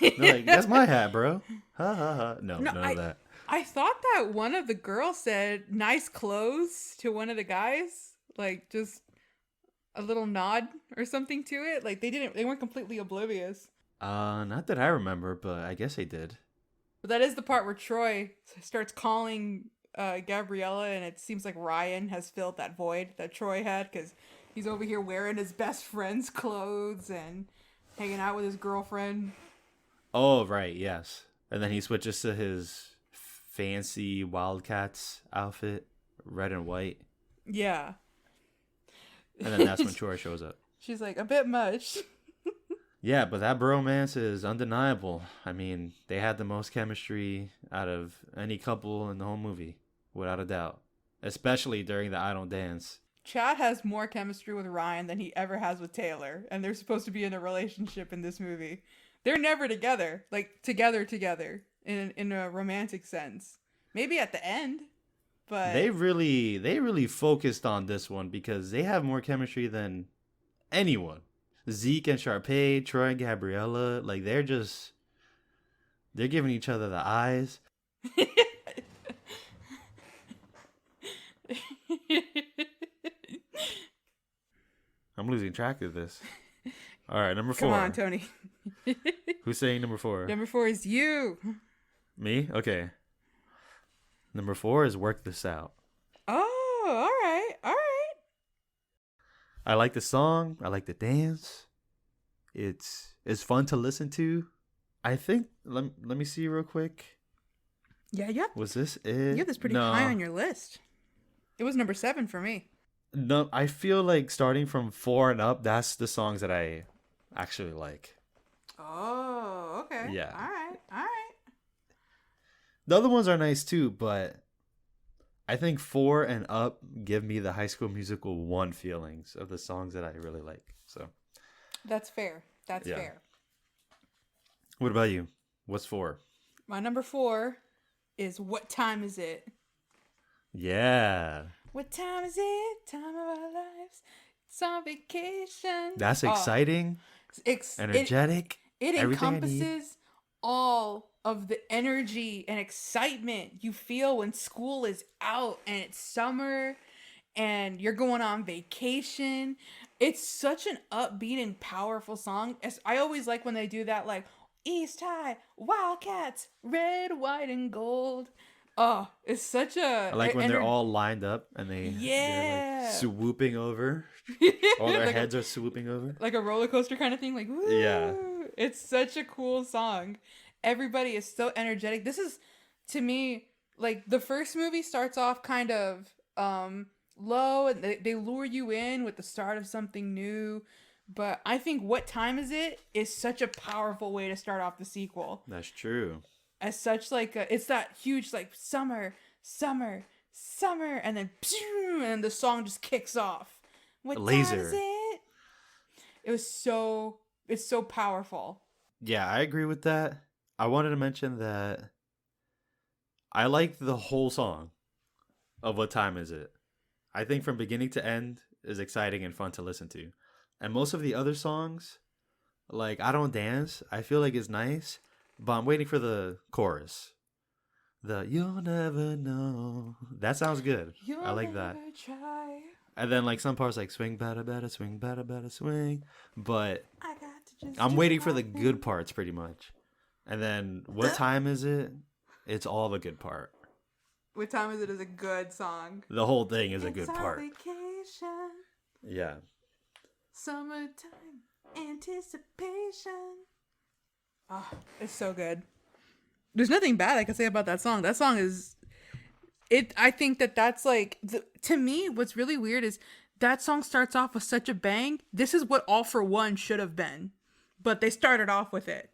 They're like, that's my hat, bro. Ha ha ha. No, none of that. I thought that one of the girls said nice clothes to one of the guys, like just a little nod or something to it. Like they weren't completely oblivious. Not that I remember, but I guess they did. But that is the part where Troy starts calling Gabriella, and it seems like Ryan has filled that void that Troy had because he's over here wearing his best friend's clothes and hanging out with his girlfriend. Oh, right, yes. And then he switches to his fancy Wildcats outfit, red and white. Yeah. And then that's when Troy shows up. She's like, a bit much. Yeah, but that bromance is undeniable. I mean, they had the most chemistry out of any couple in the whole movie, without a doubt. Especially during the I Don't Dance. Chad has more chemistry with Ryan than he ever has with Taylor, and they're supposed to be in a relationship in this movie. They're never together, like together in a romantic sense. Maybe at the end, but They really focused on this one because they have more chemistry than anyone. Zeke and Sharpay, Troy and Gabriella, like they're giving each other the eyes. I'm losing track of this. All right, number 4. Come on, Tony. Who's saying number 4? Number 4 is you. Me? Okay. Number 4 is Work This Out. Oh, all right. I like the song. I like the dance. It's fun to listen to. I think, let me see real quick. Yeah, yeah. Was this it? You have this pretty high on your list. It was number 7 for me. No, I feel like starting from 4 and up, that's the songs that I actually like. Oh, okay. Yeah. All right. The other ones are nice too, but I think 4 and up give me the High School Musical 1 feelings of the songs that I really like. So That's fair. That's Yeah. fair. what about you? What's 4? My number 4 is What Time Is It? Yeah. What time is it? Time of our lives. It's on vacation. That's Oh, exciting, energetic. It everything I need. encompasses all of the energy and excitement you feel when school is out and it's summer and you're going on vacation. It's such an upbeat and powerful song. I always like when they do that, like East High, Wildcats, red, white, and gold. Oh, it's such a... I like when they're all lined up and they're like swooping over. All their Like heads are swooping over. like a roller coaster kind of thing. Like, woo! Yeah. It's such a cool song. Everybody is so energetic. This is, to me, like the first movie starts off kind of low and they lure you in with the start of something new. But I think What Time Is It is such a powerful way to start off the sequel. That's true. As such, like, it's that huge, like, summer, and then, and the song just kicks off. What Laser. time is it? It's so powerful. Yeah, I agree with that. I wanted to mention that I like the whole song of What Time Is It? I think from beginning to end is exciting and fun to listen to. And most of the other songs, like I Don't Dance, I feel like it's nice, but I'm waiting for the chorus. The You'll Never Know. That sounds good. I like that. Try. And then like some parts like swing bada swing bada swing, but I got to just I'm do waiting for the my good thing. parts pretty much. And then what time is it? It's all the good part. What time is it is a good song. The whole thing is a It's good our part. vacation. Yeah. Summertime anticipation. Oh, it's so good. There's nothing bad I can say about that song. That song is it. I think that's like to me. What's really weird is that song starts off with such a bang. This is what All for One should have been, but they started off with it.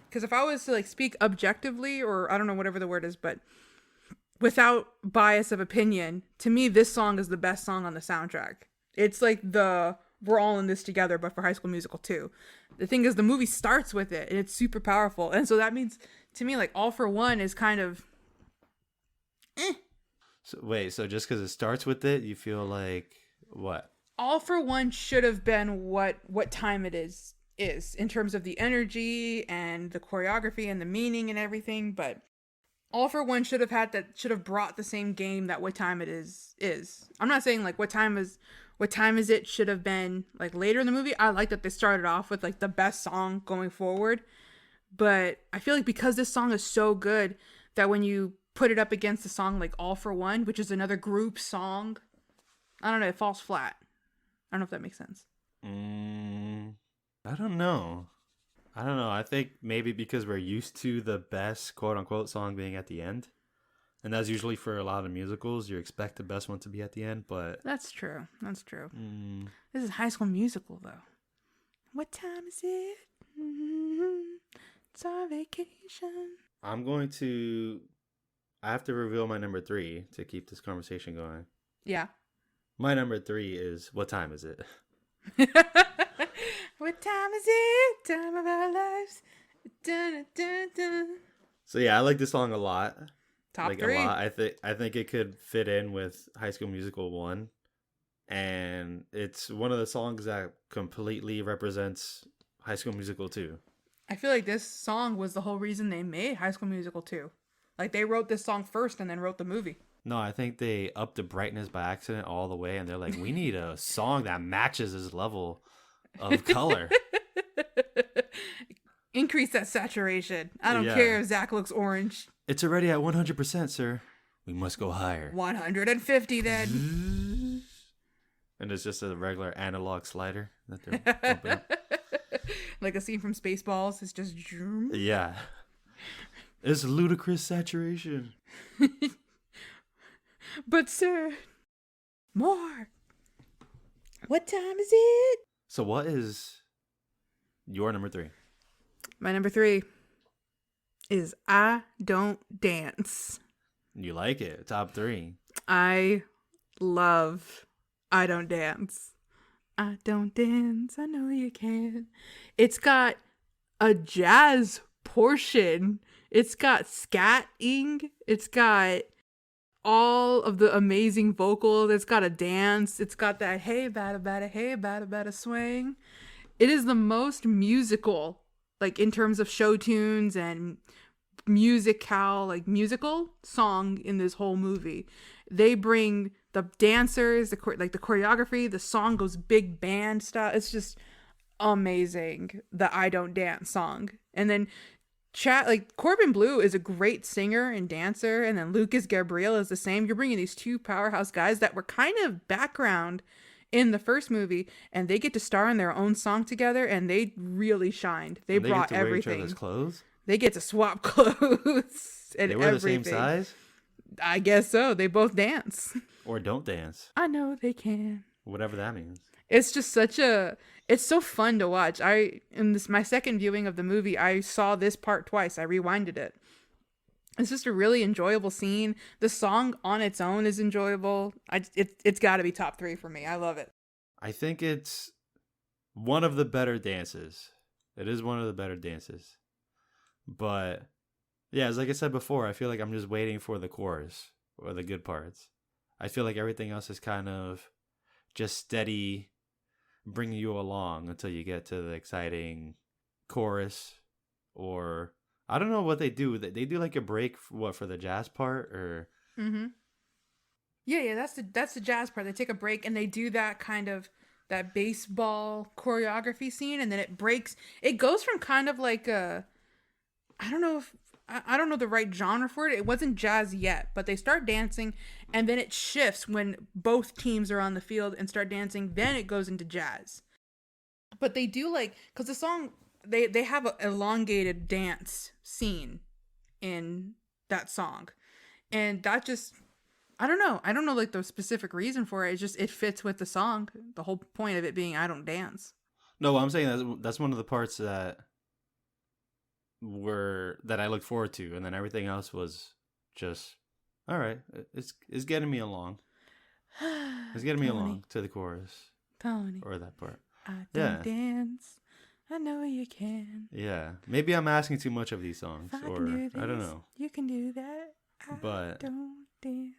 Because if I was to like speak objectively, or I don't know whatever the word is, but without bias of opinion, to me this song is the best song on the soundtrack. It's like the we're all in this together, but for High School Musical 2. The thing is, the movie starts with it, and it's super powerful. And so that means, to me, like, All for One is kind of, So wait, so just because it starts with it, you feel like what? All for One should have been what time it is in terms of the energy and the choreography and the meaning and everything. But All for One should have brought the same game that What Time It Is. I'm not saying like What Time Is It should have been like later in the movie. I like that they started off with like the best song going forward. But I feel like because this song is so good that when you put it up against a song like All for One, which is another group song, I don't know, it falls flat. I don't know if that makes sense. I don't know. I think maybe because we're used to the best quote unquote song being at the end. And that's usually for a lot of musicals. You expect the best one to be at the end, but... That's true. This is High School Musical, though. What time is it? It's our vacation. I have to reveal my number 3 to keep this conversation going. Yeah. My number 3 is What Time Is It? What time is it? Time of our lives. Dun, dun, dun. So yeah, I like this song a lot. Top like 3. A lot. I think it could fit in with High School Musical 1. And it's one of the songs that completely represents High School Musical 2. I feel like this song was the whole reason they made High School Musical 2. Like they wrote this song first and then wrote the movie. No, I think they upped the brightness by accident all the way, and they're like, we need a song that matches this level of color. Increase that saturation. I don't care if Zach looks orange. It's already at 100%, sir. We must go higher. 150 then. And it's just a regular analog slider that they're pumping up. Like a scene from Spaceballs. It's just... Yeah. It's ludicrous saturation. But sir, more. What time is it? So what is your number 3? My number 3 is I Don't Dance. You like it. Top 3. I love I Don't Dance. I don't dance, I know you can. It's got a jazz portion. It's got scatting. It's got all of the amazing vocals. It's got a dance. It's got that hey bada bada hey bada bada swing. It is the most musical, like in terms of show tunes and musical song in this whole movie. They bring the dancers, the choreography, the song goes big band style. It's just amazing. The I Don't Dance song. And then Corbin Bleu is a great singer and dancer, and then Lucas Gabriel is the same. You're bringing these two powerhouse guys that were kind of background in the first movie, and they get to star in their own song together, and they really shined. They brought get to everything. wear each other's clothes? They get to swap clothes and they wear everything. the same size? I guess so. They both dance. Or don't dance. I know they can. Whatever that means. It's just it's so fun to watch. My second viewing of the movie, I saw this part twice. I rewinded it. It's just a really enjoyable scene. The song on its own is enjoyable. It's got to be top 3 for me. I love it. I think it's one of the better dances. It is one of the better dances. But yeah, as like I said before, I feel like I'm just waiting for the chorus or the good parts. I feel like everything else is kind of just steady, bringing you along until you get to the exciting chorus. Or I don't know what they do. They do like a break for the jazz part, or Yeah, that's the jazz part. They take a break and they do that kind of that baseball choreography scene, and then it breaks. It goes from kind of like a, I don't know if I don't know the right genre for it. It wasn't jazz yet, but they start dancing, and then it shifts when both teams are on the field and start dancing. Then it goes into jazz. But they do like, because the song, they have an elongated dance scene in that song, and that just, I don't know like the specific reason for it. It's just it fits with the song. The whole point of it being I don't dance. No, I'm saying that's one of the parts that I looked forward to, and then everything else was just all right. It's getting me along. It's getting me Tony, along to the chorus Tony, or that part. I don't dance. I know you can. Yeah, maybe I'm asking too much of these songs, or I don't know. You can do that. But don't dance.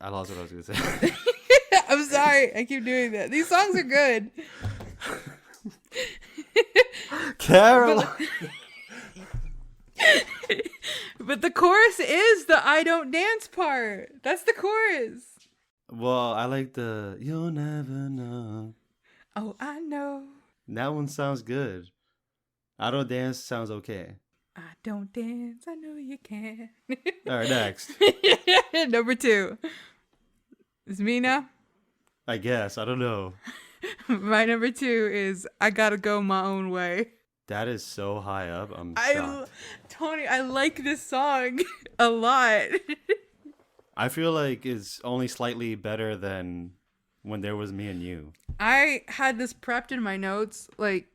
I lost what I was gonna say. I'm sorry. I keep doing that. These songs are good. Caroline. But the chorus is the I don't dance part. That's the chorus. Well, I like the you'll never know. Oh, I know. That one sounds good. I don't dance sounds okay. I don't dance. I know you can. All right, next. Number 2. It's me now? I guess. I don't know. My number 2 is I Gotta Go My Own Way. That is so high up. I'm shocked. Tony, I like this song a lot. I feel like it's only slightly better than When There Was Me and You. I had this prepped in my notes. Like,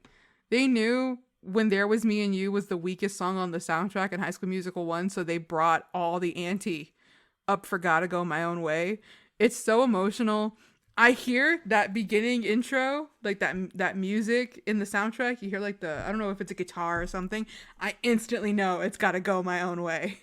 they knew When There Was Me and You was the weakest song on the soundtrack in High School Musical 1, so they brought all the ante up for Gotta Go My Own Way. It's so emotional. I hear that beginning intro, like that music in the soundtrack. You hear like I don't know if it's a guitar or something. I instantly know it's Gotta Go My Own Way.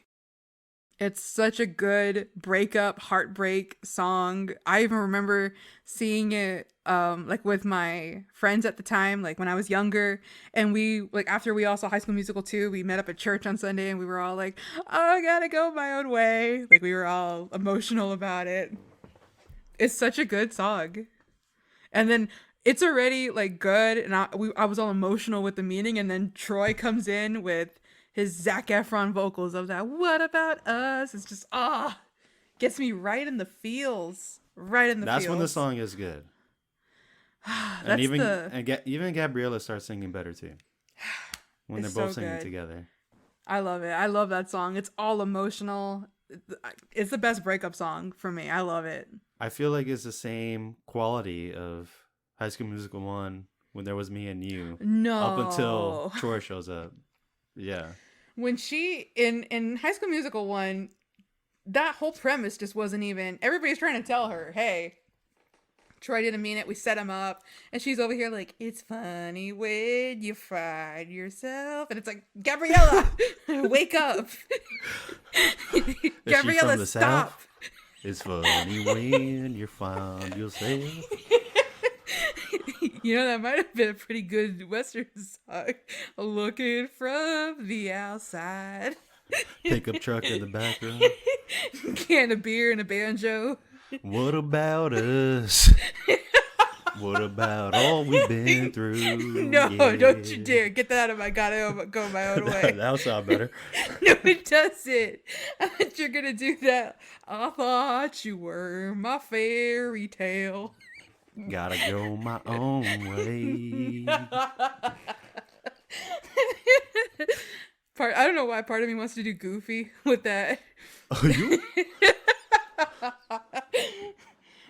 It's such a good breakup, heartbreak song. I even remember seeing it like with my friends at the time, like when I was younger. And we, like after we all saw High School Musical 2, we met up at church on Sunday and we were all like, oh, I gotta go my own way. Like we were all emotional about it. It's such a good song. And then it's already like good. And I was all emotional with the meaning. And then Troy comes in with his Zac Efron vocals of that, what about us? It's just, gets me right in the feels. Right in the feels. That's when the song is good. And even Gabriella starts singing better too. When they're both singing together. I love it. I love that song. It's all emotional. It's the best breakup song for me. I love it. I feel like it's the same quality of High School Musical 1, When There Was Me and You. No. Up until Troy shows up. Yeah. When she in High School Musical 1, that whole premise just wasn't even. Everybody's trying to tell her, hey, Troy didn't mean it. We set him up. And she's over here like, it's funny when you find yourself. And it's like, Gabriella, wake up. Gabriella, stop. South? It's funny when you find yourself. You know, that might have been a pretty good Western song. Looking from the outside. Pickup truck in the background. Can of beer and a banjo. What about us? What about all we've been through? No, yeah. Don't you dare. Get that out of my gotta go my own way. That'll sound better. No, it doesn't. I thought you're going to do that. I thought you were my fairy tale. Gotta go my own way. I don't know why part of me wants to do Goofy with that. Oh, you?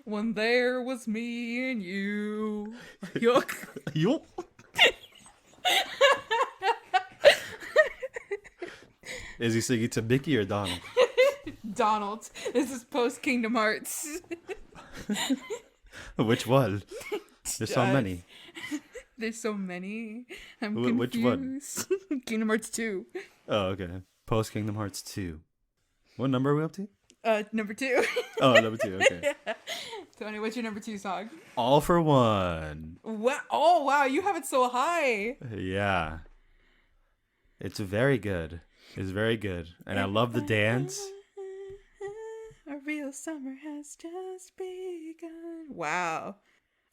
When there was me and you. You? Is he singing to Mickey or Donald? Donald. This is post Kingdom Hearts. Which one? There's so many. There's so many. I'm confused. Which one? Kingdom Hearts 2. Oh, okay. Post Kingdom Hearts 2. What number are we up to? Number 2. Oh, number 2. Okay. Tony, what's your number 2 song? All for One. What? Oh, wow. You have it so high. Yeah. It's very good. It's very good. And I love the dance. Are real summer has just begun. Wow.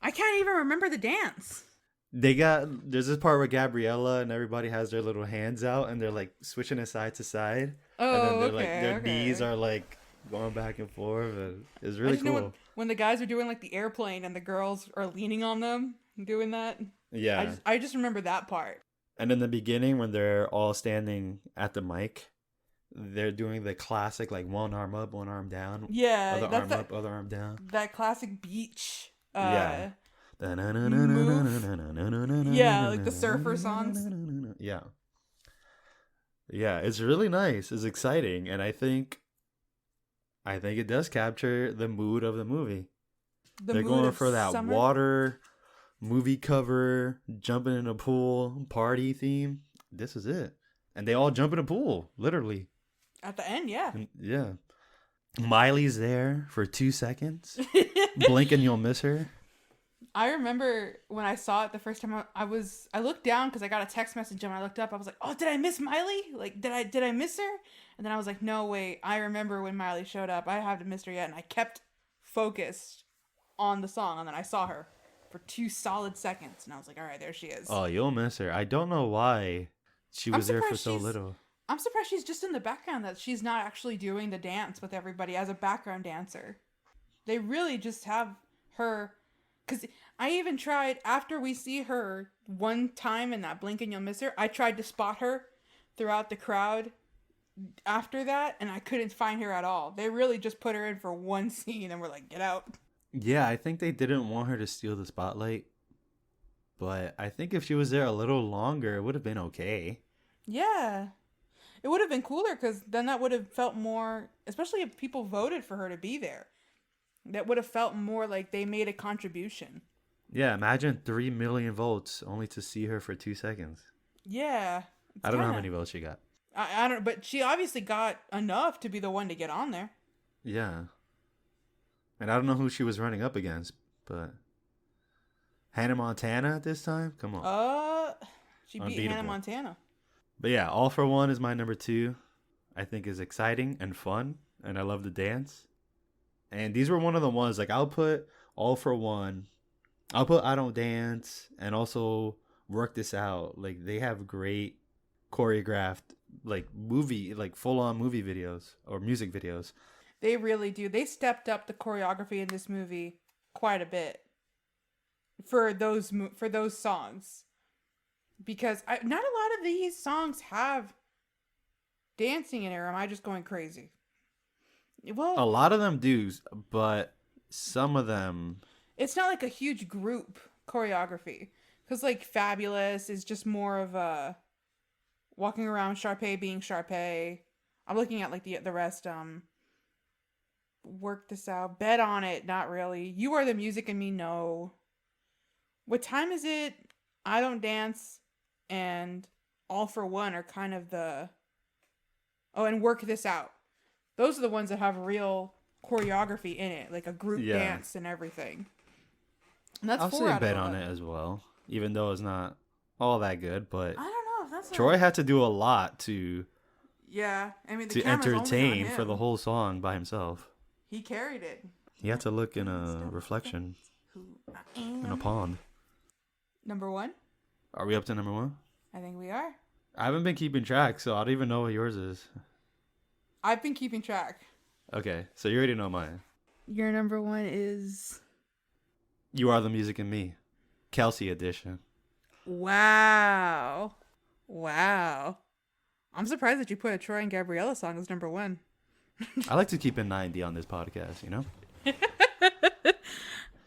I can't even remember the dance. There's this part where Gabriella and everybody has their little hands out and they're like switching it side to side. Oh, and then they're okay, like their okay. knees are like going back and forth. And it's really cool. When the guys are doing like the airplane and the girls are leaning on them doing that. Yeah. I just remember that part. And in the beginning when they're all standing at the mic, they're doing the classic like one arm up, one arm down. Yeah. Other arm up, other arm down. That classic beach. Yeah. Move. Yeah, like the surfer songs. Yeah. Yeah, it's really nice. It's exciting. And I think it does capture the mood of the movie. They're going for that summer? water, movie cover, jumping in a pool, party theme. This is it. And they all jump in a pool, literally. At the end, yeah. Yeah. Miley's there for 2 seconds. Blink and you'll miss her. I remember when I saw it the first time I looked down because I got a text message and when I looked up I was like, oh, did I miss Miley? Like, did I miss her? And then I was like, no, wait, I remember when Miley showed up. I haven't missed her yet. And I kept focused on the song and then I saw her for 2 solid seconds and I was like, all right, there she is. Oh, you'll miss her. I don't know why she was there for so little. I'm surprised she's just in the background, that she's not actually doing the dance with everybody as a background dancer. They really just have her. Because I even tried, after we see her one time in that Blink and You'll Miss Her, I tried to spot her throughout the crowd after that, and I couldn't find her at all. They really just put her in for one scene and were like, get out. Yeah, I think they didn't want her to steal the spotlight. But I think if she was there a little longer, it would have been okay. Yeah. It would have been cooler, because then that would have felt more, especially if people voted for her to be there. That would have felt more like they made a contribution. Yeah, imagine 3 million votes only to see her for 2 seconds. Yeah. I don't know how many votes she got. I don't, but she obviously got enough to be the one to get on there. Yeah. And I don't know who she was running up against, but Hannah Montana at this time? Come on. She beat Hannah Montana. But yeah, All for One is my number 2. I think is exciting and fun, and I love the dance. And these were one of the ones, like, I'll put All for One, I'll put I Don't Dance, and also Work This Out. Like, they have great choreographed, like, movie, like, full-on movie videos or music videos. They really do. They stepped up the choreography in this movie quite a bit for those songs. Because not a lot of these songs have dancing in it, or am I just going crazy? Well, a lot of them do, but some of them, it's not like a huge group choreography, because like Fabulous is just more of a walking around, Sharpay being Sharpay. I'm looking at like the rest. Work This Out, Bet on It, not really. You Are the Music and Me, no. What Time Is It? I Don't Dance and All for One are kind of the. Oh, and Work This Out. Those are the ones that have real choreography in it, like a group dance and everything. And that's I'll 4 say out Bet of on it as well, even though it's not all that good. But I don't know if that's Troy had to do a lot to I mean, to entertain for the whole song by himself. He carried it. He had to look in a reflection in a pond. Number 1? Are we up to number 1? I think we are. I haven't been keeping track, so I don't even know what yours is. I've been keeping track. Okay, so you already know mine. Your number 1 is... You Are the Music and Me. Kelsey edition. Wow. I'm surprised that you put a Troy and Gabriella song as number 1. I like to keep it 90 on this podcast, you know?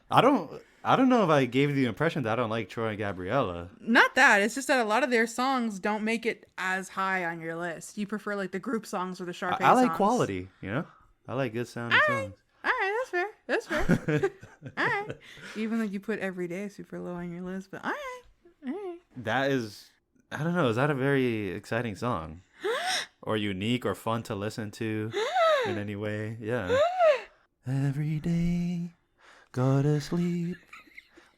I don't know if I gave you the impression that I don't like Troy and Gabriella. Not that. It's just that a lot of their songs don't make it as high on your list. You prefer like the group songs or the Sharpay songs. I like quality, you know? I like good sounding songs. All right, that's fair. All right. Even though you put Every Day super low on your list, but all right. That is, I don't know, is that a very exciting song? Or unique or fun to listen to in any way? Yeah. Every day, go to sleep,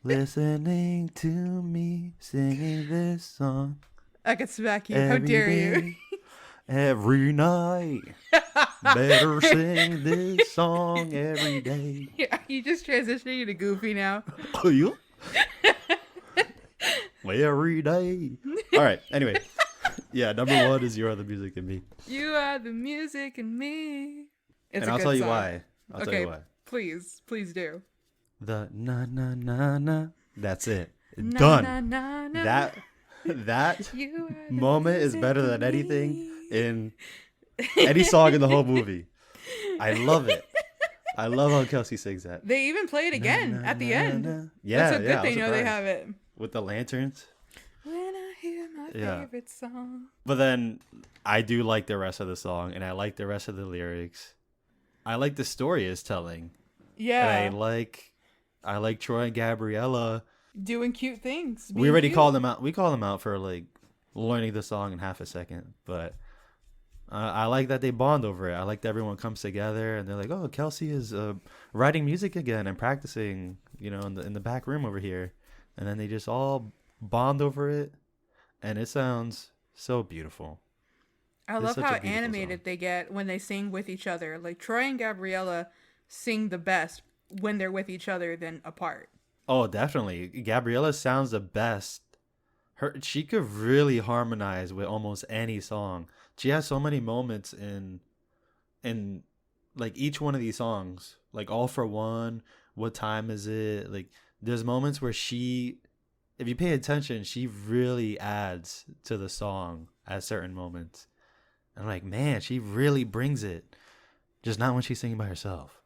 listening to me singing this song. I could smack you. How dare you? every night. Better sing this song every day. Yeah, you just transitioning to Goofy now. Oh, you? Every day. All right. Anyway, yeah. Number one is "You Are the Music in Me." You are the music in me. It's And a I'll good tell you song. why. I'll tell you why. Please do. The na na na na. That's it. Na, Done. na, na, na. That You are the moment is music better in than anything me. in any song in the whole movie. I love it. I love how Kelsey sings that. They even play it again at the end. Yeah, That's so good yeah, I they was know they surprised. have it. With the lanterns. When I hear my Yeah. favorite song. But then I do like the rest of the song, and I like the rest of the lyrics. I like the story it's telling. Yeah. And I like Troy and Gabriella. Doing cute things. We being already cute. called them out. We called them out for like learning the song in half a second, but I like that they bond over it. I like that everyone comes together and they're like, "Oh, Kelsey is writing music again and practicing, in the back room over here," and then they just all bond over it, and it sounds so beautiful. I It's love such how a beautiful animated song. they get when they sing with each other. Like Troy and Gabriella sing the best when they're with each other than apart. Oh, definitely. Gabriella sounds the best. She could really harmonize with almost any song. She has so many moments in like each one of these songs. Like All for One, What Time Is It? Like there's moments where if you pay attention, she really adds to the song at certain moments. And I'm like, man, she really brings it. Just not when she's singing by herself.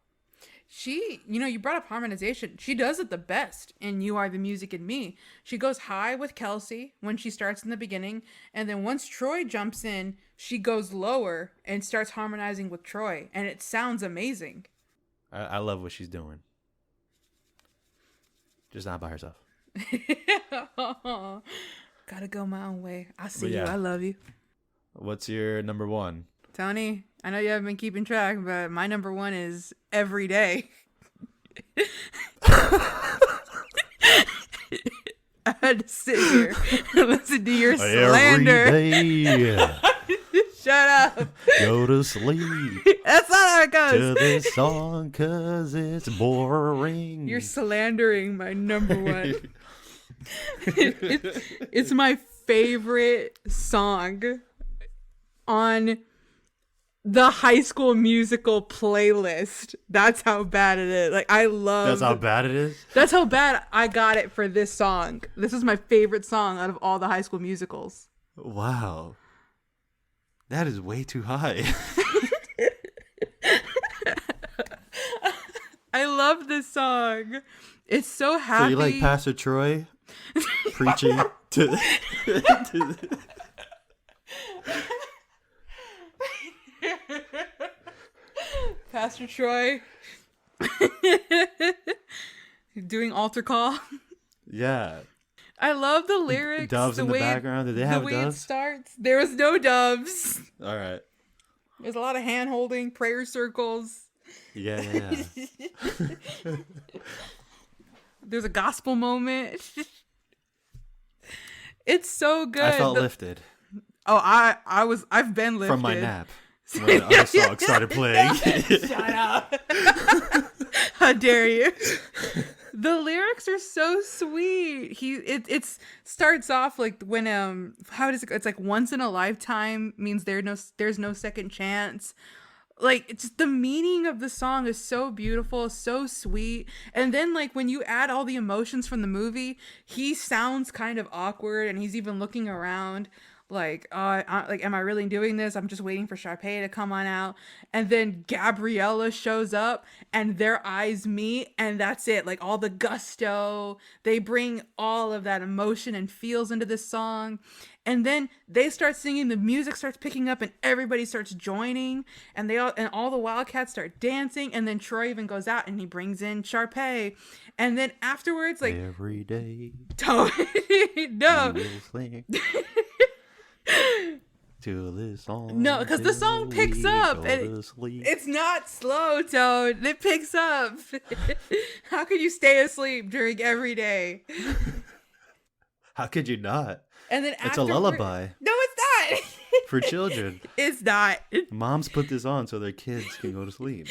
She, you brought up harmonization. She does it the best in You Are the Music in Me. She goes high with Kelsey when she starts in the beginning. And then once Troy jumps in, she goes lower and starts harmonizing with Troy. And it sounds amazing. I love what she's doing. Just not by herself. Gotta go my own way. I see But yeah. you. I love you. What's your number one? Tony, I know you haven't been keeping track, but my number one is Every Day. I had to sit here and listen to your slander. Every day, Shut up. go to sleep That's not how it to goes. this song 'cause it's boring. You're slandering my number one. It's my favorite song on the High School Musical playlist. That's how bad it is. Like, I love... That's how bad it is? That's how bad I got it for this song. This is my favorite song out of all the High School Musicals. Wow. That is way too high. I love this song. It's so happy. So you like Pastor Troy preaching to Pastor Troy doing altar call. Yeah. I love the lyrics. Doves in the background. Did they have the way doves? it starts? There was no doves. All right. There's a lot of hand holding, prayer circles. Yeah. There's a gospel moment. It's so good. I felt lifted Oh, I've been lifted from my nap when the other song started playing. Shut up. How dare you? The lyrics are so sweet. It starts off like when how does it go? It's like once in a lifetime means there's no second chance. Like, it's the meaning of the song is so beautiful, so sweet. And then like when you add all the emotions from the movie, he sounds kind of awkward and he's even looking around like, am I really doing this? I'm just waiting for Sharpay to come on out. And then Gabriella shows up and their eyes meet and that's it. Like all the gusto, they bring all of that emotion and feels into this song. And then they start singing, the music starts picking up and everybody starts joining and all the Wildcats start dancing. And then Troy even goes out and he brings in Sharpay. And then afterwards, like every day. No. You will sing to this song. No, because the song picks up. And It's not slow, Toad. It picks up. How could you stay asleep during Every Day? How could you not? And then It's a lullaby. No, it's not. for children. It's not. Moms put this on so their kids can go to sleep.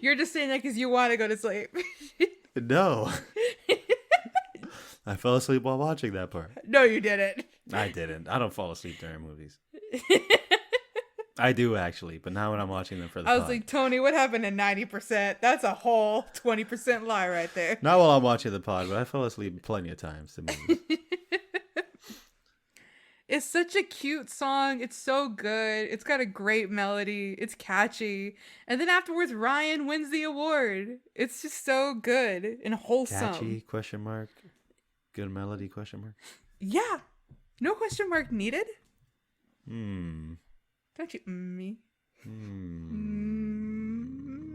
You're just saying that because you want to go to sleep. No. I fell asleep while watching that part. No, you didn't. I didn't. I don't fall asleep during movies. I do actually, but not when I'm watching them for the I was pod. like, Tony, what happened to 90%? That's a whole 20% lie right there. Not while I'm watching the pod, but I fell asleep plenty of times to movies. It's such a cute song. It's so good. It's got a great melody. It's catchy. And then afterwards, Ryan wins the award. It's just so good and wholesome. Catchy, question mark. Good melody, question mark. Yeah. No question mark needed. Hmm. Don't you me?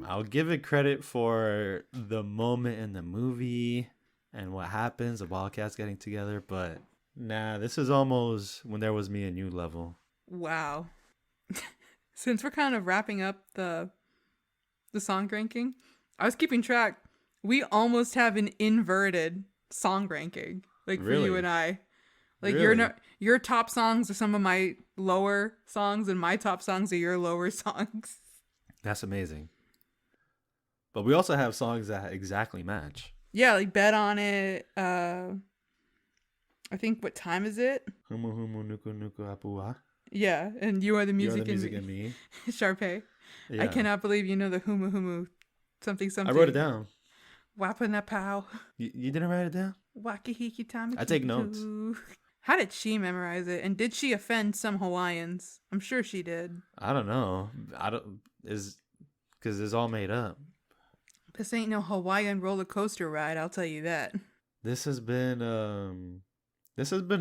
I'll give it credit for the moment in the movie and what happens, the Wildcats getting together, but nah, this is almost When There Was Me and You level. Wow. Since we're kind of wrapping up the song ranking, I was keeping track. We almost have an inverted song ranking, like for you Really? and I. Like Really? your top songs are some of my lower songs, and my top songs are your lower songs. That's amazing. But we also have songs that exactly match. Yeah, like Bet on It. I think What Time Is It? Humu humu nuku nuku apua. Yeah, and You Are the You Are Music, the Music in Me. Sharpay. Yeah. I cannot believe you know the Humu Humu something something. I wrote it down. Wapana Pow. You didn't write it down? Wakihiki Tami. I take notes. How did she memorize it? And did she offend some Hawaiians? I'm sure she did. I don't know. Because it's all made up. This ain't no Hawaiian roller coaster ride, I'll tell you that. This has been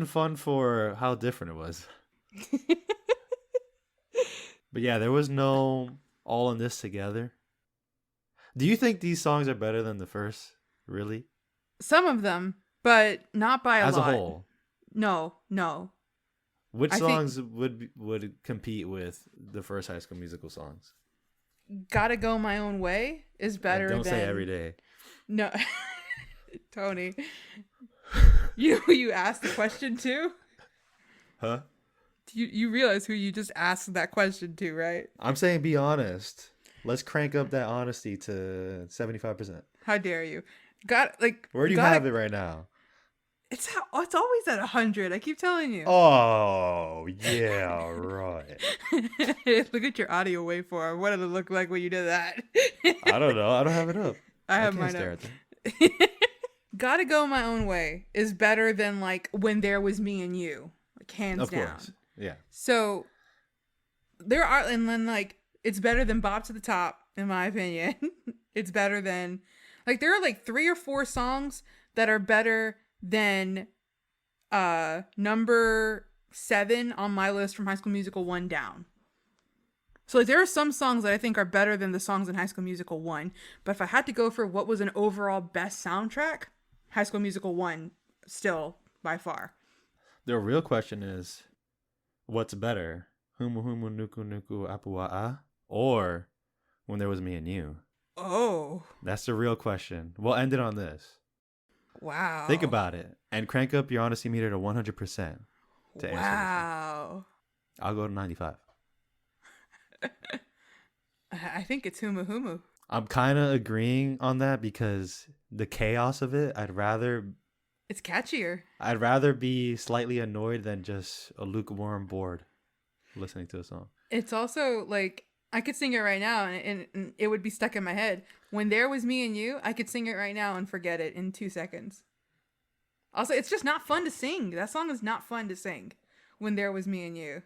fun for how different it was. But yeah, there was no All in This Together. Do you think these songs are better than the first? Really? Some of them, but not by a As lot. a whole. No. Which I think- songs would compete with the first High School Musical songs? Gotta Go My Own Way is better And don't than... say Every Day. No. Tony. You know who you asked the question to? Huh? You realize who you just asked that question to, right? I'm saying be honest. Let's crank up that honesty to 75%. How dare you? Where do you have it right now? It's always at 100. I keep telling you. Oh, yeah, right. Look at your audio waveform. What did it look like when you did that? I don't know. I don't have it up. I have can't mine stare up. at that. Gotta Go My Own Way is better than like When There Was Me and You. Like hands Of down. course. Yeah. So there are, and then like it's better than Bop to the Top, in my opinion. It's better than, like, there are like 3 or 4 songs that are better than number 7 on my list from High School Musical 1 down. So like there are some songs that I think are better than the songs in High School Musical 1, but if I had to go for what was an overall best soundtrack, High School Musical 1 still by far. The real question is, what's better? Humu humu nuku nuku apua'a or When There Was Me and You? Oh. That's the real question. We'll end it on this. Wow. Think about it and crank up your honesty meter to 100% to answer this. Wow. I'll go to 95. I think it's Humu Humu. I'm kind of agreeing on that because the chaos of it, It's catchier. I'd rather be slightly annoyed than just a lukewarm bored listening to a song. It's also like I could sing it right now and it would be stuck in my head. When There Was Me and You, I could sing it right now and forget it in 2 seconds. Also, it's just not fun to sing. That song is not fun to sing. When There Was Me and You.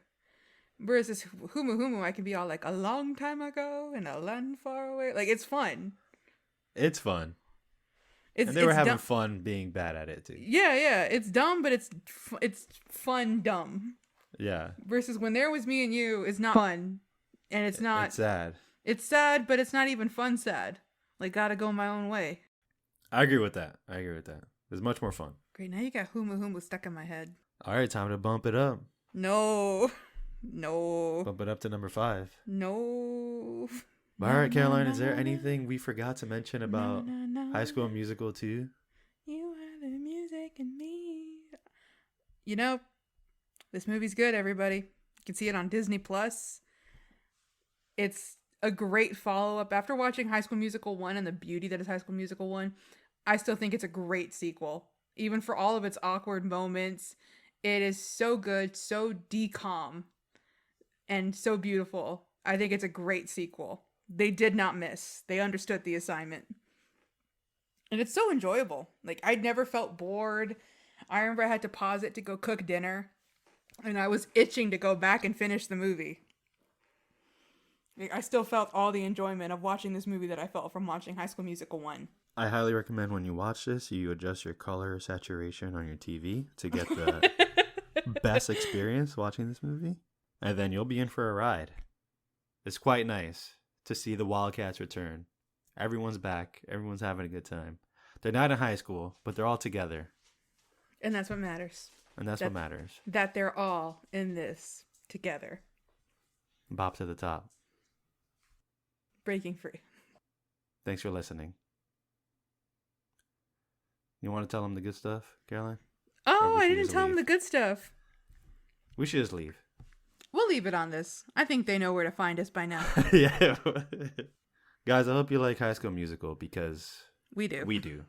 Whereas this Humu Humu, I can be all like, a long time ago in a land far away. Like, it's fun. It's fun. And they were having fun being bad at it too. Yeah. It's dumb, but it's fun dumb. Yeah. Versus When There Was Me and You is not fun. And it's not... It's sad. It's sad, but it's not even fun sad. Like, Gotta Go My Own Way. I agree with that. It's much more fun. Great, now you got Humu Humu stuck in my head. All right, time to bump it up. No. Bump it up to number 5. No. All right, Caroline, is there anything we forgot to mention about High School Musical 2? You are the music in me. You know, This movie's good, everybody. You can see it on Disney Plus. It's a great follow-up. After watching High School Musical 1 and the beauty that is High School Musical 1, I still think it's a great sequel. Even for all of its awkward moments, it is so good, so DCOM, and so beautiful. I think it's a great sequel. They did not miss. They understood the assignment. And it's so enjoyable. Like, I'd never felt bored. I remember I had to pause it to go cook dinner, and I was itching to go back and finish the movie. I still felt all the enjoyment of watching this movie that I felt from watching High School Musical 1. I highly recommend when you watch this, you adjust your color saturation on your TV to get the best experience watching this movie. And then you'll be in for a ride. It's quite nice to see the Wildcats return. Everyone's back. Everyone's having a good time. They're not in high school, but they're all together. And that's what matters. And that's what matters. That they're all in this together. Bop to the top. Breaking free. Thanks for listening. You want to tell them the good stuff, Caroline? Oh, I didn't tell them the good stuff. We should just leave. We'll leave it on this. I think they know where to find us by now. Yeah. Guys, I hope you like High School Musical because we do. We do.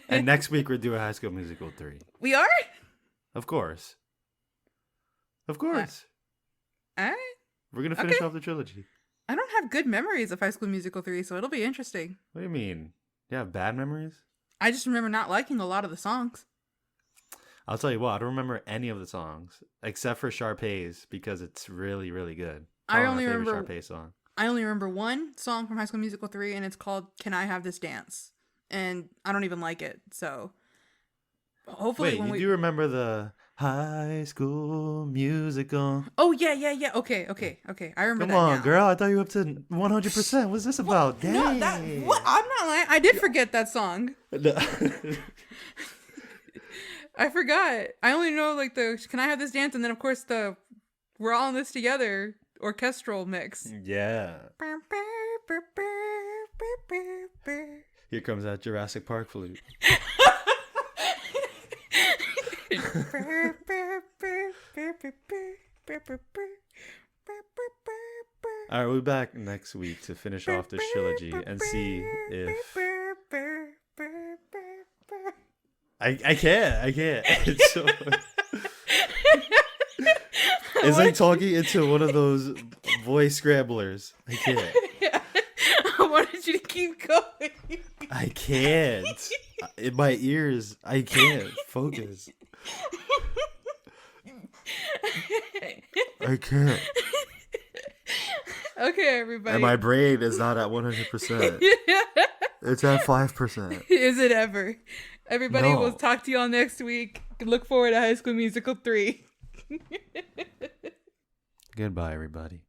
And next week we're doing High School Musical 3. We are? Of course. Of course. All right. We're going to finish off the trilogy. I don't have good memories of High School Musical 3, so it'll be interesting. What do you mean? You have bad memories? I just remember not liking a lot of the songs. I'll tell you what, I don't remember any of the songs except for Sharpay's because it's really, really good. I only remember Sharpay song. I only remember one song from High School Musical 3, and it's called "Can I Have This Dance?" And I don't even like it. So hopefully, wait, you do remember the High School Musical? Oh yeah. Okay. I remember. Come on, girl. I thought you were up to 100%. What's this about? Dang. No, what? I'm not lying. I did forget that song. I forgot. I only know like the "Can I Have This Dance?" and then of course the "We're All in This Together" orchestral mix. Yeah. Here comes that Jurassic Park flute. All right, we'll be back next week to finish off this trilogy and see if I can't. It's so... It's like talking into one of those voice scramblers. I can't. Yeah. I wanted you to keep going. I can't. In my ears, I can't focus. I can't. Okay, everybody. And my brain is not at 100%. It's at 5%. Is it ever? Everybody, No. We'll talk to you all next week. Look forward to High School Musical 3. Goodbye, everybody.